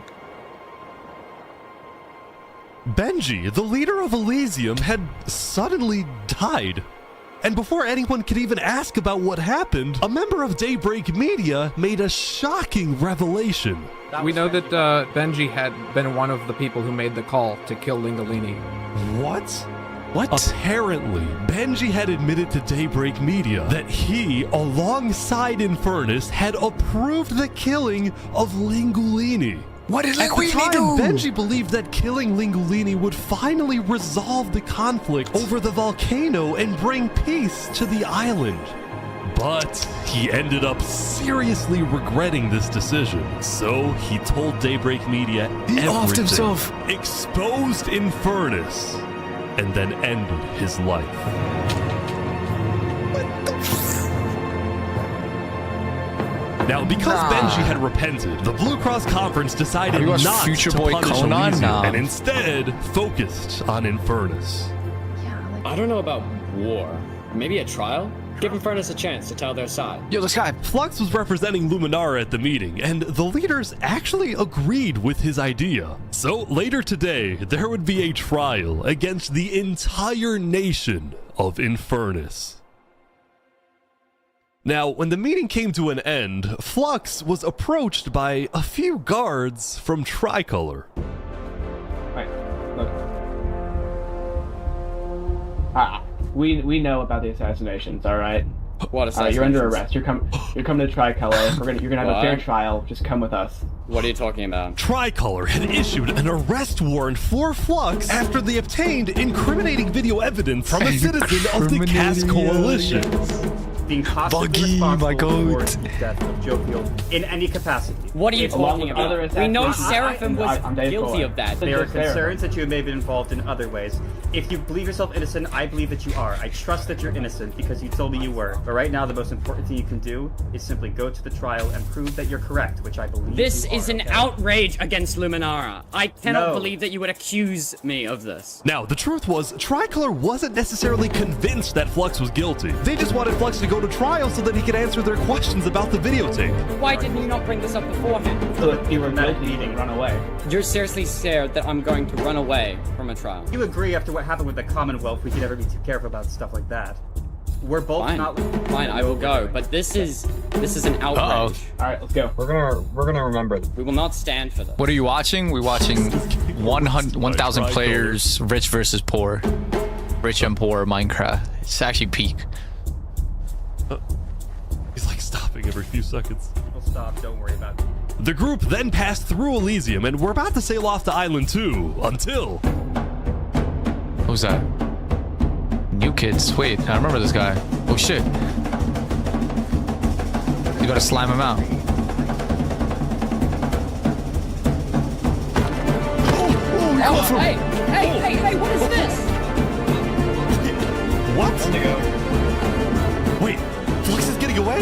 Benji, the leader of Elysium, had suddenly died. And before anyone could even ask about what happened, a member of Daybreak Media made a shocking revelation. We know that Benji had been one of the people who made the call to kill Lingolini. What? What? Apparently, Benji had admitted to Daybreak Media that he, alongside Infernus, had approved the killing of Lingulini. What did At the Linguini time, do? Benji believed that killing Lingulini would finally resolve the conflict over the volcano and bring peace to the island. But he ended up seriously regretting this decision. So he told Daybreak Media He offed everything, himself. exposed Infernus, and then ended his life. Now, because Benji had repented, the Blue Cross Conference decided Have you watched not Future to Boy punish Conan? Elysium, Nah. and instead focused on Infernus. I don't know about war. Maybe a trial? Give Infernus a chance to tell their side. Yo, this guy. Flux was representing Luminara at the meeting, and the leaders actually agreed with his idea. So later today, there would be a trial against the entire nation of Infernus. Now, when the meeting came to an end, Flux was approached by a few guards from Tricolor. Alright, look. We know about the assassinations, alright? What assassinations? You're under arrest. You're coming to Tricolor. You're gonna have a fair trial. Just come with us. What are you talking about? Tricolor had issued an arrest warrant for Flux after they obtained incriminating video evidence from a citizen of the Cast Coalition. Being possibly responsible for the death of Joe Field in any capacity. What are you talking about? We know Seraphim was guilty of that. There are concerns that you may have been involved in other ways. If you believe yourself innocent, I believe that you are. I trust that you're innocent because you told me you were. But right now, the most important thing you can do is simply go to the trial and prove that you're correct, which I believe This you is are, an okay? outrage against Luminara. I cannot No. believe that you would accuse me of this. Now, the truth was, Tricolor wasn't necessarily convinced that Flux was guilty. They just wanted Flux to go to trial so that he could answer their questions about the videotape. Why didn't you not bring this up beforehand? So if you were guilty, you run away. You're seriously scared that I'm going to run away from a trial. You agree after what happened with the Commonwealth, we could never be too careful about stuff like that. We're both Fine. not. Fine, I will go. But this is an outrage. All right, let's go. We're gonna remember. We will not stand for this. What are you watching? We're watching 1,000 players, rich versus poor. Rich and poor Minecraft. It's actually peak. He's like stopping every few seconds. We'll stop. Don't worry about it. The group then passed through Elysium and were about to sail off to Island 2 until... Who's that? New kids. Wait, I remember this guy. Oh shit. You gotta slime him out. Hey, what is this? What? Wait, Flux is getting away?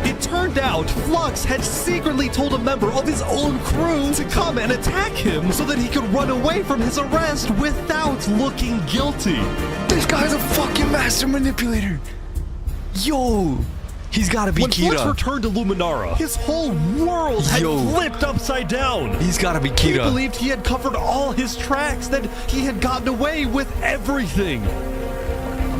It turned out Flux had secretly told a member of his own crew to come and attack him so that he could run away from his arrest without looking guilty. This guy's a fucking master manipulator. Yo, he's gotta be When Flux Kira. returned to Luminara, his whole world had flipped upside down. He's gotta be He Kira. believed he had covered all his tracks, that he had gotten away with everything.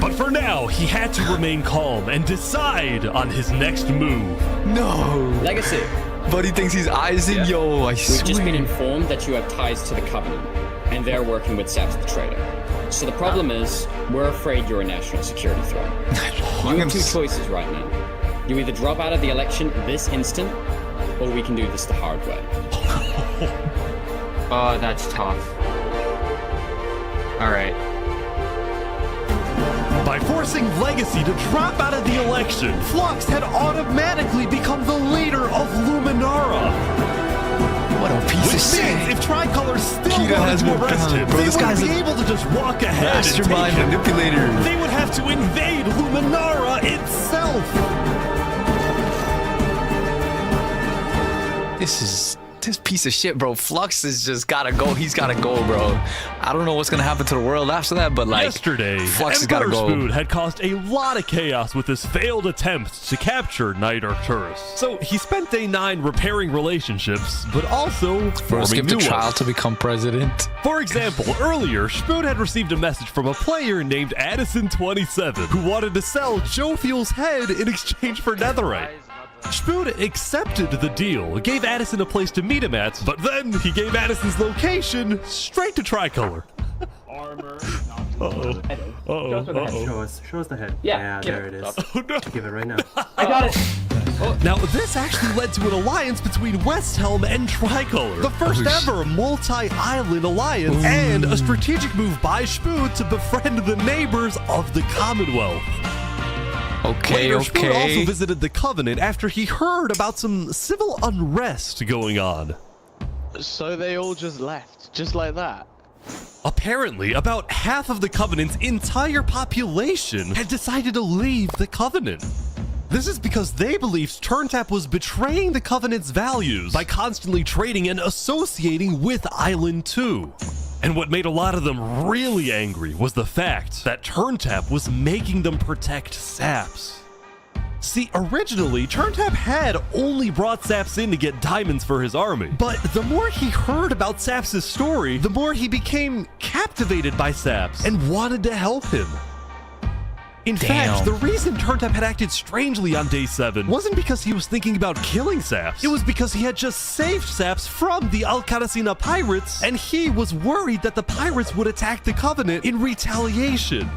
But for now, he had to remain calm and decide on his next move. No. Legacy. But he thinks he's Isaac. Yo, I We've swear. just been informed that you have ties to the Covenant, and they're working with Saps the Traitor. So the problem is, we're afraid you're a national security threat. You have two choices right now. You either drop out of the election this instant, or we can do this the hard way. Oh, that's tough. Alright. By forcing Legacy to drop out of the election, Flux had automatically become the leader of Luminara. What a piece of shit. Means if Tricolor still Kira wanted has to no arrest talent, him, bro. they This wouldn't guy's be a able to just walk ahead and take mastermind him. manipulator. They would have to invade Luminara itself. This piece of shit, bro. Flux is just gotta go. He's gotta go, bro. I don't know what's gonna happen to the world after that, but like Yesterday, Flux has gotta Emperor's go. Food had caused a lot of chaos with his failed attempt to capture Knight Arcturus. So he spent day 9 repairing relationships, but also Bro, forming skip the new trial ones. to become president. For example, earlier, Spoon had received a message from a player named Addison27 who wanted to sell Joe Fuel's head in exchange for netherite. Spoon accepted the deal, gave Addison a place to meet him at, but then he gave Addison's location straight to Tricolor. Armor. Uh-oh. Show us the head. Show us the head. Yeah, there it is. Oh, no. Give it right now. I got it. Now, this actually led to an alliance between Westhelm and Tricolor, the first ever multi-island alliance, and a strategic move by Spood to befriend the neighbors of the Commonwealth. Okay, Later, Spood also okay. visited the Covenant after he heard about some civil unrest going on. So they all just left, just like that? Apparently, about half of the Covenant's entire population had decided to leave the Covenant. This is because they believed TurnTap was betraying the Covenant's values by constantly trading and associating with Island 2. And what made a lot of them really angry was the fact that TurnTap was making them protect Saps. See, originally, TurnTap had only brought Saps in to get diamonds for his army. But the more he heard about Saps' story, the more he became captivated by Saps and wanted to help him. In fact, the reason TurnTap had acted strangely on day 7 wasn't because he was thinking about killing Saps. It was because he had just saved Saps from the Alcaracina pirates, and he was worried that the pirates would attack the Covenant in retaliation.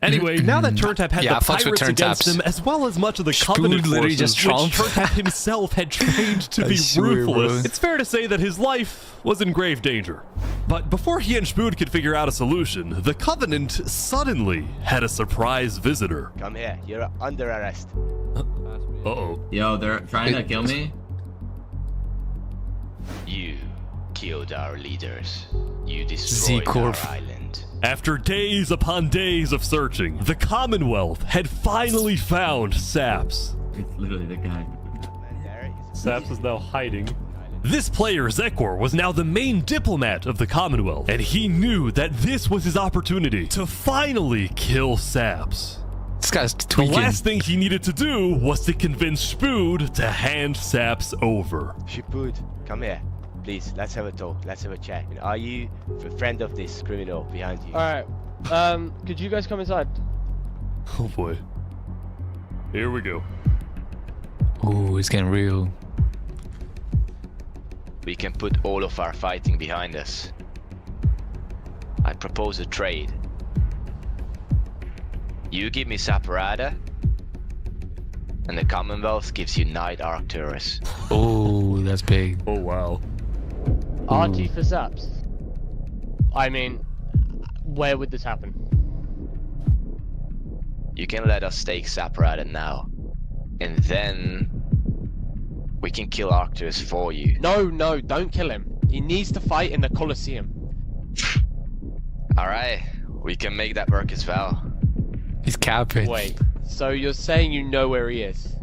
Anyway, now that TurnTap had the pirates against him, as well as much of the Covenant forces, which TurnTap himself had trained to be ruthless, it's fair to say that his life was in grave danger. But before he and Spood could figure out a solution, the Covenant suddenly had a surprise visitor. Come here, you're under arrest. Uh-oh. Yo, they're trying to kill me? You killed our leaders. You destroyed our island. After days upon days of searching, the Commonwealth had finally found Saps. It's literally the guy. Saps is now hiding. This player, Zekor, was now the main diplomat of the Commonwealth, and he knew that this was his opportunity to finally kill Saps. This guy's tweaking. The last thing he needed to do was to convince Spood to hand Saps over. Spood, come here. Please, let's have a talk. Let's have a chat. Are you a friend of this criminal behind you? Alright, could you guys come inside? Oh boy. Here we go. Ooh, it's getting real. We can put all of our fighting behind us. I propose a trade. You give me Saparada, and the Commonwealth gives you Night Arcturus. Oh, that's big. Oh wow. RT for Saps. I mean, where would this happen? You can let us take Saparada now, and then we can kill Arcturus for you. No, don't kill him. He needs to fight in the Colosseum. Alright, we can make that work as well. He's capping. Wait, so you're saying you know where he is?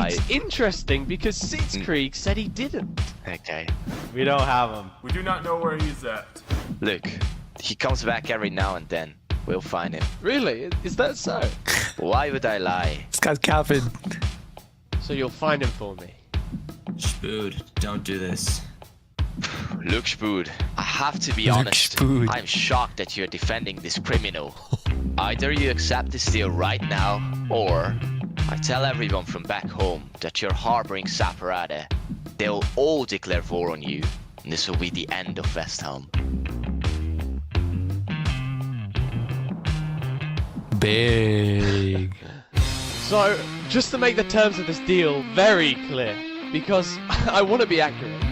It's interesting because Sitzkrieg said he didn't. Okay. We don't have him. We do not know where he's at. Look, he comes back every now and then. We'll find him. Really? Is that so? Why would I lie? This guy's capping. So you'll find him for me? Spood, don't do this. Look, Spood, I have to be honest. I'm shocked that you're defending this criminal. Either you accept this deal right now, or I tell everyone from back home that you're harboring Saparada. They'll all declare war on you, and this will be the end of Westhelm. Big. So, just to make the terms of this deal very clear, because I want to be accurate,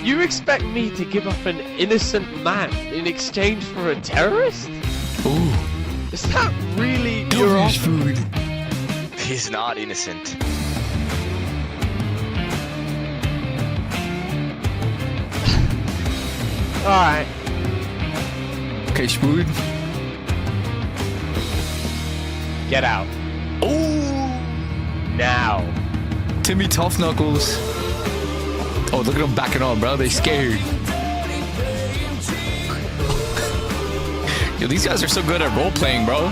you expect me to give up an innocent man in exchange for a terrorist? Ooh. Is that really your offer? He's not innocent. Alright. Okay, Spood. Get out. Ooh. Now. Timmy Tough Knuckles. Oh, look at them backing up, bro. They scared. Yo, these guys are so good at role-playing, bro.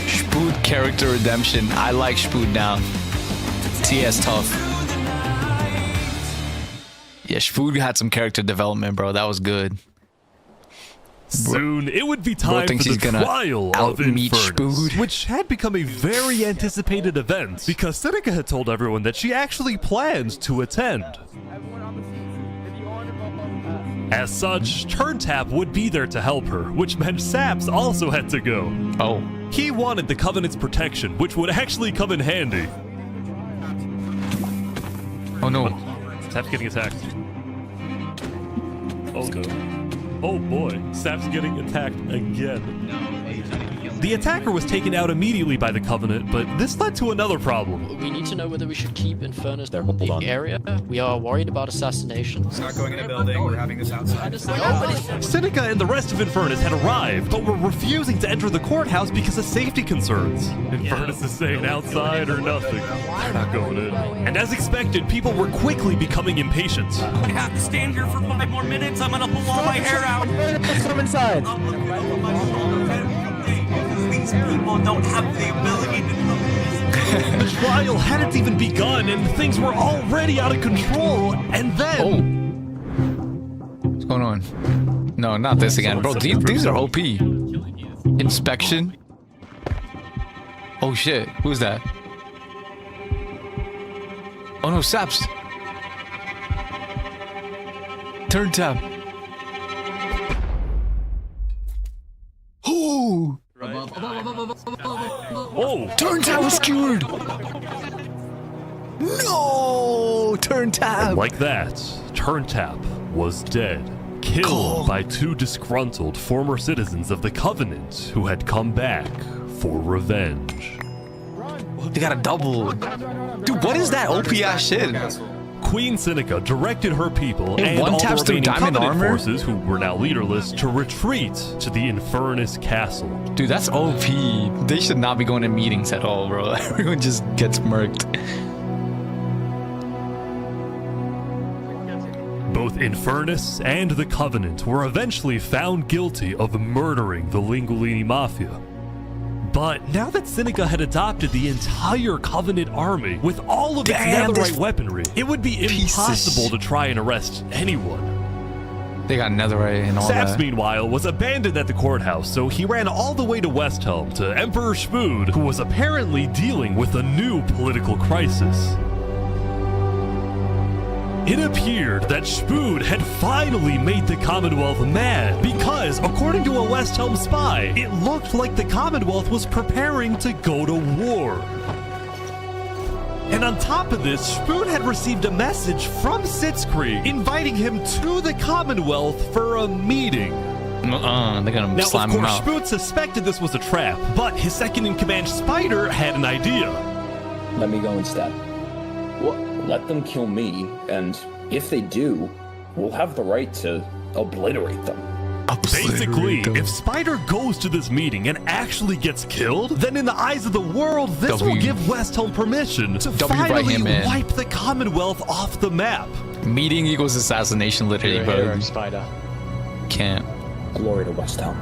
Spood character redemption. I like Spood now. TS Tough. Yeah, Spood had some character development, bro. That was good. Soon, it would be time thinks for the he's gonna trial of out-meat Infernus, Spood. which had become a very anticipated event because Seneca had told everyone that she actually planned to attend. As such, Turntap would be there to help her, which meant Saps also had to go. Oh. He wanted the Covenant's protection, which would actually come in handy. Oh no. Saps getting attacked. Oh no. Oh boy, Sap's getting attacked again. The attacker was taken out immediately by the Covenant, but this led to another problem. We need to know whether we should keep Infernus in the area. We are worried about assassinations. Not going in a building, we're having this outside. Seneca and the rest of Infernus had arrived, but were refusing to enter the courthouse because of safety concerns. Infernus is saying outside or nothing. They're not going in. And as expected, people were quickly becoming impatient. I have to stand here for 5 more minutes. I'm gonna pull all my hair out. Let's come inside. These people don't have the ability to know this. The trial hadn't even begun, and things were already out of control. And then... Oh. What's going on? No, not this again. Bro, these are OP. Inspection. Oh shit. Who's that? Oh no, Saps. Turn tab. Oh! Oh! Turn tab was skewered! No! Turn tab! And like that, Turntap was dead. Killed by 2 disgruntled former citizens of the Covenant who had come back for revenge. They got a double. Dude, what is that OP ass shit? Queen Seneca directed her people Hey, and one all the taps through remaining diamond Covenant armor? forces, who were now leaderless, to retreat to the Infernus Castle. Dude, that's OP. They should not be going to meetings at all, bro. Everyone just gets murked. Both Infernus and the Covenant were eventually found guilty of murdering the Lingolini Mafia. But now that Seneca had adopted the entire Covenant army with all of its netherite weaponry, it would be impossible to try and arrest anyone. They got netherite and all Saps, that. meanwhile, was abandoned at the courthouse, so he ran all the way to Westhelm to Emperor Spood, who was apparently dealing with a new political crisis. It appeared that Spood had finally made the Commonwealth mad because, according to a Westhelm spy, it looked like the Commonwealth was preparing to go to war. And on top of this, Spood had received a message from Sitzkrieg inviting him to the Commonwealth for a meeting. They're gonna Now, slam of him course, out. Spood suspected this was a trap, but his second-in-command, Spider, had an idea. Let me go instead. Let them kill me, and if they do, we'll have the right to obliterate them. Basically, if Spider goes to this meeting and actually gets killed, then in the eyes of the world, this will give Westhelm permission to finally wipe the Commonwealth off the map. Meeting equals assassination, literally, bro. Spider. Can't. Glory to Westhelm.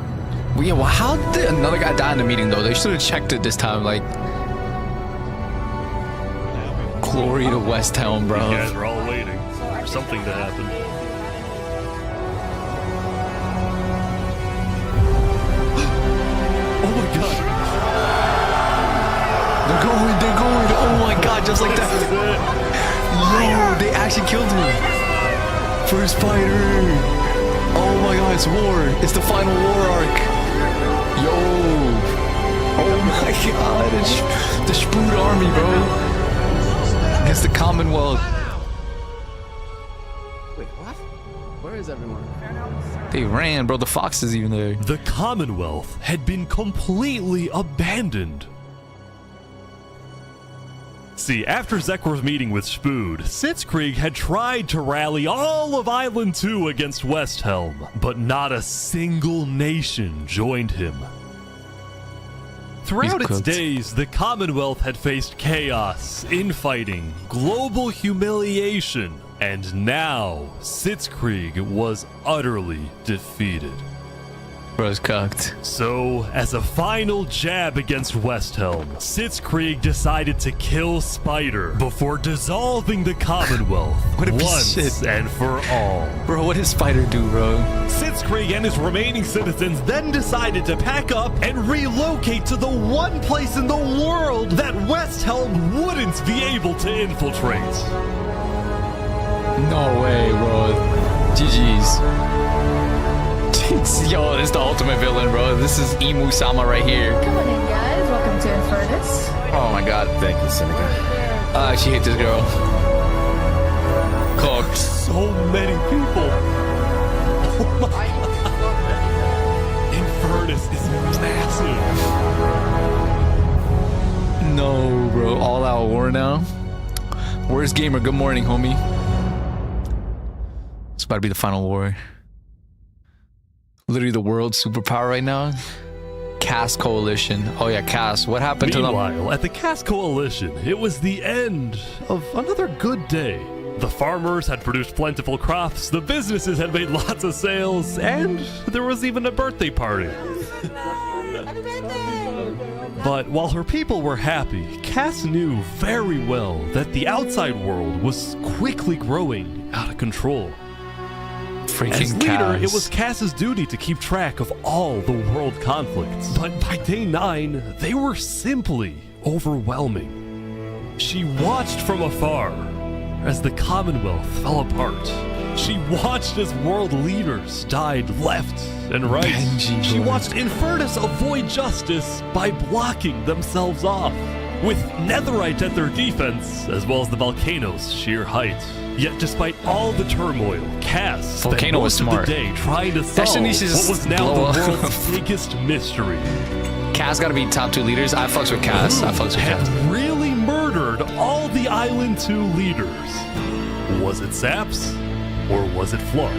Well, yeah, well, how did another guy die in the meeting, though? They should have checked it this time, like... Glory to Westhelm, bro. You guys are all waiting for something to happen. Oh my god. They're going. Oh my god, just like that. Yo, they actually killed him. First Spider. Oh my god, it's war. It's the final war arc. Yo. Oh my god, it's the Spood army, bro. Against the Commonwealth. Wait, what? Where is everyone? They ran, bro. The fox is even there. The Commonwealth had been completely abandoned. See, after Zekor's meeting with Spood, Sitzkrieg had tried to rally all of Island 2 against Westhelm, but not a single nation joined him. Throughout its days, the Commonwealth had faced chaos, infighting, global humiliation, and now Sitzkrieg was utterly defeated. Bro's cocked. So, as a final jab against Westhelm, Sitzkrieg decided to kill Spider before dissolving the Commonwealth What a piece of once shit. and for all. Bro, what did Spider do, bro? Sitzkrieg and his remaining citizens then decided to pack up and relocate to the one place in the world that Westhelm wouldn't be able to infiltrate. No way, bro. GG's. Yo, this is the ultimate villain, bro. This is Emu Sama right here. Come on in, guys. Welcome to Infernus. Oh my god. Thank you, Seneca. I actually hate this girl. Cooked. So many people. Oh my god. Infernus is massive. No, bro. All out war now. Where's Gamer? Good morning, homie. It's about to be the final war. Literally the world's superpower right now. Cass Coalition. Oh yeah, Cass. What happened to them? Meanwhile, at the Cass Coalition, it was the end of another good day. The farmers had produced plentiful crops, the businesses had made lots of sales, and there was even a birthday party. But while her people were happy, Cass knew very well that the outside world was quickly growing out of control. As leader, it was Cass's duty to keep track of all the world conflicts. But by day 9, they were simply overwhelming. She watched from afar as the Commonwealth fell apart. She watched as world leaders died left and right. Benji, she watched Infernus avoid justice by blocking themselves off, with Netherite at their defense, as well as the Volcano's sheer height. Yet despite all the turmoil, Cass spent Volcano was most of smart. the day trying to That shit solve needs to what just was now blow the up. world's biggest mystery. Cass gotta be top 2 leaders. I fucks with Cass. I fucks with Had Cass. really murdered all the Island 2 leaders. Was it Saps or was it Flux?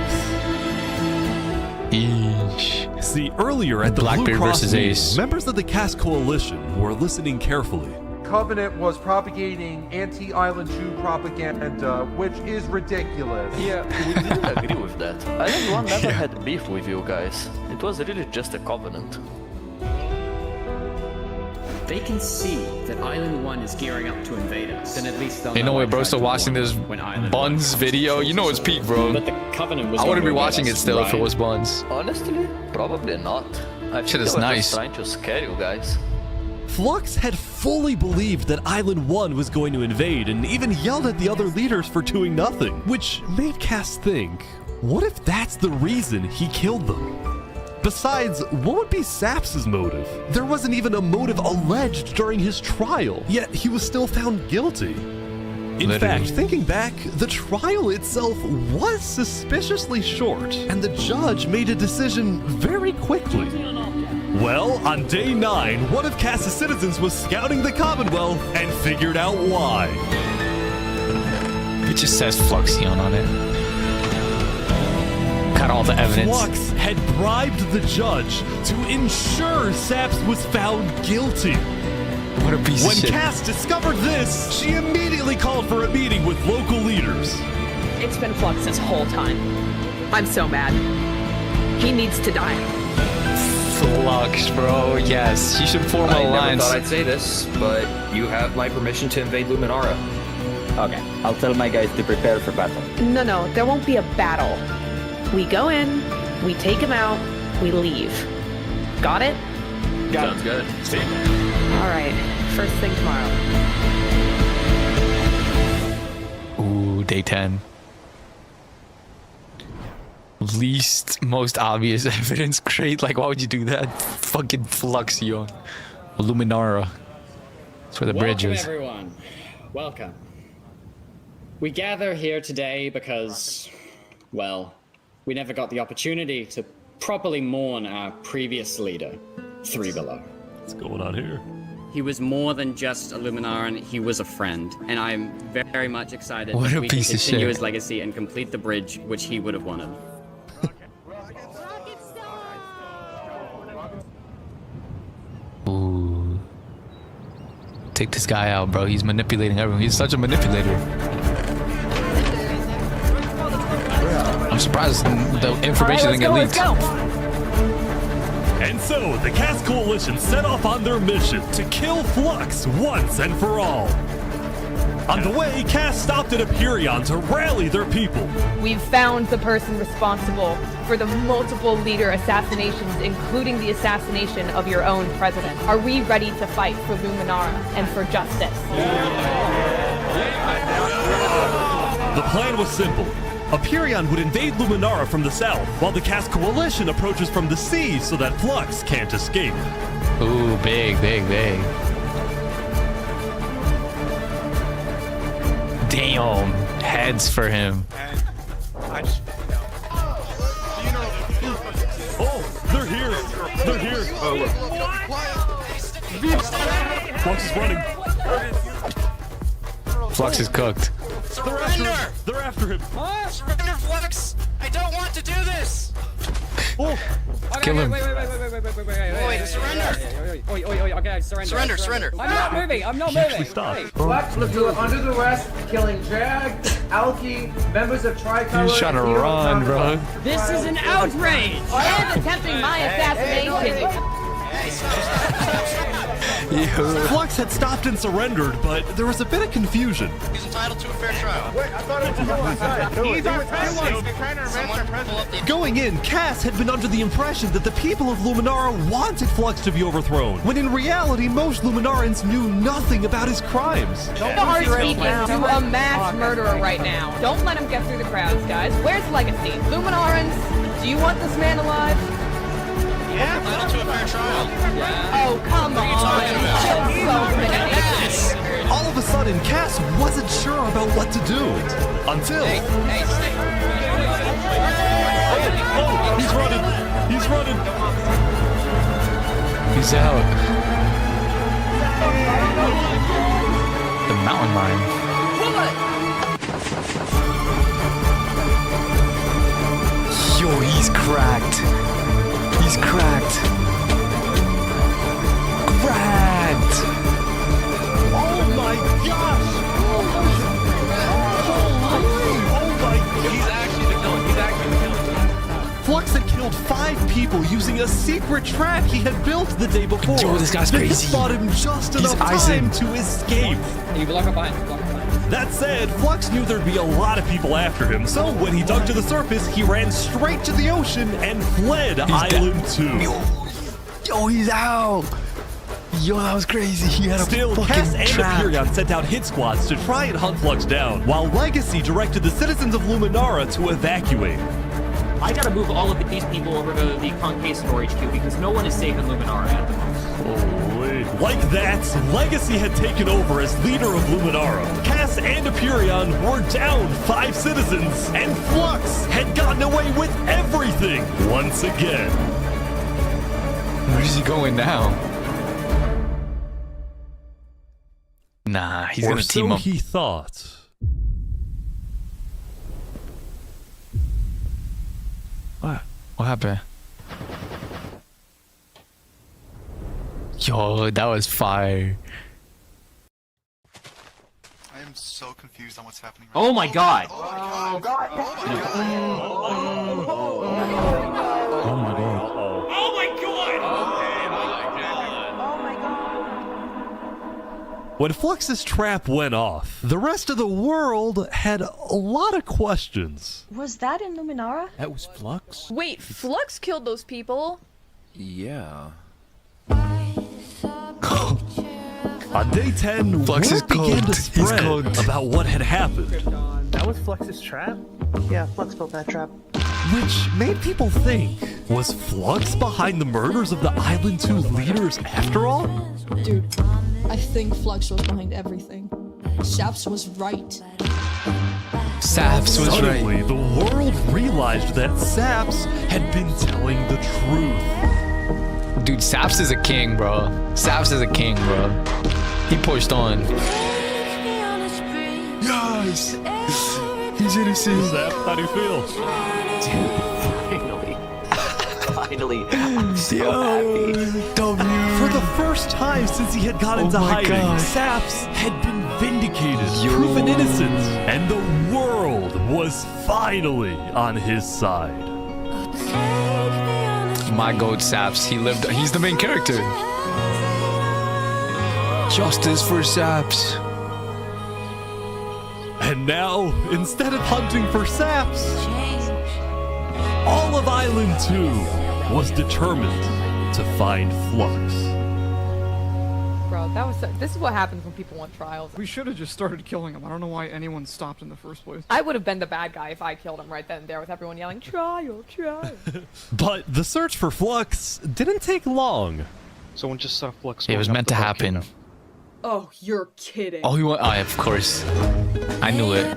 Eesh. See, earlier at the Blackbeard Blue Cross versus meeting, Ace. members of the Cass Coalition were listening carefully. Covenant was propagating anti-Island 2 propaganda, which is ridiculous. Yeah, we didn't agree with that. Island 1 never had beef with you guys. It was really just a covenant. They can see that Island 1 is gearing up to invade us. Then at least they'll Ain't no way, bro. I Still tried to watching warn this them when Island 1 Buns comes video. to You know it's peak, bro. But the Covenant was I wouldn't be gonna watching invade it us, still if it right? was Buns. Honestly, probably not. I Shit think is they were nice. just trying to scare you guys. Flux had fully believed that Island 1 was going to invade and even yelled at the other leaders for doing nothing, which made Cass think, what if that's the reason he killed them? Besides, what would be Saps' motive? There wasn't even a motive alleged during his trial, yet he was still found guilty. In fact, thinking back, the trial itself was suspiciously short, and the judge made a decision very quickly. Well, on day 9, one of Cass's citizens was scouting the Commonwealth and figured out why. It just says Fluxion on it. Got all the evidence. Flux had bribed the judge to ensure Saps was found guilty. What a piece When of shit. Cass discovered this, she immediately called for a meeting with local leaders. It's been Flux this whole time. I'm so mad. He needs to die. Flux, bro. Yes, she should form I never alliance. thought I'd say this, but you have my permission to invade Luminara. Okay, I'll tell my guys to prepare for battle. No, there won't be a battle. We go in, we take him out, we leave. Got it? Sounds good. See. All right, first thing tomorrow. Ooh, day 10. Least most obvious evidence. Great. Like, why would you do that? Fucking Fluxion. Luminara. That's where the bridge Welcome, is. everyone. Welcome. We gather here today because, well, we never got the opportunity to properly mourn our previous leader, Three Below. What's going on here? He was more than just a Luminaran, he was a friend, and I'm very much excited What that a we can piece of continue shit. his legacy and complete the bridge which he would have wanted. Ooh. Take this guy out, bro. He's manipulating everyone. He's such a manipulator. I'm surprised the information didn't get leaked. And so, the Cass Coalition set off on their mission to kill Flux once and for all. On the way, Cass stopped at Aperion to rally their people. We've found the person responsible for the multiple leader assassinations, including the assassination of your own president. Are we ready to fight for Luminara and for justice? The plan was simple. Aperion would invade Luminara from the south, while the Cass Coalition approaches from the sea so that Flux can't escape. Ooh, big. Damn, heads for him. Oh, they're here. Oh, look. Flux is running. Flux is cooked. They're after him. Surrender, Flux! I don't want to do this! Oh, kill him. Wait, surrender! Okay, Surrender. I'm not moving. Flux was under the arrest, killing Jag, Alki, members of Tricolor. He's trying to run, bro. This is an outrage! And attempting my assassination! Flux had stopped and surrendered, but there was a bit of confusion. He's entitled to a fair trial. Wait, I thought it was on side. He's our president. They're trying to arrest our president. Going in, Cass had been under the impression that the people of Luminara wanted Flux to be overthrown, when in reality, most Luminarans knew nothing about his crimes. You are speaking to a mass murderer right now. Don't let him get through the crowds, guys. Where's Legacy? Luminarans, do you want this man alive? Yeah, entitled to a fair trial. Oh, come on. All of a sudden, Cass wasn't sure about what to do. Until... Oh, he's running. He's out. The mountain lion. Yo, he's cracked. Oh my gosh! He's actually the villain. Flux had killed 5 people using a secret trap he had built the day before. Yo, this guy's crazy. This bought him just enough time to escape. You block up behind. That said, Flux knew there'd be a lot of people after him, so when he dug to the surface, he ran straight to the ocean and fled Island 2. Yo, he's out. Yo, that was crazy. He had a fucking Cass and trap. Aperion sent out hit squads to try and hunt Flux down, while Legacy directed the citizens of Luminara to evacuate. I gotta move all of these people over to the Conquistador HQ because no one is safe in Luminara at the moment. Holy. Like that, Legacy had taken over as leader of Luminara. Cass and Aperion were down 5 citizens, and Flux had gotten away with everything once again. Where's he going now? Nah, he's gonna team up. He thought. What happened? Yo, that was fire. I am so confused on what's happening right Oh my god! Oh my god. When Flux's trap went off, the rest of the world had a lot of questions. Was that in Luminara? That was Flux? Wait, Flux killed those people? Yeah. On day 10, Flux word began to spread about what had happened. That was Flux's trap? Yeah, Flux built that trap. Which made people think, was Flux behind the murders of the Island 2 leaders after all? Dude, I think Flux was behind everything. Saps was right. Saps was Suddenly, right. the world realized that Saps had been telling the truth. Dude, Saps is a king, bro. Saps is a king, bro. He pushed on. Yes! He's innocent. Saps, how do you feel? Finally, I'm so happy. For the first time since he had got into hiding, Saps had been vindicated, proven innocent, and the world was finally on his side. My goat Saps. He's the main character. Justice for Saps. And now, instead of hunting for saps, all of Island 2 was determined to find Flux. Bro, this is what happens when people want trials. We should have just started killing him. I don't know why anyone stopped in the first place. I would have been the bad guy if I killed him right then and there with everyone yelling, trial, trial. But the search for Flux didn't take long. Someone just saw Flux. It was meant to happen. Oh, you're kidding. Oh, he went. Oh, of course. I knew it.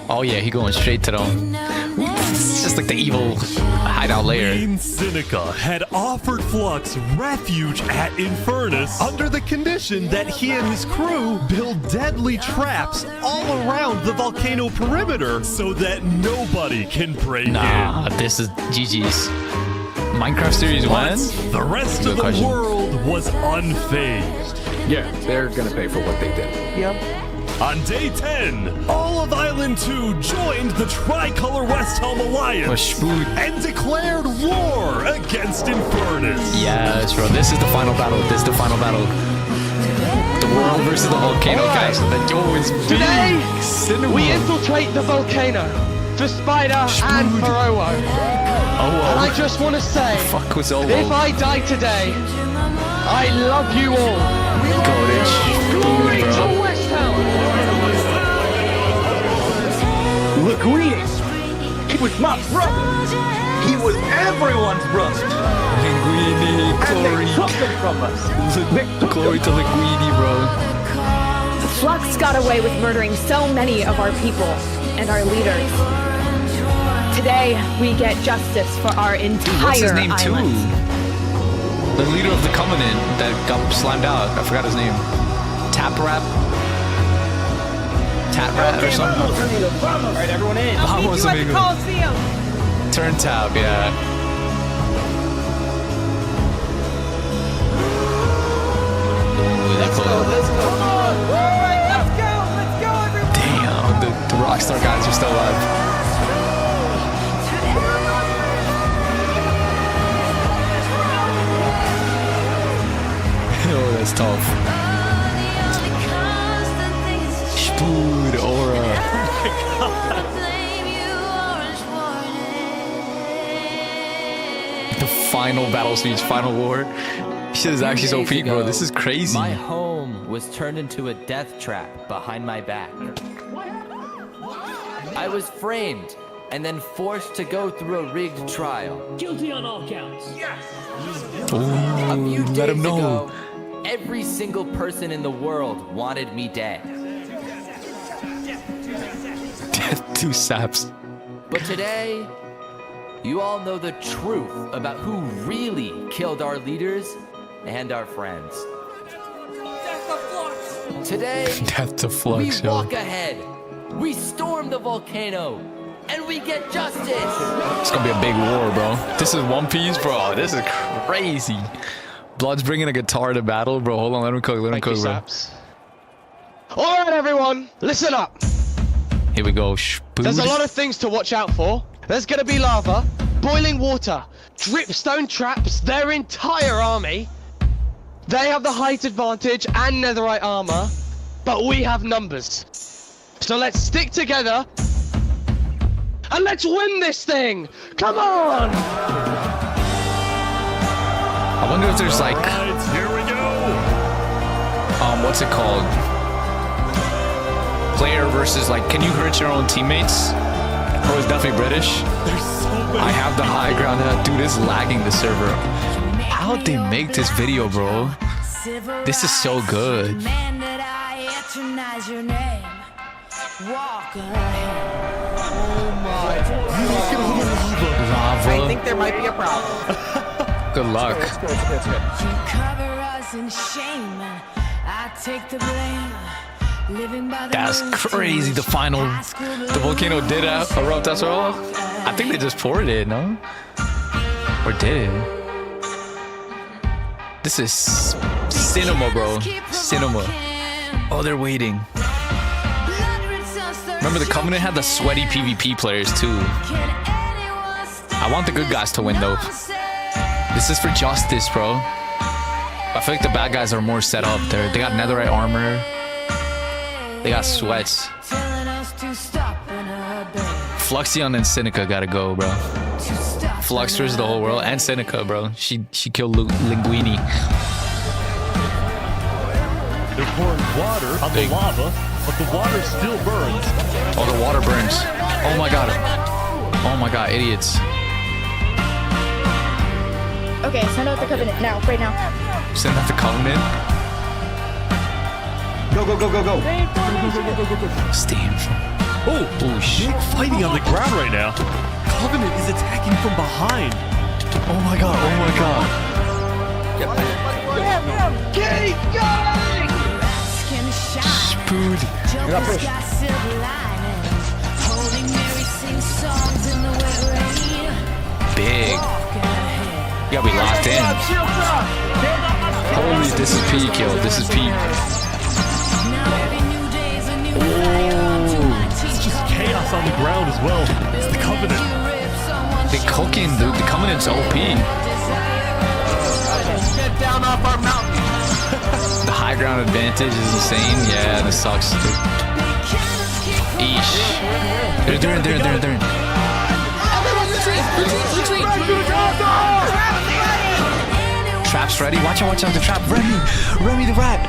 Oh yeah, he going straight to them. It's just like the evil hideout lair. Queen Seneca had offered Flux refuge at Infernus under the condition that he and his crew build deadly traps all around the volcano perimeter so that nobody can break in. This is GG's. Minecraft Series 1? The rest of the world was unfazed. Yeah, they're gonna pay for what they did. Yep. On day 10, all of Island 2 joined the Tricolor West Helm Alliance and declared war against Infernus. Yes, bro. This is the final battle. This is the final battle. The world versus the volcano, guys. Today, we infiltrate the volcano for Spider and for Owo. And I just want to say, if I die today, I love you all. Glory to West Helm. Linguini! He was my brother! He was everyone's brother! Linguini, and they took him from us! Glory to Linguini, bro. Flux got away with murdering so many of our people and our leaders. Today, we get justice for our entire What's his name island. too? The leader of the Covenant that got slimed out. I forgot his name. Tap Rap or something. Alright, everyone in. Vamos, amigo. Turn tab, yeah. Let's go. Come on. Alright, let's go, everyone. Damn, the Rockstar guys are still alive. Oh, that's tough. Spood, Aura. The final battle speech, final war. Shit is actually so peak, bro. This is crazy. My home was turned into a death trap behind my back. I was framed and then forced to go through a rigged trial. Guilty on all counts. Yes. A few let him days know. ago, every single person in the world wanted me dead. Two saps. But today, you all know the truth about who really killed our leaders and our friends. Today, Death to Flux, we yo. walk ahead. We storm the volcano, and we get justice. It's gonna be a big war, bro. This is One Piece, bro. This is crazy. Blood's bringing a guitar to battle, bro. Hold on, let him cook, let him cook, bro. All right, everyone, listen up. Here we go. There's a lot of things to watch out for. There's gonna be lava, boiling water, dripstone traps, their entire army. They have the height advantage and netherite armor, but we have numbers. So let's stick together and let's win this thing. Come on! I wonder if there's like, here we go. What's it called? Player versus like, can you hurt your own teammates? Bro, it's definitely British. There's so many. I have the high ground. Dude, it's lagging the server. How'd they make this video, bro? This is so good. Lava. I think there might be a problem. Good luck. It's good. You cover us in shame, and I take the blame. Living by the That's rules crazy. The final, the volcano did erupt as well. I think they just poured it, no? Or did it? This is cinema, bro. Cinema. Oh, they're waiting. Remember, the Covenant had the sweaty PvP players too. I want the good guys to win though. This is for justice, bro. I feel like the bad guys are more set up there. They got netherite armor. They got sweats. Fluxion and Seneca gotta go, bro. Fluxers the whole world, and Seneca, bro. She killed Linguini. They're pouring water on the lava, but the water still burns. Oh, the water burns. Oh my god. Oh my god, idiots. Okay, send out the covenant now, right now. Send out the covenant. Go, go, go, go, go. Steam. Oh, shit. Big fighting on the ground right now. Covenant is attacking from behind. Oh my god, oh my god. Keep going! Spood. Big. You gotta be locked in. Holy, this is peak, yo. This is peak. It's just chaos on the ground as well. It's the Covenant. They cooking, dude. The Covenant's OP. Get down off our mountain. The high ground advantage is insane. Yeah, this sucks, dude. Eesh. They're in. Trap's ready. Watch out the trap. Remy the rat.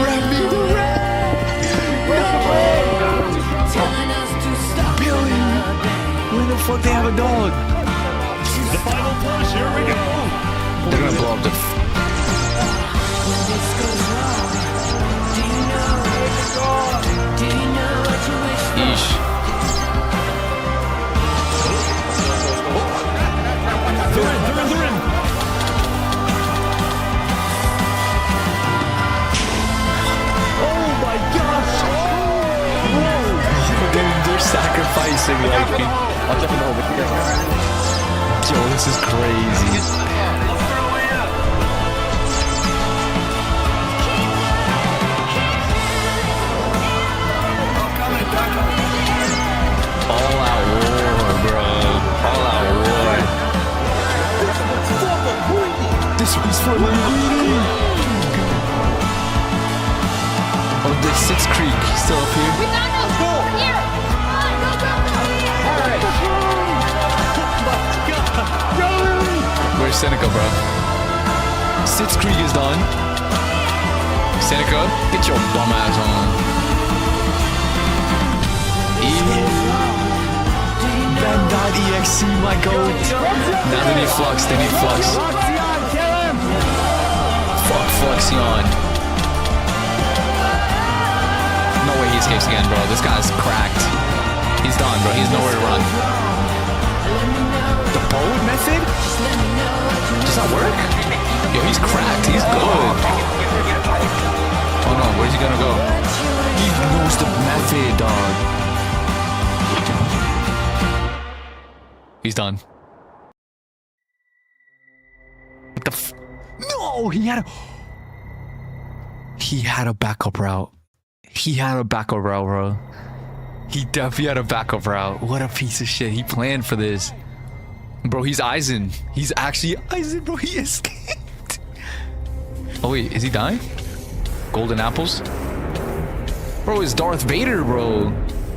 Remy the rat. Billy. Where the fuck they have a dog? The final push. Here we go. They're gonna blow up the. Eesh. They're in. Oh my gosh! They're sacrificing like me. Yo, this is crazy. All out war, bro. All out war. This one's for Linguini. Oh, the Sixth Creek still up here. We got no school here. Where's Seneca, bro? Sixth Creek is done. Seneca, get your bum ass on. Van.exe, my goat. Now they need Flux, Fuck Fluxion. No way he escapes again, bro. This guy's cracked. He's done, bro. He's nowhere to run. The bold method? Does that work? Yo, he's cracked. He's good. Oh no, where's he gonna go? He knows the method, dog. He's done. What the f— No, he had a backup route. He had a backup route, bro. He definitely had a backup route. What a piece of shit. He planned for this. Bro, he's Eisen. He's actually Eisen, bro. He escaped. Oh, wait. Is he dying? Golden apples? Bro, it's Darth Vader, bro.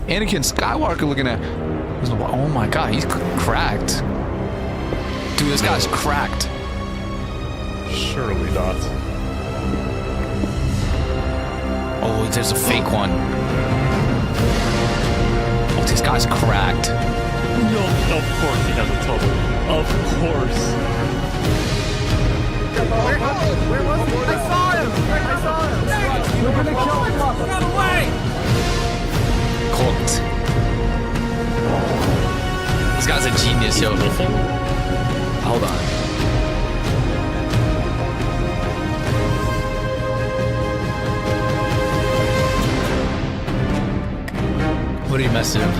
Anakin Skywalker looking at... Oh my god, he's cracked. Dude, this guy's cracked. Surely not. Oh, there's a fake one. Oh, this guy's cracked. No, of course he has a tunnel. Of course. Where was he? I saw him! We're gonna kill him! Run away! Cooked. This guy's a genius, yo. Hold on. What are you messing up?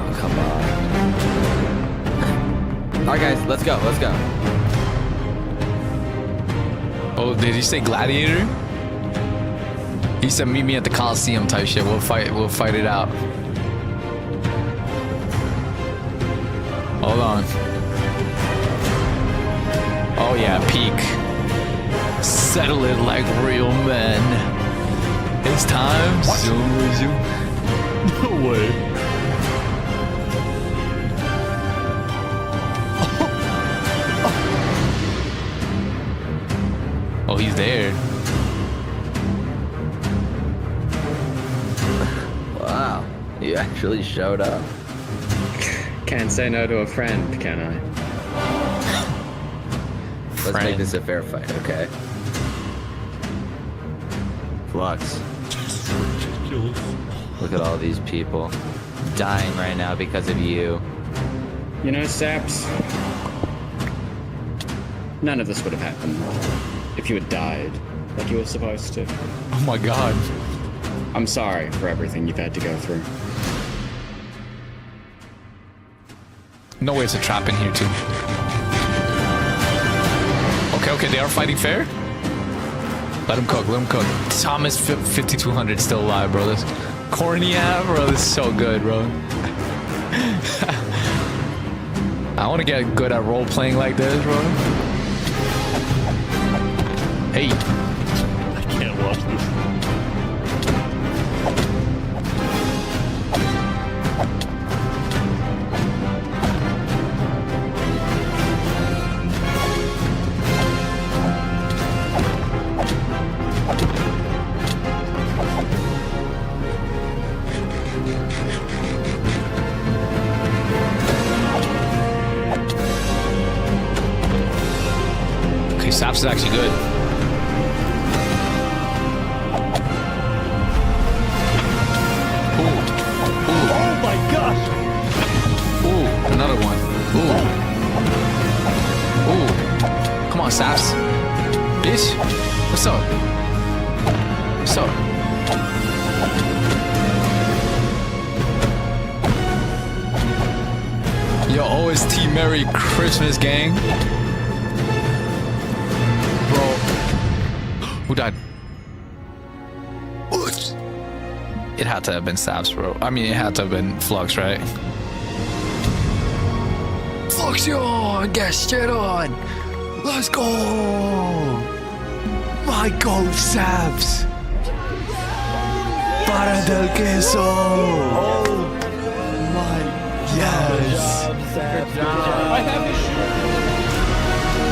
Oh, come on. Alright guys, let's go. Oh, did he say gladiator? He said, meet me at the Coliseum type shit. We'll fight it out. Hold on. Oh yeah, peak. Settle it like real men. It's time. Zoom. No way. Oh, he's there. Wow, you actually showed up. Can't say no to a friend, can I? Let's make this a fair fight, okay? Flux. Look at all these people dying right now because of you. You know, Saps, none of this would have happened if you had died like you were supposed to. Oh my god. I'm sorry for everything you've had to go through. No way it's a trap in here too. Okay, they are fighting fair? Let him cook. Thomas 5200 still alive, bro. This corny ass, bro. This is so good, bro. I want to get good at role playing like this, bro. Hey. I can't watch this. Okay, Saps is actually good. Oh my gosh! Ooh, another one. Ooh. Come on, Saps. Bitch. What's up? What's up? Yo, OST Merry Christmas, gang. Bro. Who died? It had to have been Saps, bro. I mean, it had to have been Flux, right? Flux, yo! Get shit on! Let's go! My God, Saps! Para del queso! Oh my... Yes!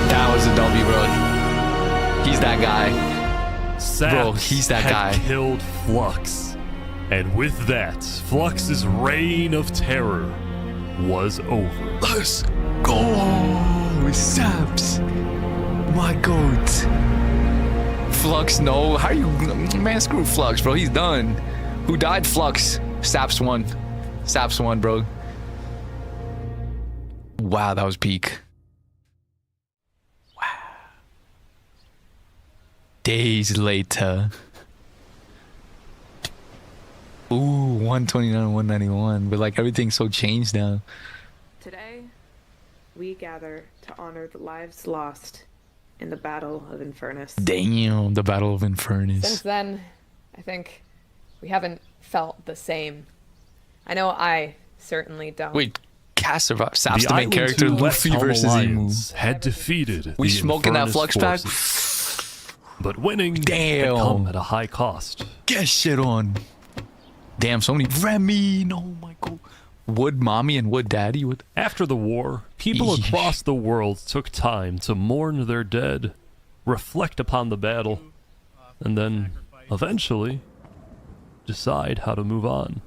That was a W, bro. He's that guy. Saps bro, he's that guy. Killed Flux. And with that, Flux's reign of terror was over. Let's go, Saps. My God. Flux, no. How are you? Man, screw Flux, bro. He's done. Who died? Flux. Saps won. Saps won, bro. Wow, that was peak. Wow. Days later. Ooh, 129, 191. But like everything's so changed now. Today, we gather to honor the lives lost in the Battle of Infernus. Damn, the Battle of Infernus. Since then, I think we haven't felt the same. I know I certainly don't. Wait, cast survived. Saps the main character, Luffy versus Emu. Had defeated we the smoking that Flux pack? But winning had come at a high cost. Get shit on. Damn, so many Remy. Oh my God. Wood Mommy and Wood Daddy. After the war, people across the world took time to mourn their dead, reflect upon the battle, and then, eventually, decide how to move on.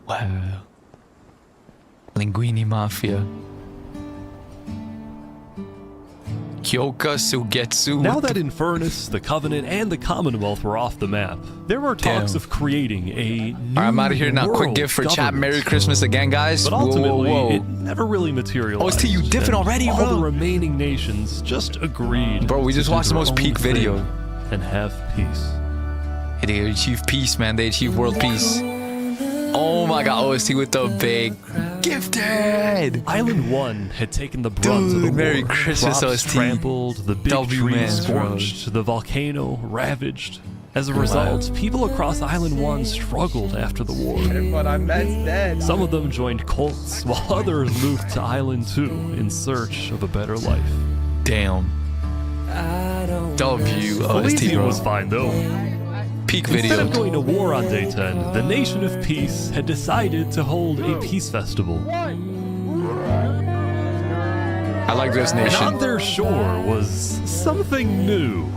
Wow. Linguini Mafia. Kyoka Sugetsu. Now that Infernus, the Covenant, and the Commonwealth were off the map, there were talks of creating a new I'm out of here now. Quick gift for chat. Merry Christmas again, guys. But ultimately, whoa. it never really materialized. OST, you diffing already, bro? All the remaining nations just agreed. Bro, we just watched the most peak video. And have peace. They achieve peace, man. They achieve world peace. Oh my God, OST with the big gifted. Island 1 had taken the brunt of the war. Merry Christmas, Crops OST. trampled, the big W trees man, scorched, the volcano ravaged. As a result, people across Island 1 struggled after the war. But I'm dead. Some of them joined cults, while others moved to Island 2 in search of a better life. Damn. W. Elysium was fine though. Peak video. Instead of going to war on day 10, the Nation of Peace had decided to hold a peace festival. I like this nation. And on their shore was something new.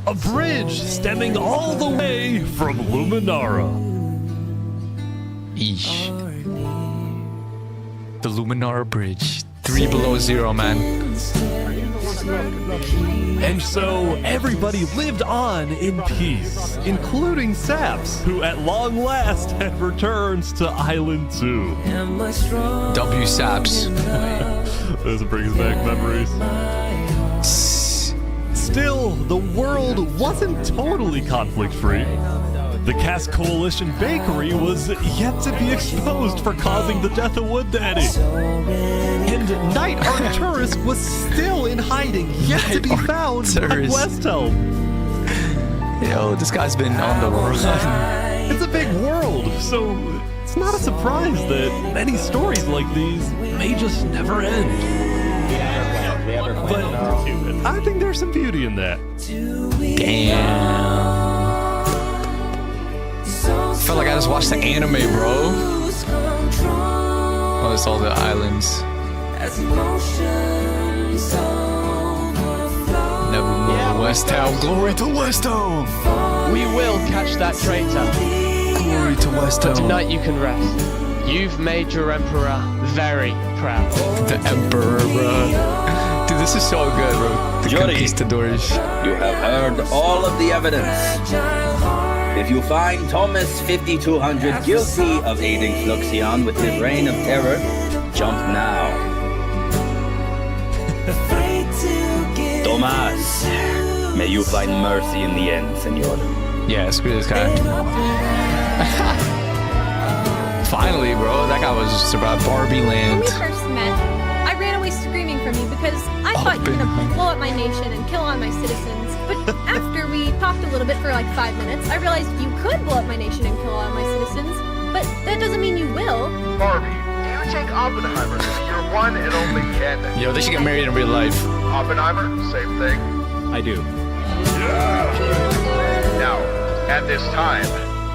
A bridge stemming all the way from Luminara. Eesh. The Luminara Bridge. 3 below 0, man. And so everybody lived on in peace, including Saps, who at long last had returned to Island 2. W Saps. This brings back memories. Still, the world wasn't totally conflict-free. The Cass Coalition Bakery was yet to be exposed for causing the death of Wood Daddy. And Knight Arcturus was still in hiding, yet to be found by Westhelm. Yo, this guy's been on the run. It's a big world, so it's not a surprise that many stories like these may just never end. But I think there's some beauty in that. Damn. I felt like I just watched the anime, bro. Oh, it's all the islands. Never more Westhelm. Glory to Westhelm. We will catch that traitor. Glory to Westhelm. Tonight you can rest. You've made your emperor very proud. The emperor, bro. Dude, this is so good, bro. The conquistadors. You have heard all of the evidence. If you find Thomas 5200 guilty of aiding Fluxion with his reign of terror, jump now. Thomas, may you find mercy in the end, senor. Yeah, screw this guy. Finally, bro, that guy was just about Barbie land. When we first met, I ran away screaming from you because I thought you were gonna blow up my nation and kill all my citizens. But after we talked a little bit for like 5 minutes, I realized you could blow up my nation and kill all my citizens. But that doesn't mean you will. Barbie, do you take Oppenheimer to be your one and only candidate? Yo, they should get married in real life. Oppenheimer, same thing. I do. Now, at this time,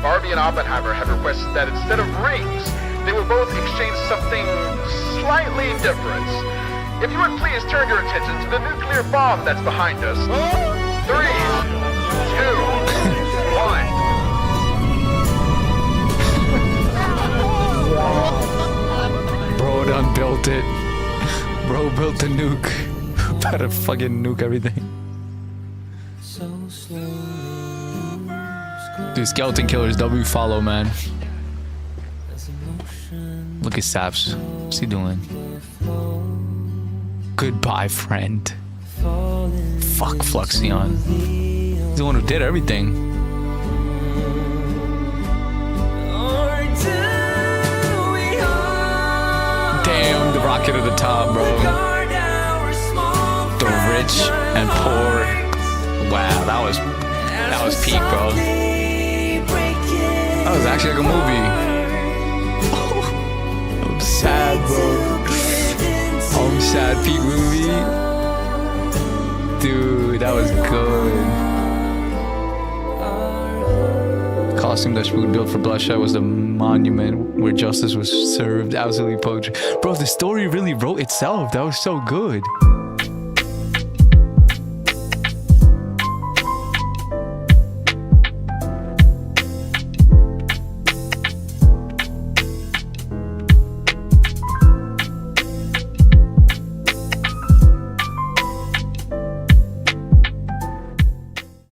Barbie and Oppenheimer have requested that instead of rings, they will both exchange something slightly different. If you would please turn your attention to the nuclear bomb that's behind us. 3, 2, 1. Bro done built it. Bro built the nuke. Better fucking nuke everything. Dude, Skeleton Killers, W follow, man. Look at Saps. What's he doing? Goodbye, friend. Fuck Fluxion. He's the one who did everything. Damn, the rocket at the top, bro. The rich and poor. Wow, that was peak, bro. That was actually like a movie. I'm sad, bro. I'm sad, peak movie. Dude, that was good. Costume that Spoon built for Bloodshot was the monument where justice was served. Absolutely poetry. Bro, the story really wrote itself. That was so good.